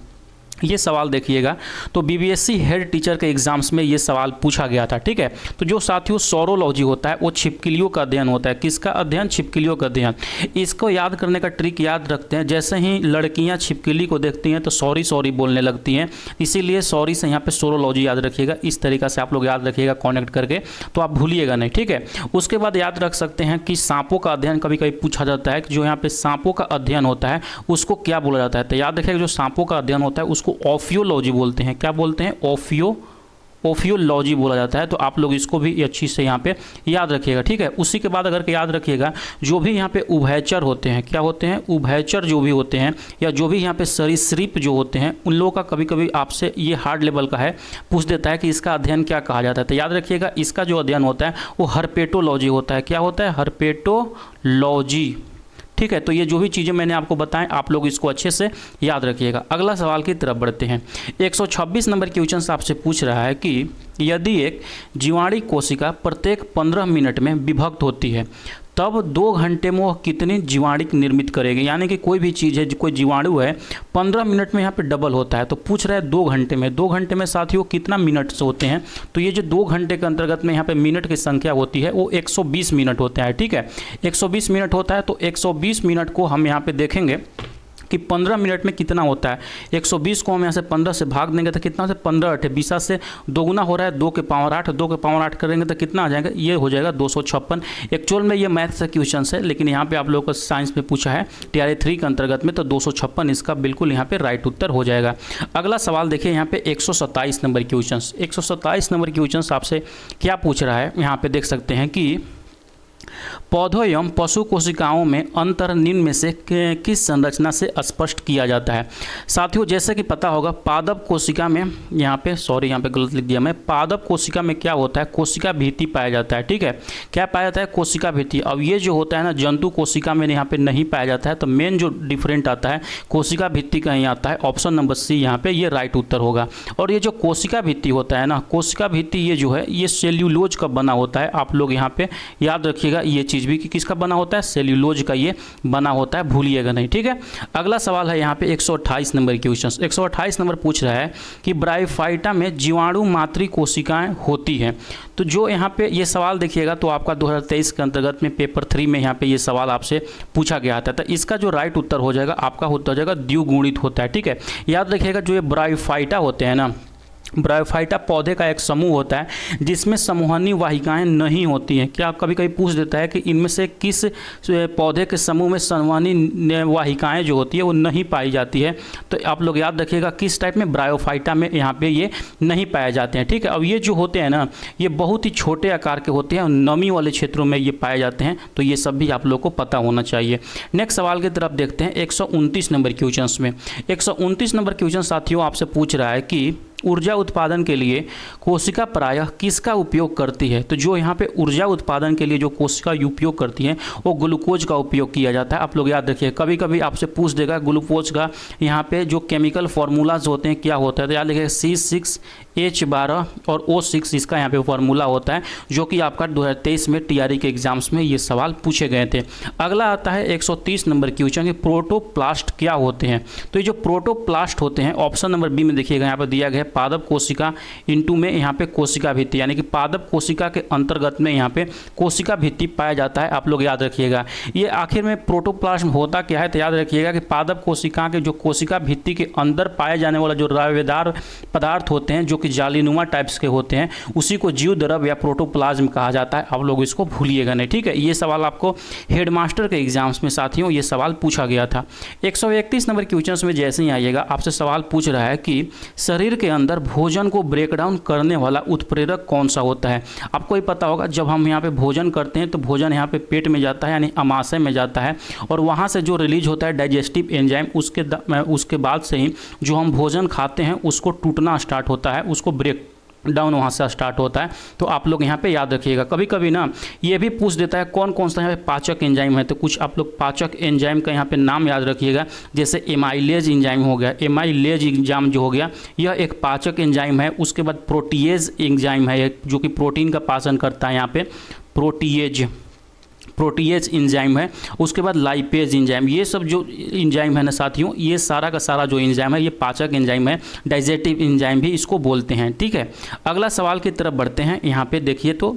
ये सवाल देखिएगा, तो BBSC हेड टीचर के एग्जाम्स में ये सवाल पूछा गया था। ठीक है, तो जो साथियों सोरोलॉजी होता है वो छिपकलियों का अध्ययन होता है। किसका अध्ययन, छिपकलियों का अध्ययन। इसको याद करने का ट्रिक याद रखते हैं, जैसे ही लड़कियां छिपकली को देखती हैं तो सॉरी बोलने लगती हैं, इसीलिए सॉरी से यहाँ पे सोरोलॉजी याद रखिएगा। इस तरीका से आप लोग याद रखिएगा कनेक्ट करके, तो आप भूलिएगा नहीं। ठीक है, उसके बाद याद रख सकते हैं कि सांपों का अध्ययन कभी कभी पूछा जाता है कि जो यहाँ पे सांपों का अध्ययन होता है उसको क्या बोला जाता है। तो याद रखिएगा जो सांपों का अध्ययन होता है उसको ओफियोलॉजी बोलते हैं। क्या बोलते हैं, ओफियोलॉजी बोला जाता है। तो आप लोग इसको भी अच्छी से यहाँ पे याद रखिएगा। ठीक है, उसी के बाद अगर याद रखिएगा जो भी यहाँ पे उभयचर होते हैं, क्या होते हैं, उभयचर जो भी होते हैं, या जो भी यहाँ पे सरीसृप जो होते हैं, उन लोगों का कभी कभी आपसे ये हार्ड लेवल का है, पूछ देता है कि इसका अध्ययन क्या कहा जाता है। तो याद रखिएगा इसका जो अध्ययन होता है वो हर्पेटोलॉजी होता है। क्या होता है, हर्पेटोलॉजी। ठीक है, तो ये जो भी चीज़ें मैंने आपको बताएं आप लोग इसको अच्छे से याद रखिएगा। अगला सवाल की तरफ बढ़ते हैं। 126 नंबर क्वेश्चन आपसे पूछ रहा है कि यदि एक जीवाणु कोशिका प्रत्येक 15 मिनट में विभक्त होती है तब 2 घंटे में वह कितनी जीवाणु निर्मित करेगी। यानी कि कोई भी चीज़ है, कोई जीवाणु है 15 मिनट में यहाँ पे डबल होता है, तो पूछ रहा है 2 घंटे में। 2 घंटे में साथियों कितना मिनट्स होते हैं, तो ये जो 2 घंटे के अंतर्गत में यहाँ पे मिनट की संख्या होती है वो 120 मिनट होता है। ठीक है, 120 मिनट होता है। तो 120 मिनट को हम यहाँ पे देखेंगे कि 15 मिनट में कितना होता है। 120 को हम यहाँ से 15 से भाग देंगे तो कितना से 15 8 20 से दोगुना हो रहा है, 2 के पावर 8, 2 के पावर 8 करेंगे तो कितना आ जाएगा, ये हो जाएगा 256। एक्चुअल में ये मैथ्स का क्वेश्चन है, लेकिन यहाँ पे आप लोगों को साइंस में पूछा है TRE 3 के अंतर्गत में, तो 256 इसका बिल्कुल यहाँ पे राइट उत्तर हो जाएगा। अगला सवाल देखिए यहाँ पे 127 नंबर क्वेश्चन। 127 नंबर क्वेश्चन आपसे क्या पूछ रहा है, यहाँ पे देख सकते हैं कि पौधों एवं पशु कोशिकाओं में अंतर निम्न में से किस संरचना से स्पष्ट किया जाता है। साथियों जैसे कि पता होगा पादप कोशिका में, यहाँ पे गलत लिख दिया मैं, पादप कोशिका में क्या होता है, कोशिका भित्ति पाया जाता है। ठीक है, क्या पाया जाता है, कोशिका भित्ति। अब ये जो होता है ना जंतु कोशिका में यहाँ पे नहीं पाया जाता है, तो मेन जो डिफरेंट आता है कोशिका भित्ति कहीं आता है। ऑप्शन नंबर सी यहाँ पे ये राइट उत्तर होगा। और ये जो कोशिका भित्ति होता है ना, कोशिका भित्ति ये जो है ये सेल्यूलोज का बना होता है। आप लोग यहाँ पे याद रखिएगा, ये चीज़ भी कि किसका बना होता है, सेल्यूलोज का ये बना होता है, भूलिएगा नहीं, ठीक है। अगला सवाल है यहाँ पे 128 नंबर क्वेश्चन। 128 नंबर पूछ रहा है कि ब्रायोफाइटा में जीवाणु मातृ कोशिकाएं होती हैं। तो जो यहाँ पे ये सवाल देखिएगा तो आपका 2023 के अंतर्गत में पेपर 3 में यहाँ पे ये सवाल आपसे पूछा गया था। तो इसका जो राइट उत्तर हो जाएगा आपका उत्तर हो जाएगा द्विगुणित होता है, ठीक है। याद रखिएगा जो ये ब्रायोफाइटा होते हैं ना, ब्रायोफाइटा पौधे का एक समूह होता है जिसमें समूहनी वाहिकाएं नहीं होती हैं। क्या कभी कभी पूछ देता है कि इनमें से किस पौधे के समूह में समूहनी वाहिकाएं जो होती है वो नहीं पाई जाती है। तो आप लोग याद रखिएगा किस टाइप में, ब्रायोफाइटा में यहाँ पे ये नहीं पाए जाते हैं, ठीक है। अब ये जो होते हैं ना ये बहुत ही छोटे आकार के होते हैं और नमी वाले क्षेत्रों में ये पाए जाते हैं। तो ये सब भी आप लोग को पता होना चाहिए। नेक्स्ट सवाल की तरफ देखते हैं 129 नंबर क्वेश्चन में। 129 नंबर क्वेश्चन साथियों आपसे पूछ रहा है कि ऊर्जा उत्पादन के लिए कोशिका प्रायः किसका उपयोग करती है। तो जो यहाँ पे ऊर्जा उत्पादन के लिए जो कोशिका उपयोग करती हैं वो ग्लूकोज का उपयोग किया जाता है। आप लोग याद रखिए, कभी कभी आपसे पूछ देगा ग्लूकोज का यहाँ पे जो केमिकल फार्मूलाज होते हैं क्या होता है। तो याद रखिए C6H12 और O6 इसका यहाँ पे फार्मूला होता है, जो कि आपका 2023 में टीआरई के एग्जाम्स में ये सवाल पूछे गए थे। अगला आता है 130 नंबर क्वेश्चन, प्रोटोप्लास्ट क्या होते हैं। तो ये जो प्रोटोप्लास्ट होते हैं ऑप्शन नंबर बी में देखिएगा यहाँ पर दिया गया है पादप कोशिका इंटू में यहाँ पे कोशिका भित्ति, यानी कि पादप कोशिका के अंतर्गत में यहाँ पे कोशिका भित्ति पाया जाता है। आप लोग याद रखिएगा ये आखिर में प्रोटोप्लाज्म होता क्या है। तो याद रखिएगा कि पादप कोशिका के जो कोशिका भित्ति के अंदर पाए जाने वाला जो रवेदार पदार्थ होते हैं जो कि जालीनुमा टाइप्स के होते हैं उसी को जीव द्रव या प्रोटोप्लाज्म कहा जाता है। आप लोग इसको भूलिएगा नहीं, ठीक है। ये सवाल आपको हेडमास्टर के एग्जाम्स में साथियों ये सवाल पूछा गया था। 131 नंबर क्वेश्चन में जैसे ही आइएगा आपसे सवाल पूछ रहा है कि शरीर के अंदर भोजन को ब्रेक डाउन करने वाला उत्प्रेरक कौन सा होता है। आपको ही पता होगा जब हम यहाँ पे भोजन करते हैं तो भोजन यहाँ पे पेट में जाता है यानी अमाशय में जाता है और वहाँ से जो रिलीज होता है डाइजेस्टिव एंजाइम उसके बाद से ही जो हम भोजन खाते हैं उसको टूटना स्टार्ट होता है, उसको ब्रेक डाउन वहाँ से स्टार्ट होता है। तो आप लोग यहाँ पे याद रखिएगा। कभी कभी ना ये भी पूछ देता है कौन कौन सा यहाँ पे पाचक एंजाइम है। तो कुछ आप लोग पाचक एंजाइम का यहाँ पे नाम याद रखिएगा, जैसे एमाइलेज एंजाइम हो गया। एमाइलेज एंजाइम जो हो गया यह एक पाचक एंजाइम है। उसके बाद प्रोटीएज एंजाइम है जो कि प्रोटीन का पाचन करता है, यहाँ पे प्रोटीएज एंजाइम है। उसके बाद लाइपेज एंजाइम, ये सब जो एंजाइम है ना साथियों ये सारा का सारा जो एंजाइम है ये पाचक एंजाइम है, डाइजेस्टिव एंजाइम भी इसको बोलते हैं, ठीक है। अगला सवाल की तरफ बढ़ते हैं। यहाँ पे देखिए तो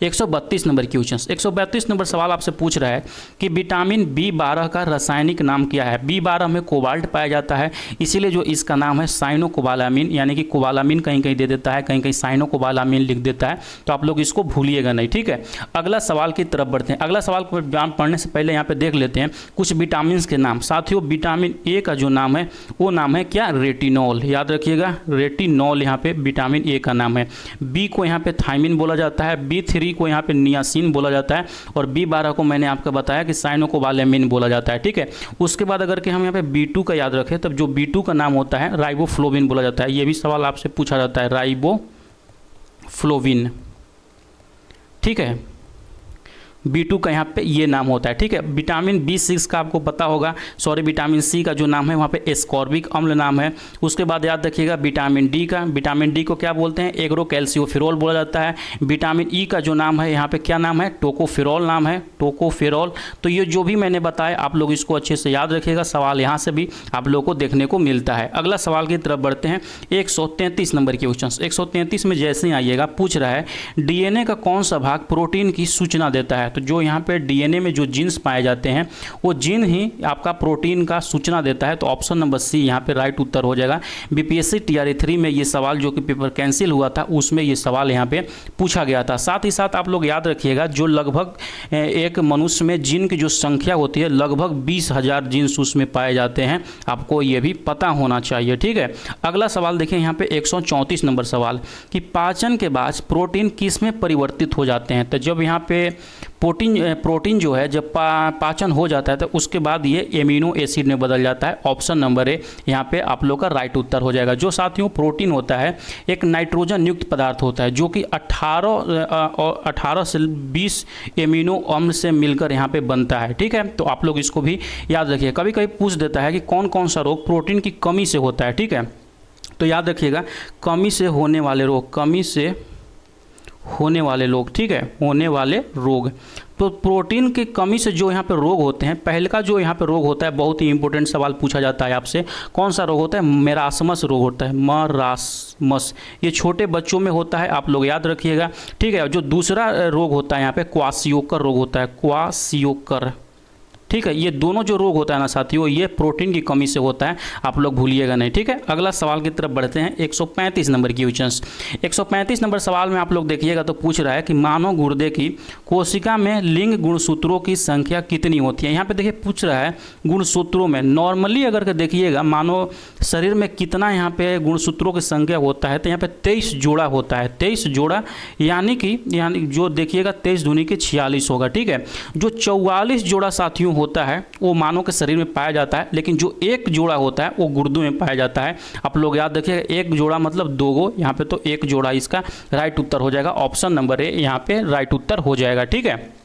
132 नंबर क्वेश्चन, 132 नंबर सवाल आपसे पूछ रहा है कि विटामिन B12 का रासायनिक नाम क्या है। B12 में कोबाल्ट पाया जाता है, इसीलिए जो इसका नाम है साइनोकोबालामिन, यानी कि कोबालामिन कहीं कहीं दे देता है, कहीं कहीं साइनोकोबालामिन लिख देता है। तो आप लोग इसको भूलिएगा नहीं, ठीक है। अगला सवाल की तरफ बढ़ते हैं। अगला सवाल को पढ़ने से पहले यहाँ पे देख लेते हैं कुछ विटामिन के नाम। साथियों विटामिन ए का जो नाम है वो नाम है क्या, रेटिनॉल। याद रखिएगा रेटिनॉल यहाँ पे विटामिन ए का नाम है। बी को यहाँ पे थायमिन बोला जाता है, B3 को यहाँ पे नियासिन बोला जाता है और B12 को मैंने आपको बताया कि साइनोकोबालामिन बोला जाता है, ठीक है। उसके बाद अगर कि हम यहाँ पे B2 का याद रखें तब जो B2 का नाम होता है राइबोफ्लोविन बोला जाता है। ये भी सवाल आपसे पूछा जाता है, राइबोफ्लोविन, ठीक है। B2 का यहाँ पे ये नाम होता है, ठीक है। विटामिन B6 का आपको पता होगा, विटामिन C का जो नाम है वहाँ पे एस्कॉर्बिक अम्ल नाम है। उसके बाद याद रखिएगा विटामिन D का, विटामिन D को क्या बोलते हैं, एग्रोकैल्सियोफेरोल बोला जाता है। विटामिन E का जो नाम है यहाँ पे क्या नाम है, टोकोफेरोल नाम है, टोकोफेरोल। तो ये जो भी मैंने बताया आप लोग इसको अच्छे से याद रखिएगा, सवाल यहाँ से भी आप लोगों को देखने को मिलता है। अगला सवाल की तरफ बढ़ते हैं। 133 नंबर क्वेश्चन, 133 में जैसे ही आइएगा पूछ रहा है DNA का कौन सा भाग प्रोटीन की सूचना देता है। तो जो यहाँ पे DNA में जो जीन्स पाए जाते हैं वो जीन ही आपका प्रोटीन का सूचना देता है। तो ऑप्शन नंबर सी यहाँ पे राइट उत्तर हो जाएगा। BPSC TRE 3 में ये सवाल जो कि पेपर कैंसिल हुआ था उसमें ये सवाल यहाँ पे पूछा गया था। साथ ही साथ आप लोग याद रखिएगा जो लगभग एक मनुष्य में जीन की जो संख्या होती है लगभग 20,000 जीन्स उसमें पाए जाते हैं, आपको ये भी पता होना चाहिए, ठीक है। अगला सवाल देखिए यहाँ पे 134 नंबर सवाल कि पाचन के बाद प्रोटीन किस में परिवर्तित हो जाते हैं। तो जब यहाँ पे प्रोटीन जो है जब पाचन हो जाता है तो उसके बाद ये एमिनो एसिड में बदल जाता है। ऑप्शन नंबर ए यहाँ पे आप लोग का राइट उत्तर हो जाएगा। जो साथियों प्रोटीन होता है एक नाइट्रोजन युक्त पदार्थ होता है जो कि 18 से 20 एमिनो अम्ल से मिलकर यहाँ पे बनता है, ठीक है। तो आप लोग इसको भी याद रखिए। कभी कभी पूछ देता है कि कौन कौन सा रोग प्रोटीन की कमी से होता है, ठीक है। तो याद रखिएगा कमी से होने वाले रोग, ठीक है, होने वाले रोग। तो प्रोटीन की कमी से जो यहाँ पे रोग होते हैं, पहले का जो यहाँ पे रोग होता है, बहुत ही इंपॉर्टेंट सवाल पूछा जाता है आपसे, कौन सा रोग होता है? मेरास्मस रोग होता है, मरास्मस। ये छोटे बच्चों में होता है, आप लोग याद रखिएगा, ठीक है। जो दूसरा रोग होता है यहाँ पे क्वासियोकर रोग होता है, क्वासियोकर, ठीक है। ये दोनों जो रोग होता है ना साथियों, ये प्रोटीन की कमी से होता है, आप लोग भूलिएगा नहीं, ठीक है। अगला सवाल की तरफ बढ़ते हैं। 135 नंबर की क्वेश्चन। 135 नंबर सवाल में आप लोग देखिएगा तो पूछ रहा है कि मानव गुर्दे की कोशिका में लिंग गुणसूत्रों की संख्या कितनी होती है। यहाँ पे देखिए पूछ रहा है गुणसूत्रों में। नॉर्मली अगर के देखिएगा मानव शरीर में कितना यहाँ पे गुणसूत्रों की संख्या होता है, तो यहाँ पे 23 जोड़ा होता है, 23 जोड़ा, यानी जो देखिएगा 23 दूनी के 46 होगा, ठीक है। जो 44 जोड़ा साथियों होता है वो मानव के शरीर में पाया जाता है, लेकिन जो एक जोड़ा होता है वो गुर्दों में पाया जाता है। आप लोग याद रखिएगा, एक जोड़ा मतलब 2 गो, यहाँ पे तो एक जोड़ा इसका राइट उत्तर हो जाएगा। ऑप्शन नंबर ए यहाँ पे राइट उत्तर हो जाएगा, ठीक है।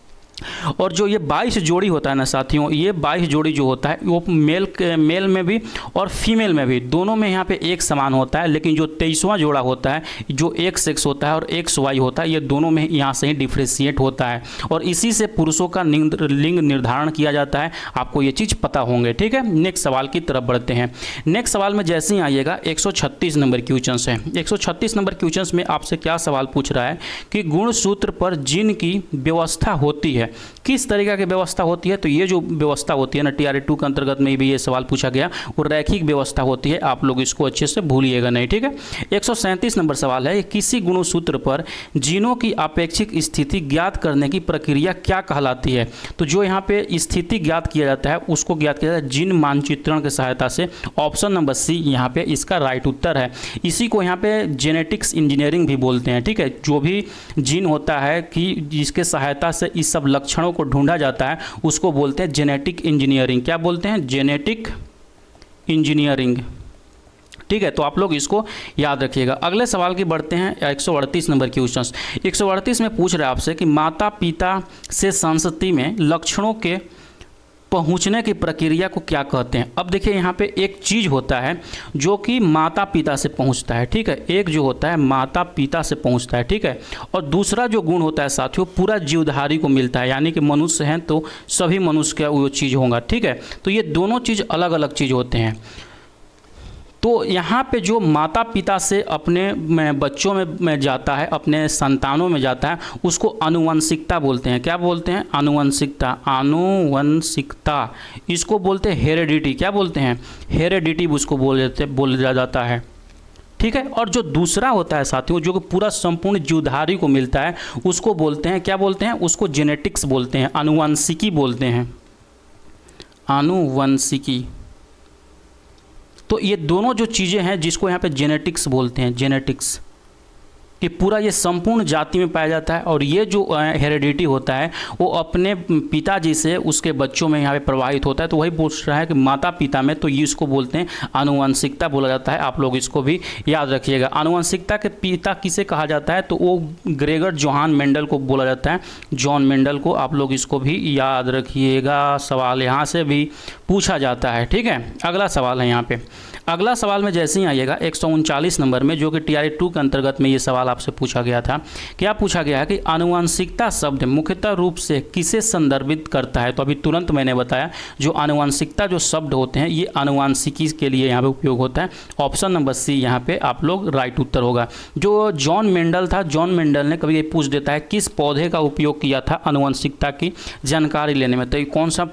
और जो ये 22 जोड़ी होता है ना साथियों, ये 22 जोड़ी जो होता है वो मेल में भी और फीमेल में भी, दोनों में यहाँ पे एक समान होता है, लेकिन जो 23वां जोड़ा होता है, जो एक सेक्स होता है और एक वाई होता है, ये दोनों में यहाँ से ही डिफ्रेंशिएट होता है, और इसी से पुरुषों का लिंग निर्धारण किया जाता है। आपको ये चीज़ पता होंगे, ठीक है। नेक्स्ट सवाल की तरफ बढ़ते हैं। नेक्स्ट सवाल में जैसे ही आइएगा 136 नंबर क्वेश्चन है। 136 नंबर क्वेश्चन में आपसे क्या सवाल पूछ रहा है कि गुणसूत्र पर जीन की व्यवस्था होती है, किस तरीके की व्यवस्था होती है। तो ये जो व्यवस्था होती है ना, TRA 2 के अंतर्गत में भी ये सवाल पूछा गया, वो रैखिक व्यवस्था होती है, आप लोग इसको अच्छे से भूलिएगा नहीं, ठीक है। 137 नंबर सवाल है, किसी गुणसूत्र पर जीनों की अपेक्षित स्थिति ज्ञात करने की प्रक्रिया क्या कहलाती है। तो जो यहाँ पे स्थिति ज्ञात किया जाता है उसको ज्ञात किया जाता है जीन मानचित्रण की सहायता से। ऑप्शन नंबर सी यहाँ पे इसका राइट उत्तर है। इसी को यहाँ पे जेनेटिक्स इंजीनियरिंग भी बोलते हैं, ठीक है। जो भी जीन होता है कि जिसके सहायता से इस सब लक्षणों को ढूंढा जाता है उसको बोलते हैं जेनेटिक इंजीनियरिंग। क्या बोलते हैं? जेनेटिक इंजीनियरिंग, ठीक है। तो आप लोग इसको याद रखिएगा। अगले सवाल की बढ़ते हैं। 138 नंबर क्वेश्चन। 138 में पूछ रहे हैं आपसे कि माता पिता से संतति में लक्षणों के पहुंचने की प्रक्रिया को क्या कहते हैं। अब देखिए यहाँ पे एक चीज़ होता है जो कि माता पिता से पहुंचता है, ठीक है। एक जो होता है माता पिता से पहुंचता है, ठीक है। और दूसरा जो गुण होता है साथियों पूरा जीवधारी को मिलता है, यानी कि मनुष्य हैं तो सभी मनुष्य का वो चीज़ होगा, ठीक है। तो ये दोनों चीज़ अलग अलग चीज़ होते हैं। तो यहाँ पे जो माता पिता से अपने बच्चों में जाता है, अपने संतानों में जाता है, उसको आनुवंशिकता बोलते हैं। क्या बोलते हैं? आनुवंशिकता, आनुवंशिकता। इसको बोलते हैं हेरेडिटी। क्या बोलते हैं? हेरेडिटी उसको बोला जाता है, ठीक है। और जो दूसरा होता है साथियों जो कि पूरा संपूर्ण जीवधारी को मिलता है उसको बोलते हैं, क्या बोलते हैं? उसको जेनेटिक्स बोलते हैं, आनुवंशिकी बोलते हैं, आनुवंशिकी। तो ये दोनों जो चीज़ें हैं जिसको यहाँ पे जेनेटिक्स बोलते हैं, जेनेटिक्स, कि पूरा ये संपूर्ण जाति में पाया जाता है। और ये जो हेरेडिटी होता है वो अपने पिताजी से उसके बच्चों में यहाँ पे प्रवाहित होता है। तो वही पूछ रहा है कि माता पिता में, तो ये इसको बोलते हैं आनुवंशिकता बोला जाता है। आप लोग इसको भी याद रखिएगा। आनुवंशिकता के पिता किसे कहा जाता है? तो वो ग्रेगर जोहान मेंडल को बोला जाता है, जॉन मेंडल को। आप लोग इसको भी याद रखिएगा, सवाल यहाँ से भी पूछा जाता है, ठीक है। अगला सवाल है यहाँ पे। अगला सवाल में जैसे ही आइएगा 139 नंबर में, जो कि TRA 2 के अंतर्गत में ये सवाल आपसे पूछा गया था। क्या पूछा गया है कि आनुवंशिकता शब्द मुख्यतः रूप से किसे संदर्भित करता है। तो अभी तुरंत मैंने बताया जो आनुवंशिकता जो शब्द होते हैं ये आनुवंशिकी के लिए यहाँ पे उपयोग होता है। ऑप्शन नंबर सी यहाँ पे आप लोग राइट उत्तर होगा। जो जॉन मेंडल था, जॉन मेंडल ने कभी ये पूछ देता है किस पौधे का उपयोग किया था आनुवंशिकता की जानकारी लेने में। तो ये कौन सा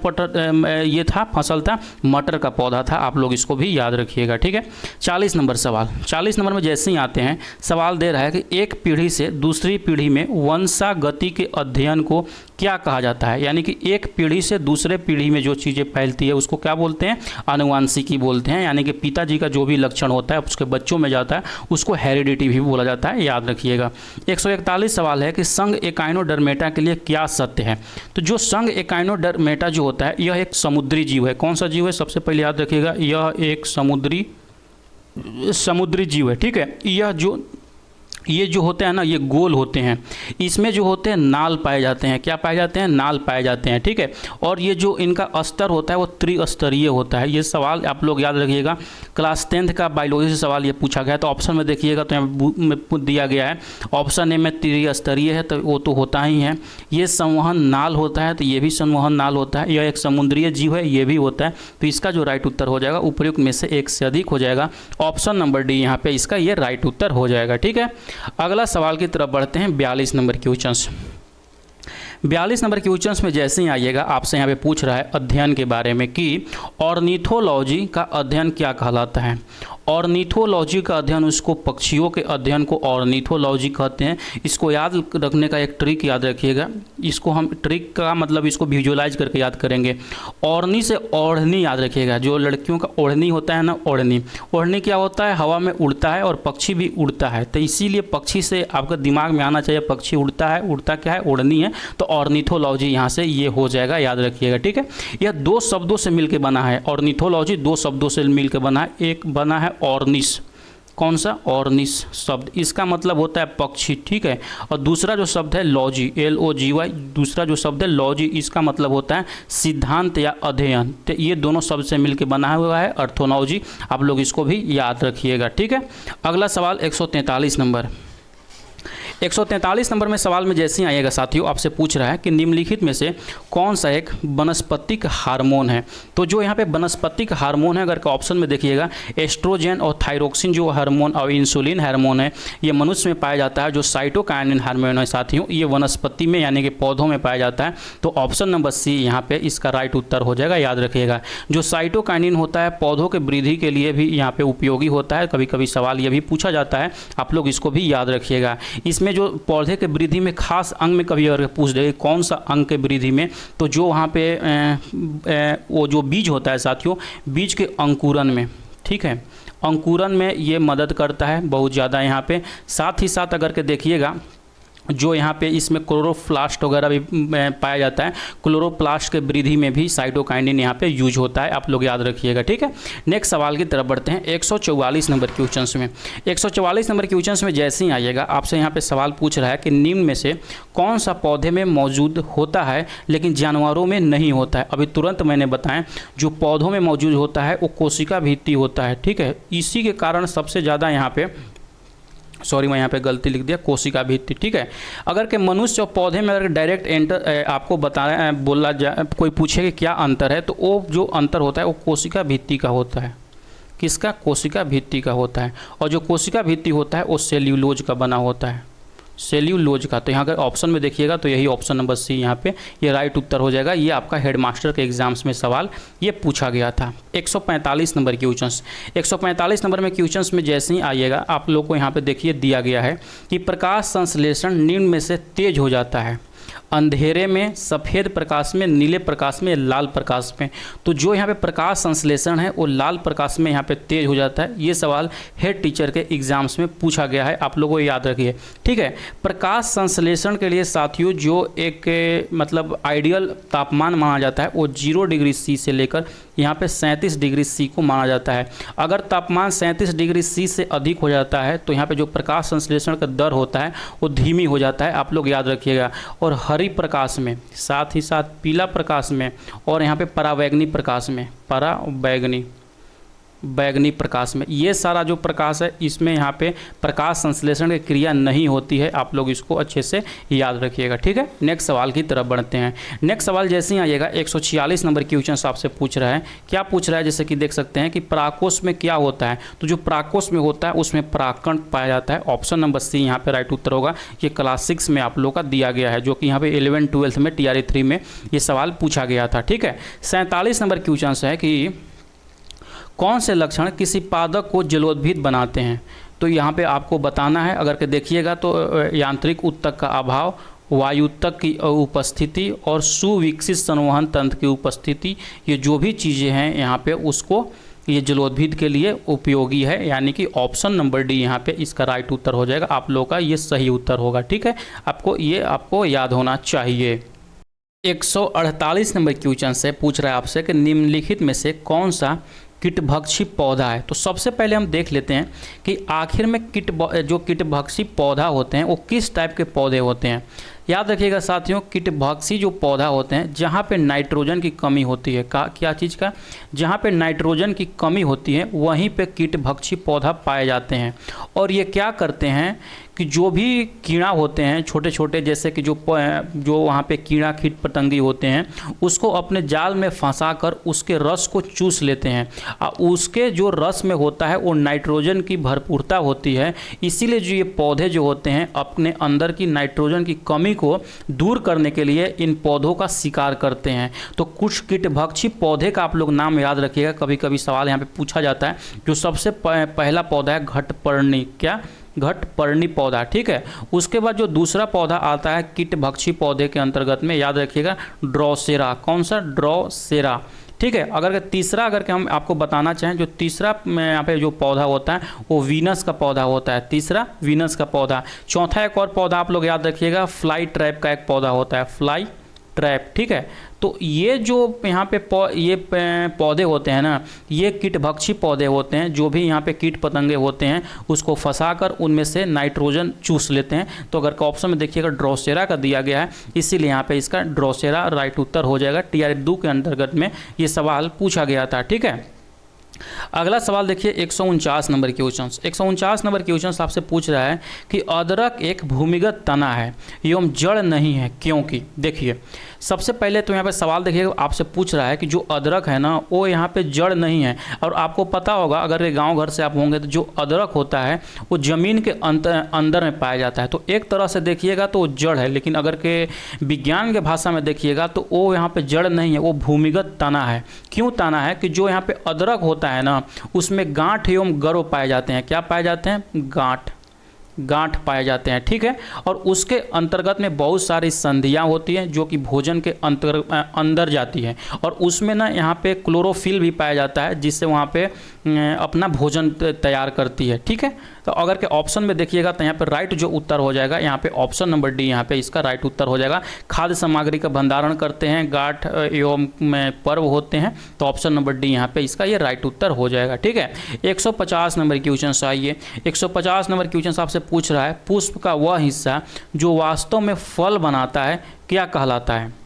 ये था, फसल था, मटर का पौधा था। आप लोग इसको भी याद रखिए, ठीक है। 40 नंबर सवाल। 40 नंबर में जैसे ही आते हैं, सवाल दे रहा है कि एक पीढ़ी से दूसरी पीढ़ी में वंशागति के अध्ययन को क्या कहा जाता है। यानी कि एक पीढ़ी से दूसरे पीढ़ी में जो चीज़ें फैलती है उसको क्या बोलते हैं? आनुवंशिकी बोलते हैं। यानी कि पिताजी का जो भी लक्षण होता है उसके बच्चों में जाता है उसको हेरिडिटी भी बोला जाता है, याद रखिएगा। 141 सवाल है कि संघ एकाइनोडर्मेटा के लिए क्या सत्य है। तो जो संघ एकाइनोडर्मेटा जो होता है यह एक समुद्री जीव है। कौन सा जीव है? सबसे पहले याद रखिएगा, यह एक समुद्री जीव है, ठीक है। ये जो होते हैं ना, ये गोल होते हैं, इसमें जो होते हैं नाल पाए जाते हैं। क्या पाए जाते हैं? नाल पाए जाते हैं, ठीक है। और ये जो इनका स्तर होता है वो त्रिस्तरीय होता है। ये सवाल आप लोग याद रखिएगा, क्लास 10th का बायोलॉजी से सवाल ये पूछा गया है। तो ऑप्शन में देखिएगा तो यहाँ में दिया गया है, ऑप्शन ए में त्रिस्तरीय है, तो वो तो होता ही है। ये संवहन नाल होता है, तो ये भी संवहन नाल होता है। यह एक समुद्रीय जीव है, ये भी होता है। तो इसका जो राइट उत्तर हो जाएगा उपयुक्त में से एक से अधिक हो जाएगा। ऑप्शन नंबर डी यहाँ पे इसका ये राइट उत्तर हो जाएगा, ठीक है। अगला सवाल की तरफ बढ़ते हैं, 42 नंबर क्वेश्चंस। 42 नंबर क्वेश्चंस में जैसे ही आइएगा, आपसे यहाँ पे पूछ रहा है अध्ययन के बारे में कि ऑर्निथोलॉजी का अध्ययन क्या कहलाता है। ऑर्निथोलॉजी का अध्ययन, उसको पक्षियों के अध्ययन को ऑर्निथोलॉजी कहते हैं। इसको याद रखने का एक ट्रिक याद रखिएगा, इसको हम ट्रिक का मतलब इसको विजुअलाइज करके याद करेंगे। ओढ़नी से ओढ़नी याद रखिएगा, जो लड़कियों का ओढ़नी होता है ना, ओढ़नी, ओढ़नी क्या होता है? हवा में उड़ता है और पक्षी भी उड़ता है। तो इसीलिए पक्षी से आपका दिमाग में आना चाहिए, पक्षी उड़ता है, उड़ता क्या है? ओढ़नी है। तो ऑर्निथोलॉजी यहाँ से ये हो जाएगा, याद रखिएगा, ठीक है। यह दो शब्दों से मिलकर बना है, ऑर्निथोलॉजी दो शब्दों से मिलकर बना है। एक बना है ऑर्निस, कौन सा? ऑर्निस शब्द, इसका मतलब होता है पक्षी, ठीक है। और दूसरा जो शब्द है लॉजी, LOGY, दूसरा जो शब्द है लॉजी, इसका मतलब होता है सिद्धांत या अध्ययन। तो ये दोनों शब्द से मिलकर बना हुआ है ऑर्थोलॉजी, आप लोग इसको भी याद रखिएगा, ठीक है। अगला सवाल 143 नंबर। 143 नंबर में सवाल में जैसे ही आइएगा साथियों, आपसे पूछ रहा है कि निम्नलिखित में से कौन सा एक वनस्पतिक हार्मोन है। तो जो यहाँ पे वनस्पतिक हार्मोन है, अगर के ऑप्शन में देखिएगा, एस्ट्रोजन और थायरोक्सिन जो हार्मोन और इंसुलिन हार्मोन है, ये मनुष्य में पाया जाता है। जो साइटोकाइनिन हार्मोन है साथियों, ये वनस्पति में यानी कि पौधों में पाया जाता है। तो ऑप्शन नंबर सी यहाँ पे इसका राइट उत्तर हो जाएगा, याद रखिएगा। जो साइटोकाइनिन होता है पौधों के वृद्धि के लिए भी यहाँ पे उपयोगी होता है। कभी कभी सवाल ये भी पूछा जाता है, आप लोग इसको भी याद रखिएगा। इसमें जो पौधे के वृद्धि में खास अंग में कभी अगर पूछ दे कौन सा अंग के वृद्धि में, तो जो वहाँ पे वो जो बीज होता है साथियों, बीज के अंकुरन में, ठीक है, अंकुरन में ये मदद करता है बहुत ज़्यादा यहाँ पे। साथ ही साथ अगर के देखिएगा, जो यहाँ पे इसमें क्लोरोप्लास्ट वगैरह भी पाया जाता है, क्लोरोप्लास्ट के वृद्धि में भी साइटोकाइनिन यहाँ पे यूज होता है, आप लोग याद रखिएगा, ठीक है। नेक्स्ट सवाल की तरफ बढ़ते हैं 144 नंबर क्वेश्चंस में। 144 नंबर क्वेश्चंस में जैसे ही आइएगा, आपसे यहाँ पे सवाल पूछ रहा है कि निम्न में से कौन सा पौधे में मौजूद होता है लेकिन जानवरों में नहीं होता है। अभी तुरंत मैंने बताया, जो पौधों में मौजूद होता है वो कोशिका भित्ति होता है, ठीक है। इसी के कारण सबसे ज़्यादा यहाँ पे, सॉरी मैं यहाँ पे गलती लिख दिया, कोशिका भित्ति, ठीक है। अगर के मनुष्य और पौधे में अगर डायरेक्ट एंटर आपको बताया बोला जाए, कोई पूछे कि क्या अंतर है, तो वो जो अंतर होता है वो कोशिका भित्ति का होता है। किसका? कोशिका भित्ति का होता है। और जो कोशिका भित्ति होता है वो सेल्यूलोज का बना होता है, सेल्यूलोज का। तो यहाँ अगर ऑप्शन में देखिएगा तो यही ऑप्शन नंबर सी यहाँ पे ये राइट उत्तर हो जाएगा। ये आपका हेडमास्टर के एग्जाम्स में सवाल ये पूछा गया था। 145 नंबर क्वेश्चंस। 145 नंबर में क्वेश्चंस में जैसे ही आइएगा, आप लोग को यहाँ पे देखिए दिया गया है कि प्रकाश संश्लेषण निम्न में से तेज हो जाता है, अंधेरे में, सफ़ेद प्रकाश में, नीले प्रकाश में, लाल प्रकाश में। तो जो यहाँ पे प्रकाश संश्लेषण है वो लाल प्रकाश में यहाँ पे तेज हो जाता है। ये सवाल हेड टीचर के एग्जाम्स में पूछा गया है, आप लोगों को याद रखिए, ठीक है। प्रकाश संश्लेषण के लिए साथियों जो एक मतलब आइडियल तापमान माना जाता है वो 0 डिग्री सी से लेकर यहाँ पे 37 डिग्री सी को माना जाता है। अगर तापमान 37 डिग्री सी से अधिक हो जाता है तो यहाँ पे जो प्रकाश संश्लेषण का दर होता है वो धीमी हो जाता है, आप लोग याद रखिएगा। और हरी प्रकाश में, साथ ही साथ पीला प्रकाश में, और यहाँ पे परावैंगनी प्रकाश में, बैगनी प्रकाश में, ये सारा जो प्रकाश है इसमें यहाँ पे प्रकाश संश्लेषण की क्रिया नहीं होती है, आप लोग इसको अच्छे से याद रखिएगा, ठीक है। नेक्स्ट सवाल की तरफ बढ़ते हैं। नेक्स्ट सवाल जैसे ही आइएगा, 146 नंबर क्वेश्चन आपसे पूछ रहा है। क्या पूछ रहा है? जैसे कि देख सकते हैं कि परागकोश में क्या होता है। तो जो परागकोश में होता है उसमें परागकण पाया जाता है। ऑप्शन नंबर सी यहाँ पे राइट उत्तर होगा। ये क्लास 6 में आप लोग का दिया गया है, जो कि यहाँ पे 11-12 में TRE 3 में ये सवाल पूछा गया था, ठीक है। 47 नंबर क्वेश्चन है कि कौन से लक्षण किसी पादप को जलोद्भिद बनाते हैं। तो यहाँ पे आपको बताना है। अगर के देखिएगा तो यांत्रिक उत्तक का अभाव, वायुत्तक की उपस्थिति और सुविकसित संवहन तंत्र की उपस्थिति, ये जो भी चीज़ें हैं यहाँ पे उसको ये जलोद्भिद के लिए उपयोगी है, यानी कि ऑप्शन नंबर डी यहाँ पे इसका राइट उत्तर हो जाएगा। आप लोगों का ये सही उत्तर होगा, ठीक है। आपको याद होना चाहिए। 148 नंबर क्वेश्चन से पूछ रहा है आपसे कि निम्नलिखित में से कौन सा कीटभक्षी पौधा है। तो सबसे पहले हम देख लेते हैं कि आखिर में जो कीटभक्षी पौधा होते हैं वो किस टाइप के पौधे होते हैं। याद रखिएगा साथियों, कीटभक्षी जो पौधा होते हैं जहाँ पे नाइट्रोजन की कमी होती है, क्या चीज़ का, जहाँ पे नाइट्रोजन की कमी होती है वहीं पे कीटभक्षी पौधा पाए जाते हैं। और ये क्या करते हैं कि जो भी कीड़ा होते हैं छोटे छोटे, जैसे कि जो वहाँ पे कीड़ा कीट पतंगी होते हैं उसको अपने जाल में फंसा कर उसके रस को चूस लेते हैं। उसके जो रस में होता है वो नाइट्रोजन की भरपूरता होती है, इसीलिए जो ये पौधे जो होते हैं अपने अंदर की नाइट्रोजन की कमी को दूर करने के लिए इन पौधों का शिकार करते हैं। तो कुछ कीटभक्षी पौधे का आप लोग नाम याद रखिएगा, कभी कभी सवाल यहाँ पे पूछा जाता है। जो सबसे पहला पौधा है घटपर्णी, क्या, घटपर्णी पौधा, ठीक है। उसके बाद जो दूसरा पौधा आता है कीटभक्षी पौधे के अंतर्गत में, याद रखिएगा ड्रोसेरा, कौन सा, ड्रोसेरा, ठीक है। अगर तीसरा अगर हम आपको बताना चाहें, जो तीसरा यहाँ पे जो पौधा होता है वो वीनस का पौधा होता है, तीसरा वीनस का पौधा। चौथा एक और पौधा आप लोग याद रखिएगा, फ्लाई ट्रैप का एक पौधा होता है, फ्लाई ट्रैप, ठीक है। तो ये जो यहाँ पे ये पौधे होते हैं ना, ये कीटभक्षी पौधे होते हैं। जो भी यहाँ पे कीट पतंगे होते हैं उसको फंसाकर उनमें से नाइट्रोजन चूस लेते हैं। तो अगर ऑप्शन में देखिएगा ड्रोसेरा का दिया गया है, इसीलिए यहाँ पे इसका ड्रोसेरा राइट उत्तर हो जाएगा। TR 2 के अंतर्गत में ये सवाल पूछा गया था, ठीक है। अगला सवाल देखिए 149 नंबर क्वेश्चन। 149 नंबर क्वेश्चन आपसे पूछ रहा है कि अदरक एक भूमिगत तना है एवं जड़ नहीं है, क्योंकि। देखिए सबसे पहले तो यहाँ पे सवाल देखिएगा, आपसे पूछ रहा है कि जो अदरक है ना वो यहाँ पे जड़ नहीं है। और आपको पता होगा अगर ये गांव घर से आप होंगे तो जो अदरक होता है वो ज़मीन के अंदर में पाया जाता है। तो एक तरह से देखिएगा तो वो जड़ है, लेकिन अगर के विज्ञान के भाषा में देखिएगा तो वो यहाँ पे जड़ नहीं है, वो भूमिगत तना है। क्यों तना है कि जो यहाँ पे अदरक होता है ना उसमें गांठ एवं गर्व पाए जाते हैं। क्या पाए जाते हैं, गांठ पाए जाते हैं, ठीक है। और उसके अंतर्गत में बहुत सारी संधियां होती हैं जो कि भोजन के अंदर जाती है। और उसमें ना यहाँ पे क्लोरोफिल भी पाया जाता है जिससे वहाँ पे अपना भोजन तैयार करती है, ठीक है। तो अगर के ऑप्शन में देखिएगा तो यहाँ पे राइट जो उत्तर हो जाएगा यहाँ पे ऑप्शन नंबर डी, यहाँ पे इसका राइट उत्तर हो जाएगा। खाद्य सामग्री का भंडारण करते हैं, गांठ एवं पर्व होते हैं, तो ऑप्शन नंबर डी यहाँ पे इसका ये राइट उत्तर हो जाएगा, ठीक है। 150 नंबर क्वेश्चन आइए। 150 नंबर क्वेश्चन आपसे पूछ रहा है पुष्प का वह हिस्सा जो वास्तव में फल बनाता है क्या कहलाता है।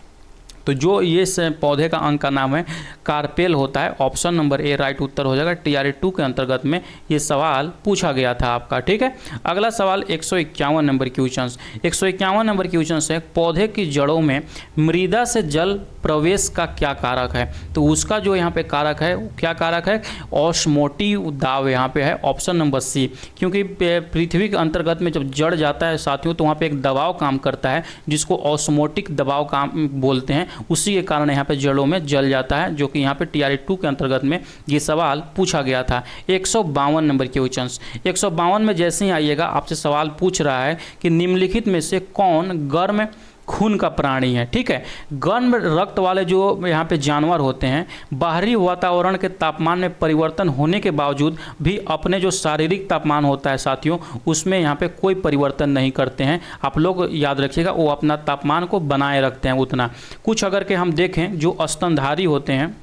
तो जो ये पौधे का अंग का नाम है कार्पेल होता है। ऑप्शन नंबर ए राइट उत्तर हो जाएगा। TR 2 के अंतर्गत में ये सवाल पूछा गया था आपका, ठीक है। अगला सवाल 151 नंबर क्वेश्चन। 151 नंबर क्वेश्चन है पौधे की जड़ों में मृदा से जल प्रवेश का क्या कारक है। तो उसका जो यहाँ पे कारक है क्या कारक है, ऑस्मोटिव दाब यहाँ पे है, ऑप्शन नंबर सी। क्योंकि पृथ्वी के अंतर्गत में जब जड़ जाता है साथियों तो वहाँ पे एक दबाव काम करता है जिसको ऑस्मोटिक दबाव काम बोलते हैं, उसी के कारण यहाँ पे जड़ों में जल जाता है, जो कि यहाँ पे TR 2 के अंतर्गत में ये सवाल पूछा गया था। 152 नंबर क्वेश्चन। 152 में जैसे ही आइएगा आपसे सवाल पूछ रहा है कि निम्नलिखित में से कौन गर्म खून का प्राणी है, ठीक है। गर्म रक्त वाले जो यहाँ पे जानवर होते हैं बाहरी वातावरण के तापमान में परिवर्तन होने के बावजूद भी अपने जो शारीरिक तापमान होता है साथियों उसमें यहाँ पे कोई परिवर्तन नहीं करते हैं। आप लोग याद रखिएगा वो अपना तापमान को बनाए रखते हैं उतना। कुछ अगर के हम देखें जो स्तनधारी होते हैं,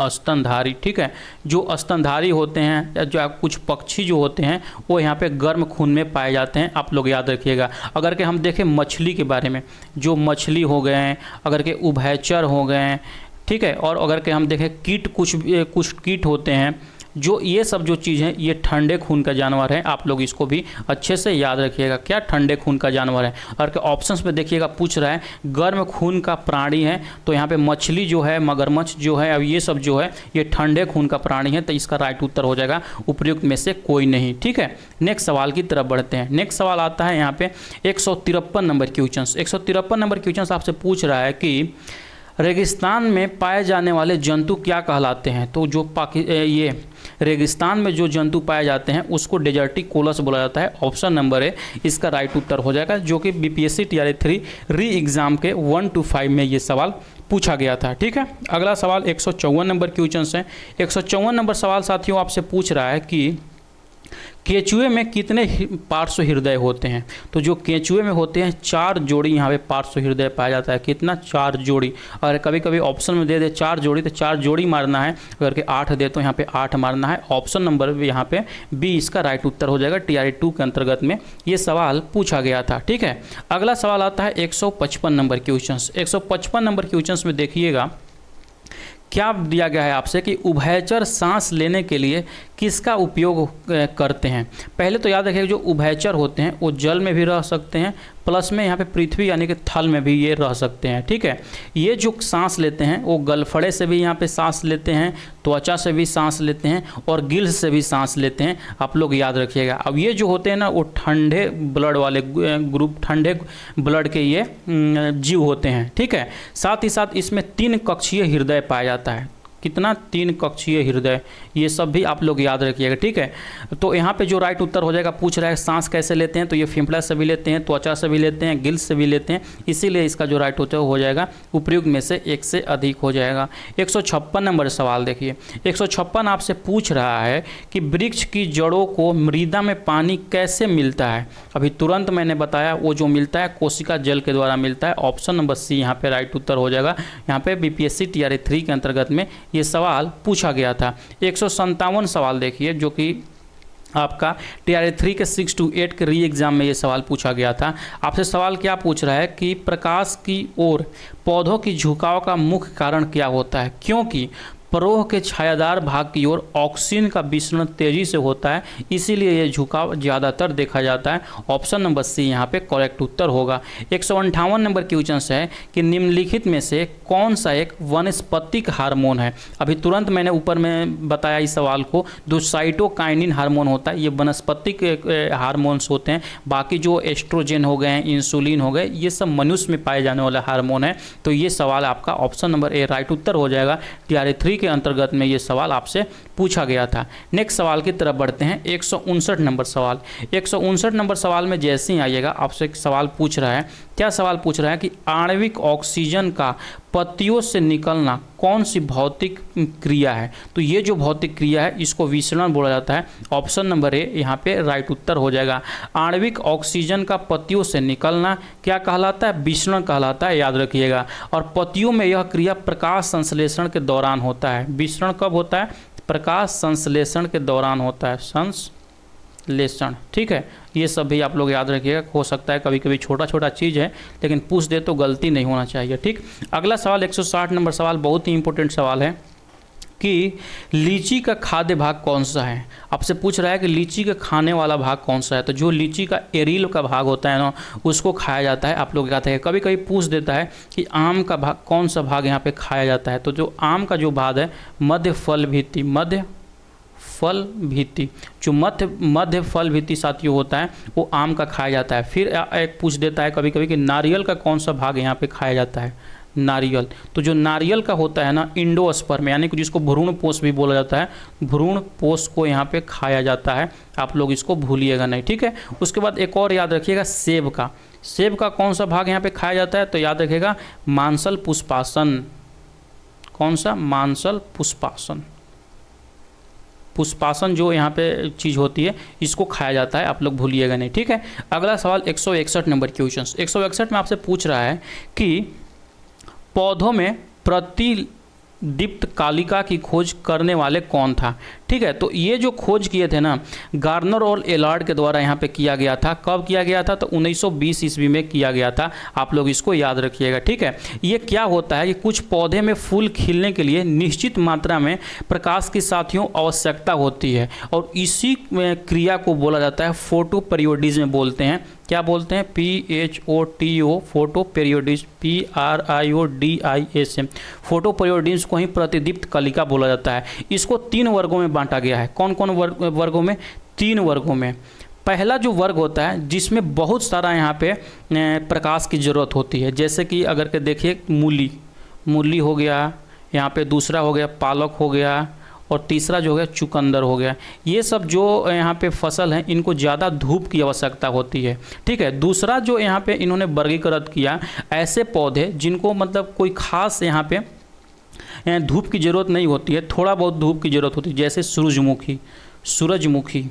स्तनधारी, ठीक है, जो स्तनधारी होते हैं, जो कुछ पक्षी जो होते हैं वो यहाँ पे गर्म खून में पाए जाते हैं, आप लोग याद रखिएगा। अगर के हम देखें मछली के बारे में, जो मछली हो गए हैं, अगर के उभयचर हो गए हैं, ठीक है, और अगर के हम देखें कीट, कुछ कीट होते हैं, जो ये सब जो चीज़ है ये ठंडे खून का जानवर है। आप लोग इसको भी अच्छे से याद रखिएगा, क्या ठंडे खून का जानवर है। और के ऑप्शंस में देखिएगा पूछ रहा है गर्म खून का प्राणी है, तो यहाँ पे मछली जो है, मगरमच्छ जो है, अब ये सब जो है ये ठंडे खून का प्राणी है, तो इसका राइट उत्तर हो जाएगा उपयुक्त में से कोई नहीं, ठीक है। नेक्स्ट सवाल की तरफ बढ़ते हैं। नेक्स्ट सवाल आता है यहाँ पे 153 नंबर क्वेश्चन। 153 नंबर क्वेश्चन आपसे पूछ रहा है कि रेगिस्तान में पाए जाने वाले जंतु क्या कहलाते हैं। तो जो ये रेगिस्तान में जो जंतु पाए जाते हैं उसको डेजर्टिकोलस बोला जाता है। ऑप्शन नंबर ए इसका राइट उत्तर हो जाएगा, जो कि BPSC TR 3 री एग्ज़ाम के 1 to 5 में ये सवाल पूछा गया था, ठीक है। अगला सवाल 154 नंबर क्वेश्चन है। 154 नंबर सवाल साथियों आपसे पूछ रहा है कि केंचुए में कितने पार्श्व हृदय होते हैं? तो जो केंचुए में होते हैं 4 जोड़ी यहाँ पे पार्श्व हृदय पाया जाता है। कितना? 4 जोड़ी। और कभी कभी ऑप्शन में दे दे 4 जोड़ी तो 4 जोड़ी मारना है, अगर के 8 दे तो यहाँ पे 8 मारना है। ऑप्शन नंबर भी यहाँ पे बी इसका राइट उत्तर हो जाएगा। TRE 2 के अंतर्गत में ये सवाल पूछा गया था। ठीक है, अगला सवाल आता है 155 नंबर क्वेश्चन। 155 नंबर क्वेश्चन में देखिएगा क्या दिया गया है आपसे कि उभयचर सांस लेने के लिए किसका उपयोग करते हैं। पहले तो याद रखिएगा जो उभयचर होते हैं वो जल में भी रह सकते हैं, प्लस में यहाँ पे पृथ्वी यानी कि थल में भी ये रह सकते हैं। ठीक है, ये जो सांस लेते हैं वो गलफड़े से भी यहाँ पे सांस लेते हैं, त्वचा से भी सांस लेते हैं और गिल्स से भी सांस लेते हैं। आप लोग याद रखिएगा। अब ये जो होते हैं ना वो ठंडे ब्लड वाले ग्रुप, ठंडे ब्लड के ये जीव होते हैं। ठीक है, साथ ही साथ इसमें 3 कक्षीय हृदय पाया जाता है। कितना? 3 कक्षीय हृदय। ये सब भी आप लोग याद रखिएगा। ठीक है, तो यहाँ पे जो राइट उत्तर हो जाएगा, पूछ रहा है सांस कैसे लेते हैं, तो ये फेफड़ा से भी लेते हैं, त्वचा से भी लेते हैं, गिल्स से भी लेते हैं, इसीलिए इसका जो राइट उत्तर हो जाएगा उपयुक्त में से 1 से अधिक हो जाएगा। 156 नंबर सवाल देखिए। 156 आपसे पूछ रहा है कि वृक्ष की जड़ों को मृदा में पानी कैसे मिलता है। अभी तुरंत मैंने बताया वो जो मिलता है कोशिका जल के द्वारा मिलता है। ऑप्शन नंबर सी यहाँ पे राइट उत्तर हो जाएगा। यहाँ पे BPSC TRE 3 के अंतर्गत में ये सवाल पूछा गया था। 157 सवाल देखिए जो कि आपका TRE 3 के 6 to 8 के री एग्जाम में ये सवाल पूछा गया था। आपसे सवाल क्या पूछ रहा है कि प्रकाश की ओर पौधों की झुकाव का मुख्य कारण क्या होता है। क्योंकि परोह के छायादार भाग की ओर ऑक्सीजन का विसरण तेजी से होता है, इसीलिए ये झुकाव ज़्यादातर देखा जाता है। ऑप्शन नंबर सी यहाँ पे करेक्ट उत्तर होगा। 158 नंबर क्वेश्चन है कि निम्नलिखित में से कौन सा एक वनस्पतिक हार्मोन है। अभी तुरंत मैंने ऊपर में बताया इस सवाल को, जो साइटोकाइनिन हार्मोन होता है ये वनस्पतिक हार्मोन्स होते हैं। बाकी जो एस्ट्रोजन हो गए, इंसुलिन हो गए, ये सब मनुष्य में पाए जाने वाला हार्मोन है। तो ये सवाल आपका ऑप्शन नंबर ए राइट उत्तर हो जाएगा। TRE 3 के अंतर्गत में ये सवाल आपसे पूछा गया था। नेक्स्ट सवाल की तरफ बढ़ते हैं। 159 नंबर सवाल। 159 नंबर सवाल में जैसे ही आइएगा आपसे एक सवाल पूछ रहा है। क्या सवाल पूछ रहा है कि आणविक ऑक्सीजन का पत्तियों से निकलना कौन सी भौतिक क्रिया है। तो ये जो भौतिक क्रिया है इसको विसरण बोला जाता है। ऑप्शन नंबर ए यहाँ पे राइट उत्तर हो जाएगा। आणविक ऑक्सीजन का पत्तियों से निकलना क्या कहलाता है? विसरण कहलाता है, याद रखिएगा। और पत्तियों में यह क्रिया प्रकाश संश्लेषण के दौरान होता है। विसरण कब होता है? प्रकाश संश्लेषण के दौरान होता है, संश्लेषण। ठीक है, ये सब भी आप लोग याद रखिएगा। हो सकता है कभी कभी छोटा छोटा चीज़ है लेकिन पूछ दे तो गलती नहीं होना चाहिए। ठीक, अगला सवाल 160 नंबर सवाल बहुत ही इंपॉर्टेंट सवाल है कि लीची का खाद्य भाग कौन सा है। आपसे पूछ रहा है कि लीची का खाने वाला भाग कौन सा है। तो जो लीची का एरील का भाग होता है ना उसको खाया जाता है। आप लोग कहते हैं कभी कभी पूछ देता है कि आम का भाग कौन सा भाग यहाँ पे खाया जाता है। तो जो आम का जो भाग है मध्य फल भित्ति, मध्य फल भित्ति, जो मध्य फल भित्ति साथियों होता है वो आम का खाया जाता है। फिर एक पूछ देता है कभी कभी कि नारियल का कौन सा भाग यहाँ पे खाया जाता है। नारियल, तो जो नारियल का होता है ना इंडोस्पर्म यानी कि जिसको भ्रूण पोष भी बोला जाता है, भ्रूण पोष को यहाँ पे खाया जाता है। आप लोग इसको भूलिएगा नहीं। ठीक है, उसके बाद एक और याद रखिएगा सेब का। सेब का कौन सा भाग यहाँ पे खाया जाता है? तो याद रखिएगा मांसल पुष्पासन। कौन सा? मांसल पुष्पासन। पुष्पासन जो यहाँ पे चीज़ होती है इसको खाया जाता है, आप लोग भूलिएगा नहीं। ठीक है, अगला सवाल 161 नंबर क्वेश्चन। 161 में आपसे पूछ रहा है कि पौधों में प्रतिदीप्त कालिका की खोज करने वाले कौन था। ठीक है, तो ये जो खोज किए थे ना गार्नर और एलार्ड के द्वारा यहाँ पे किया गया था। कब किया गया था? तो 1920 ईस्वी में किया गया था। आप लोग इसको याद रखिएगा। ठीक है, ये क्या होता है कि कुछ पौधे में फूल खिलने के लिए निश्चित मात्रा में प्रकाश की साथियों आवश्यकता होती है और इसी क्रिया को बोला जाता है फोटो पीरियोडिज्म बोलते हैं। क्या बोलते हैं? PHOTO, photo periodism, PRIODISM। Photo periodism को ही प्रतिदीप्त कलिका बोला जाता है। इसको 3 वर्गों में बांटा गया है। कौन कौन वर्गों में? 3 वर्गों में। पहला जो वर्ग होता है जिसमें बहुत सारा यहाँ पे प्रकाश की ज़रूरत होती है, जैसे कि अगर के देखिए मूली हो गया, यहाँ पे दूसरा हो गया पालक हो गया और तीसरा जो हो गया चुकंदर हो गया। ये सब जो यहाँ पे फसल हैं इनको ज़्यादा धूप की आवश्यकता होती है। ठीक है, दूसरा जो यहाँ पे इन्होंने वर्गीकृत किया ऐसे पौधे जिनको मतलब कोई खास यहाँ पे धूप की ज़रूरत नहीं होती है, थोड़ा बहुत धूप की ज़रूरत होती है, जैसे सूरजमुखी,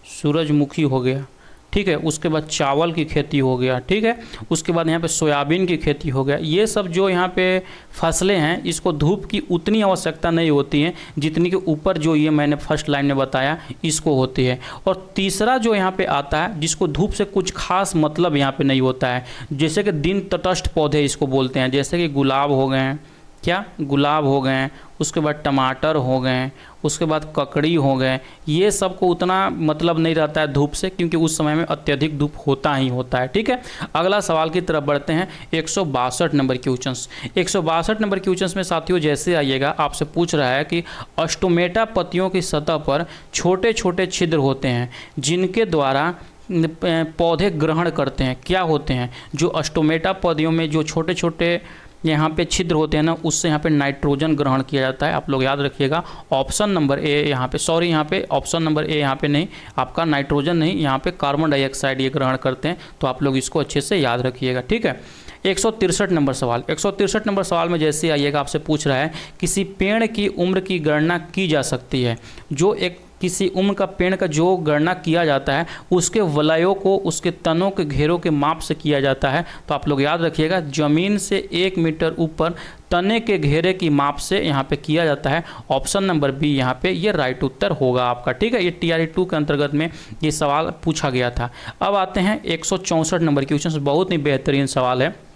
सूरजमुखी हो गया, ठीक है। उसके बाद चावल की खेती हो गया, ठीक है। उसके बाद यहाँ पे सोयाबीन की खेती हो गया। ये सब जो यहाँ पे फसलें हैं इसको धूप की उतनी आवश्यकता नहीं होती है जितनी के ऊपर जो ये मैंने फर्स्ट लाइन में बताया इसको होती है। और तीसरा जो यहाँ पे आता है जिसको धूप से कुछ खास मतलब यहाँ पे नहीं होता है, जैसे कि दिन तटस्थ पौधे इसको बोलते हैं, जैसे कि गुलाब हो गए हैं, क्या गुलाब हो गए हैं, उसके बाद टमाटर हो गए, उसके बाद ककड़ी हो गए। ये सब को उतना मतलब नहीं रहता है धूप से, क्योंकि उस समय में अत्यधिक धूप होता ही होता है, ठीक है। अगला सवाल की तरफ बढ़ते हैं। 162 नंबर क्वेश्चंस। 162 नंबर क्वेश्चंस में साथियों जैसे आइएगा, आपसे पूछ रहा है कि अस्टोमेटा पत्तियों की सतह पर छोटे छोटे छिद्र होते हैं जिनके द्वारा पौधे ग्रहण करते हैं। क्या होते हैं? जो अस्टोमेटा पौधों में जो छोटे छोटे यहाँ पे छिद्र होते हैं ना, उससे यहाँ पे नाइट्रोजन ग्रहण किया जाता है। आप लोग याद रखिएगा। ऑप्शन नंबर ए यहाँ पे, सॉरी यहाँ पे ऑप्शन नंबर ए यहाँ पे नहीं, आपका नाइट्रोजन नहीं, यहाँ पे कार्बन डाइऑक्साइड ये ग्रहण करते हैं। तो आप लोग इसको अच्छे से याद रखिएगा, ठीक है। 163 नंबर सवाल। 163 नंबर सवाल में जैसे आइएगा, आपसे पूछ रहा है किसी पेड़ की उम्र की गणना की जा सकती है। जो एक किसी उम्र का पेड़ का जो गणना किया जाता है उसके वलयों को उसके तनों के घेरों के माप से किया जाता है। तो आप लोग याद रखिएगा, ज़मीन से 1 मीटर ऊपर तने के घेरे की माप से यहाँ पे किया जाता है। ऑप्शन नंबर बी यहाँ पे ये राइट उत्तर होगा आपका, ठीक है। ये TRE 2 के अंतर्गत में ये सवाल पूछा गया था। अब आते हैं 164 नंबर क्वेश्चन। बहुत ही बेहतरीन सवाल है।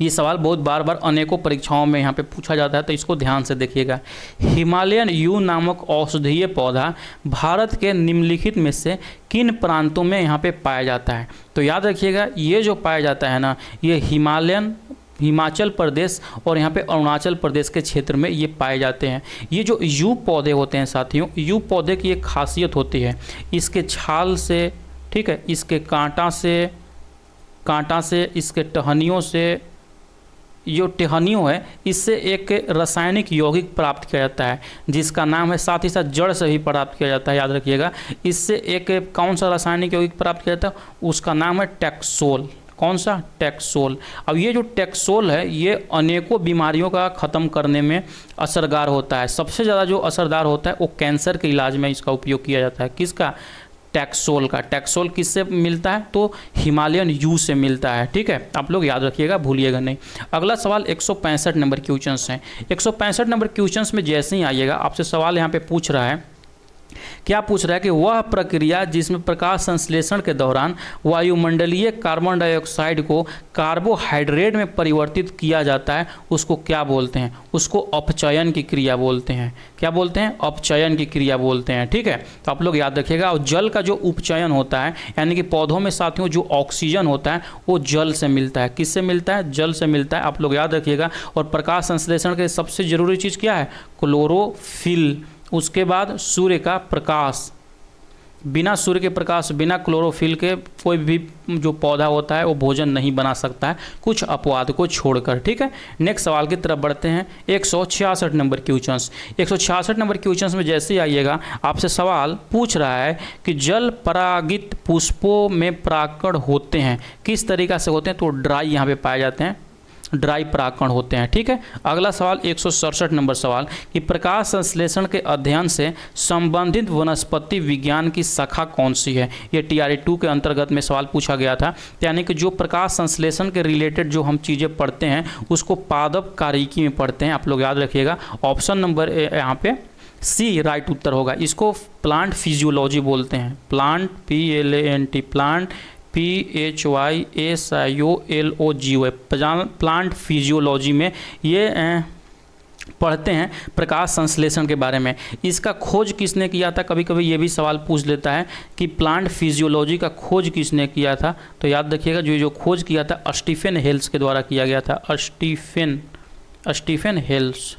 ये सवाल बहुत बार बार अनेकों परीक्षाओं में यहाँ पे पूछा जाता है, तो इसको ध्यान से देखिएगा। हिमालयन यू नामक औषधीय पौधा भारत के निम्नलिखित में से किन प्रांतों में यहाँ पे पाया जाता है? तो याद रखिएगा, ये जो पाया जाता है ना, ये हिमाचल प्रदेश और यहाँ पे अरुणाचल प्रदेश के क्षेत्र में ये पाए जाते हैं। ये जो यू पौधे होते हैं साथियों, यू पौधे की एक खासियत होती है, इसके छाल से, ठीक है, इसके कांटा से, इसके टहनियों से, जो टहनियों है इससे एक रासायनिक यौगिक प्राप्त किया जाता है जिसका नाम है, साथ ही साथ जड़ से भी प्राप्त किया जाता है, याद रखिएगा। इससे एक कौन सा रासायनिक यौगिक प्राप्त किया जाता है? उसका नाम है टैक्सोल। कौन सा? टैक्सोल। अब ये जो टैक्सोल है ये अनेकों बीमारियों का ख़त्म करने में असरगार होता है। सबसे ज़्यादा जो असरदार होता है वो कैंसर के इलाज में इसका उपयोग किया जाता है। किसका? टैक्सोल का। टैक्सोल किससे मिलता है? तो हिमालयन यू से मिलता है, ठीक है। आप लोग याद रखिएगा, भूलिएगा नहीं। अगला सवाल 165 नंबर क्वेश्चंस हैं। 165 नंबर क्वेश्चंस में जैसे ही आइएगा, आपसे सवाल यहाँ पे पूछ रहा है, क्या पूछ रहा है कि वह प्रक्रिया जिसमें प्रकाश संश्लेषण के दौरान वायुमंडलीय कार्बन डाइऑक्साइड को कार्बोहाइड्रेट में परिवर्तित किया जाता है उसको क्या बोलते हैं? उसको अपचयन की क्रिया बोलते हैं। क्या बोलते हैं? अपचयन की क्रिया बोलते हैं, ठीक है। तो आप लोग याद रखिएगा। और जल का जो उपचयन होता है, यानी कि पौधों में साथियों जो ऑक्सीजन होता है वो जल से मिलता है। किससे मिलता है? जल से मिलता है। आप लोग याद रखिएगा। और प्रकाश संश्लेषण के सबसे जरूरी चीज़ क्या है? क्लोरोफिल। उसके बाद सूर्य का प्रकाश। बिना सूर्य के प्रकाश, बिना क्लोरोफिल के कोई भी जो पौधा होता है वो भोजन नहीं बना सकता है, कुछ अपवाद को छोड़कर, ठीक है। नेक्स्ट सवाल की तरफ बढ़ते हैं। 166 नंबर क्वेश्चंस। 166 नंबर क्वेश्चंस में जैसे ही आइएगा, आपसे सवाल पूछ रहा है कि जल परागित पुष्पों में परागकण होते हैं, किस तरीका से होते हैं? तो ड्राई यहाँ पे पाए जाते हैं, ड्राई परागकण होते हैं, ठीक है। अगला सवाल 167 नंबर सवाल कि प्रकाश संश्लेषण के अध्ययन से संबंधित वनस्पति विज्ञान की शाखा कौन सी है? ये TRE 2 के अंतर्गत में सवाल पूछा गया था। यानी कि जो प्रकाश संश्लेषण के रिलेटेड जो हम चीज़ें पढ़ते हैं उसको पादप कार्यिकी में पढ़ते हैं। आप लोग याद रखिएगा। ऑप्शन नंबर यहाँ पे सी राइट उत्तर होगा। इसको प्लांट फिजियोलॉजी बोलते हैं। Plant PLANT, plant PHYSIOLOGY, plant physiology में ये पढ़ते हैं प्रकाश संश्लेषण के बारे में। इसका खोज किसने किया था? कभी कभी ये भी सवाल पूछ लेता है कि प्लांट फिजियोलॉजी का खोज किसने किया था? तो याद रखिएगा, जो खोज किया था स्टीफन हेल्स के द्वारा किया गया था। स्टीफन हेल्स,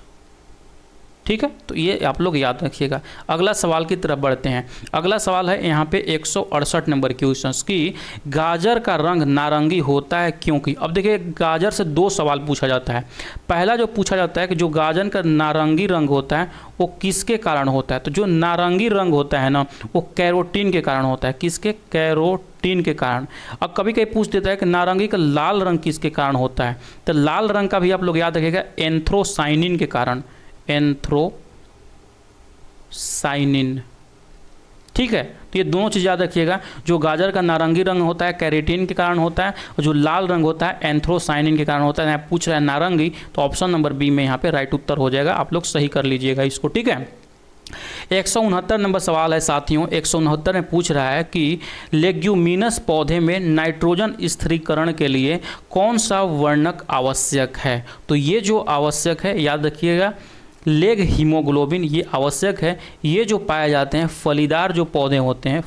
ठीक है। तो ये आप लोग याद रखिएगा। अगला सवाल की तरफ बढ़ते हैं। अगला सवाल है यहाँ पे 168 नंबर क्वेश्चन की गाजर का रंग नारंगी होता है क्योंकि? अब देखिए, गाजर से 2 सवाल पूछा जाता है। पहला जो पूछा जाता है कि जो गाजर का नारंगी रंग होता है वो किसके कारण होता है? तो जो नारंगी रंग होता है ना, वो कैरोटीन के कारण होता है। किसके? कैरोटीन के कारण। अब कभी कभी पूछ देता है कि नारंगी का लाल रंग किसके कारण होता है? तो लाल रंग का भी आप लोग याद रखिएगा, एंथ्रोसाइनिन के कारण। एंथ्रोसाइनिन, ठीक है। तो ये दोनों चीज़ याद रखिएगा, जो गाजर का नारंगी रंग होता है कैरेटीन के कारण होता है, और जो लाल रंग होता है एंथ्रोसाइनिन के कारण होता है। यहाँ पूछ रहा है नारंगी, तो ऑप्शन नंबर बी में यहाँ पे राइट उत्तर हो जाएगा। आप लोग सही कर लीजिएगा इसको, ठीक है। 169 नंबर सवाल है साथियों, 169 में पूछ रहा है कि लेग्यूमिनस पौधे में नाइट्रोजन स्थिरीकरण के लिए कौन सा वर्णक आवश्यक है। तो ये जो आवश्यक है याद रखिएगा, लेग हीमोग्लोबिन ये आवश्यक है। ये जो पाए जाते हैं फलीदार जो पौधे होते हैं,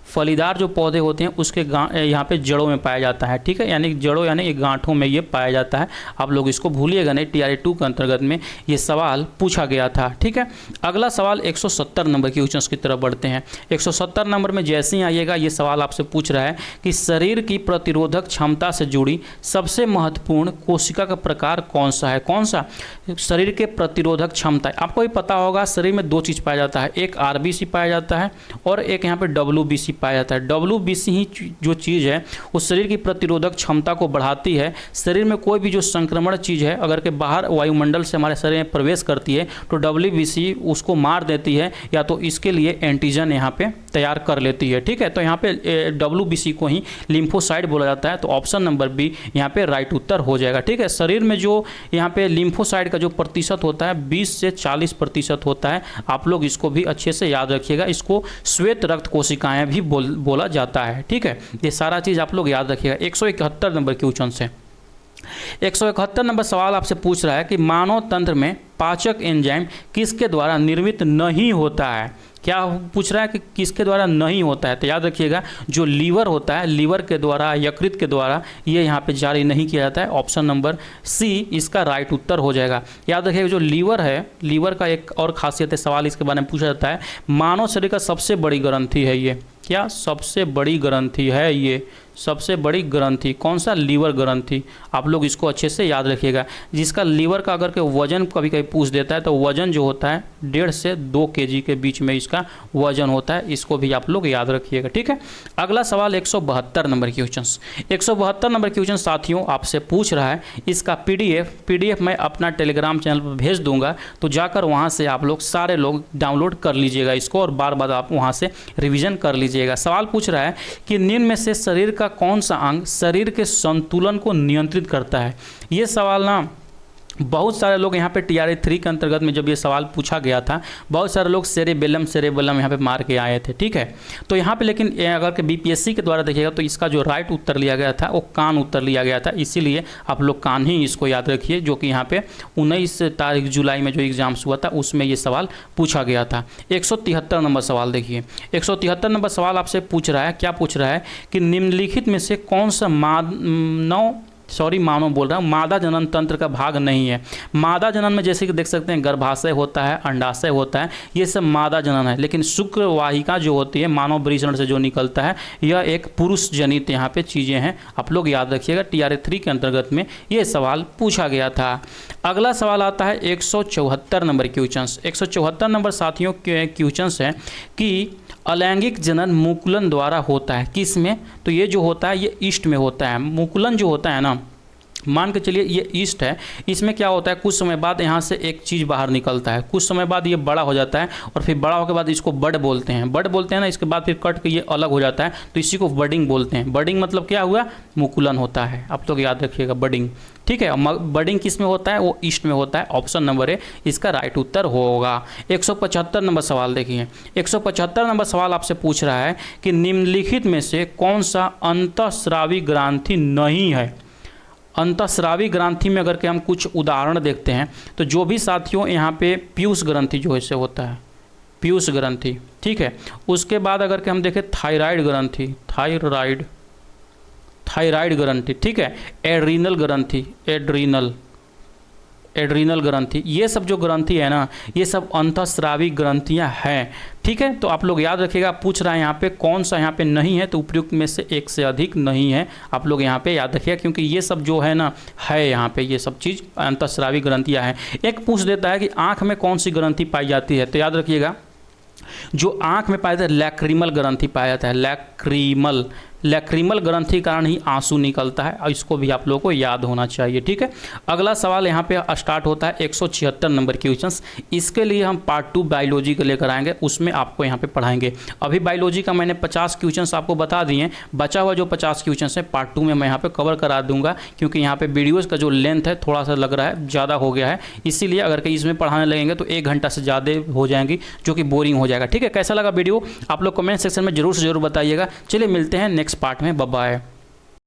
फलीदार जो पौधे होते हैं उसके यहाँ पे जड़ों में पाया जाता है, ठीक है, यानी जड़ों यानी ये गांठों में ये पाया जाता है। आप लोग इसको भूलिएगा नहीं, TRA 2 के अंतर्गत में ये सवाल पूछा गया था, ठीक है। अगला सवाल 170 नंबर की क्वेश्चन की तरफ बढ़ते हैं। 170 नंबर में जैसे ही आइएगा ये सवाल आपसे पूछ रहा है कि शरीर की प्रतिरोधक क्षमता से जुड़ी सबसे महत्वपूर्ण कोशिका का प्रकार कौन सा है। कौन सा? शरीर के प्रतिरोधक क्षमता। आपको भी पता होगा शरीर में दो चीज़ पाया जाता है, एक RBC पाया जाता है और एक यहाँ पे WBC पाया जाता है। WBC ही जो चीज़ है वो शरीर की प्रतिरोधक क्षमता को बढ़ाती है। शरीर में कोई भी जो संक्रमण चीज़ है अगर के बाहर वायुमंडल से हमारे शरीर में प्रवेश करती है तो WBC उसको मार देती है, या तो इसके लिए एंटीजन यहाँ पे तैयार कर लेती है, ठीक है। तो यहाँ पे WBC को ही लिम्फोसाइट बोला जाता है। तो ऑप्शन नंबर बी यहाँ पे राइट उत्तर हो जाएगा, ठीक है। शरीर में जो यहाँ पे लिम्फोसाइट का जो प्रतिशत होता है 20 से 40% होता है। आप लोग इसको भी अच्छे से याद रखिएगा, इसको श्वेत रक्त कोशिकाएं भी बोला जाता है, ठीक है। ये सारा चीज़ आप लोग याद रखिएगा। 171 नंबर क्वेश्चन से 171 नंबर सवाल आपसे पूछ रहा है कि मानव तंत्र में पाचक एंजाइम किसके द्वारा निर्मित नहीं होता है। क्या पूछ रहा है कि किसके द्वारा नहीं होता है। तो याद रखिएगा जो लीवर होता है, लीवर के द्वारा, यकृत के द्वारा ये यहाँ पे जारी नहीं किया जाता है। ऑप्शन नंबर सी इसका राइट उत्तर हो जाएगा। याद रखिएगा जो लीवर है, लीवर का एक और खासियत है, सवाल इसके बारे में पूछा जाता है, मानव शरीर का सबसे बड़ी ग्रंथि है ये। क्या सबसे बड़ी ग्रंथि है ये? सबसे बड़ी ग्रंथि कौन सा? लीवर ग्रंथि। आप लोग इसको अच्छे से याद रखिएगा। जिसका लीवर का अगर के वजन कभी कभी पूछ देता है तो वजन जो होता है 1.5 से 2 kg के बीच में इसका वजन होता है। इसको भी आप लोग याद रखिएगा, ठीक है। अगला सवाल 172 नंबर क्वेश्चन। 172 नंबर क्वेश्चन साथियों आपसे पूछ रहा है, इसका पीडीएफ मैं अपना टेलीग्राम चैनल पर भेज दूंगा, तो जाकर वहाँ से आप लोग सारे लोग डाउनलोड कर लीजिएगा इसको और बार बार आप वहाँ से रिविजन कर लीजिएगा। सवाल पूछ रहा है कि निम्न में से शरीर का कौन सा अंग शरीर के संतुलन को नियंत्रित करता है। ये सवाल ना बहुत सारे लोग यहाँ पे TRA 3 के अंतर्गत में जब ये सवाल पूछा गया था, बहुत सारे लोग सेरेबेलम यहाँ पे मार के आए थे, ठीक है। तो यहाँ पे लेकिन अगर के BPSC के द्वारा देखिएगा तो इसका जो राइट उत्तर लिया गया था वो कान उत्तर लिया गया था, इसीलिए आप लोग कान ही इसको याद रखिए, जो कि यहाँ पे 19 तारीख जुलाई में जो एग्जाम्स हुआ था उसमें ये सवाल पूछा गया था। 173 नंबर सवाल देखिए, 173 नंबर सवाल आपसे पूछ रहा है, क्या पूछ रहा है कि निम्नलिखित में से कौन सा मादा जनन तंत्र का भाग नहीं है। मादा जनन में जैसे कि देख सकते हैं गर्भाशय होता है, अंडाशय होता है, ये सब मादा जनन है। लेकिन शुक्रवाहिका जो होती है मानव वृषण से जो निकलता है, यह एक पुरुष जनित यहाँ पे चीज़ें हैं। आप लोग याद रखिएगा, TRA 3 के अंतर्गत में ये सवाल पूछा गया था। अगला सवाल आता है 174 नंबर क्वेश्चन। 174 नंबर साथियों क्वेश्चन है कि अलैंगिक जनन मुकुलन द्वारा होता है किस में। तो ये जो होता है ये ईस्ट में होता है। मुकुलन जो होता है ना, मान के चलिए ये ईस्ट है, इसमें क्या होता है कुछ समय बाद यहाँ से एक चीज़ बाहर निकलता है, कुछ समय बाद ये बड़ा हो जाता है और फिर बड़ा होने के बाद इसको बड बोलते हैं ना, इसके बाद फिर कट के ये अलग हो जाता है, तो इसी को बडिंग बोलते हैं। बडिंग मतलब क्या हुआ? मुकुलन होता है। आप लोग याद रखिएगा बडिंग, ठीक है। बडिंग किस में होता है? वो ईस्ट में होता है। ऑप्शन नंबर ए इसका राइट उत्तर होगा। 175 नंबर सवाल देखिए, 175 नंबर सवाल आपसे पूछ रहा है कि निम्नलिखित में से कौन सा अंतःस्रावी ग्रंथि नहीं है। अंतःस्रावी ग्रंथि में अगर के हम कुछ उदाहरण देखते हैं तो जो भी साथियों यहाँ पे पीयूष ग्रंथि जो ऐसे होता है, पीयूष ग्रंथि, ठीक है। उसके बाद अगर के हम देखें थायराइड ग्रंथि, थायराइड ग्रंथि, ठीक है। एड्रीनल ग्रंथि, एड्रीनल ग्रंथि, ये सब जो ग्रंथि है ना, ये सब अंतःस्रावी ग्रंथियाँ हैं, ठीक है। तो आप लोग याद रखिएगा, पूछ रहा है यहाँ पे कौन सा यहाँ पे नहीं है, तो उपयुक्त में से एक से अधिक नहीं है। आप लोग यहाँ पे याद रखिएगा, क्योंकि ये सब जो है ना है यहाँ पे ये सब चीज़ अंतःस्रावी ग्रंथियाँ हैं। एक पूछ देता है कि आँख में कौन सी ग्रंथि पाई जाती है, तो याद रखिएगा जो आँख में पाया जाता है लैक्रिमल ग्रंथि पाया जाता है, लैक्रिमल, लैक्रिमल ग्रंथि कारण ही आंसू निकलता है, और इसको भी आप लोगों को याद होना चाहिए। ठीक है, अगला सवाल यहाँ पे स्टार्ट होता है 176 नंबर क्वेश्चंस। इसके लिए हम पार्ट 2 बायोलॉजी का लेकर आएंगे, उसमें आपको यहाँ पे पढ़ाएंगे। अभी बायोलॉजी का मैंने 50 क्वेश्चंस आपको बता दिए हैं, बचा हुआ जो 50 क्वेश्चंस है पार्ट 2 में मैं यहाँ पे कवर करा दूंगा, क्योंकि यहाँ पे वीडियोज़ का जो लेंथ है थोड़ा सा लग रहा है ज़्यादा हो गया है, इसीलिए अगर कहीं इसमें पढ़ाने लगेंगे तो 1 घंटा से ज़्यादा हो जाएंगी, जो कि बोरिंग हो जाएगा। ठीक है, कैसा लगा वीडियो आप लोग कमेंट सेक्शन में जरूर से जरूर बताइएगा। चलिए मिलते हैं नेक्स्ट पार्ट में, बाय बाय।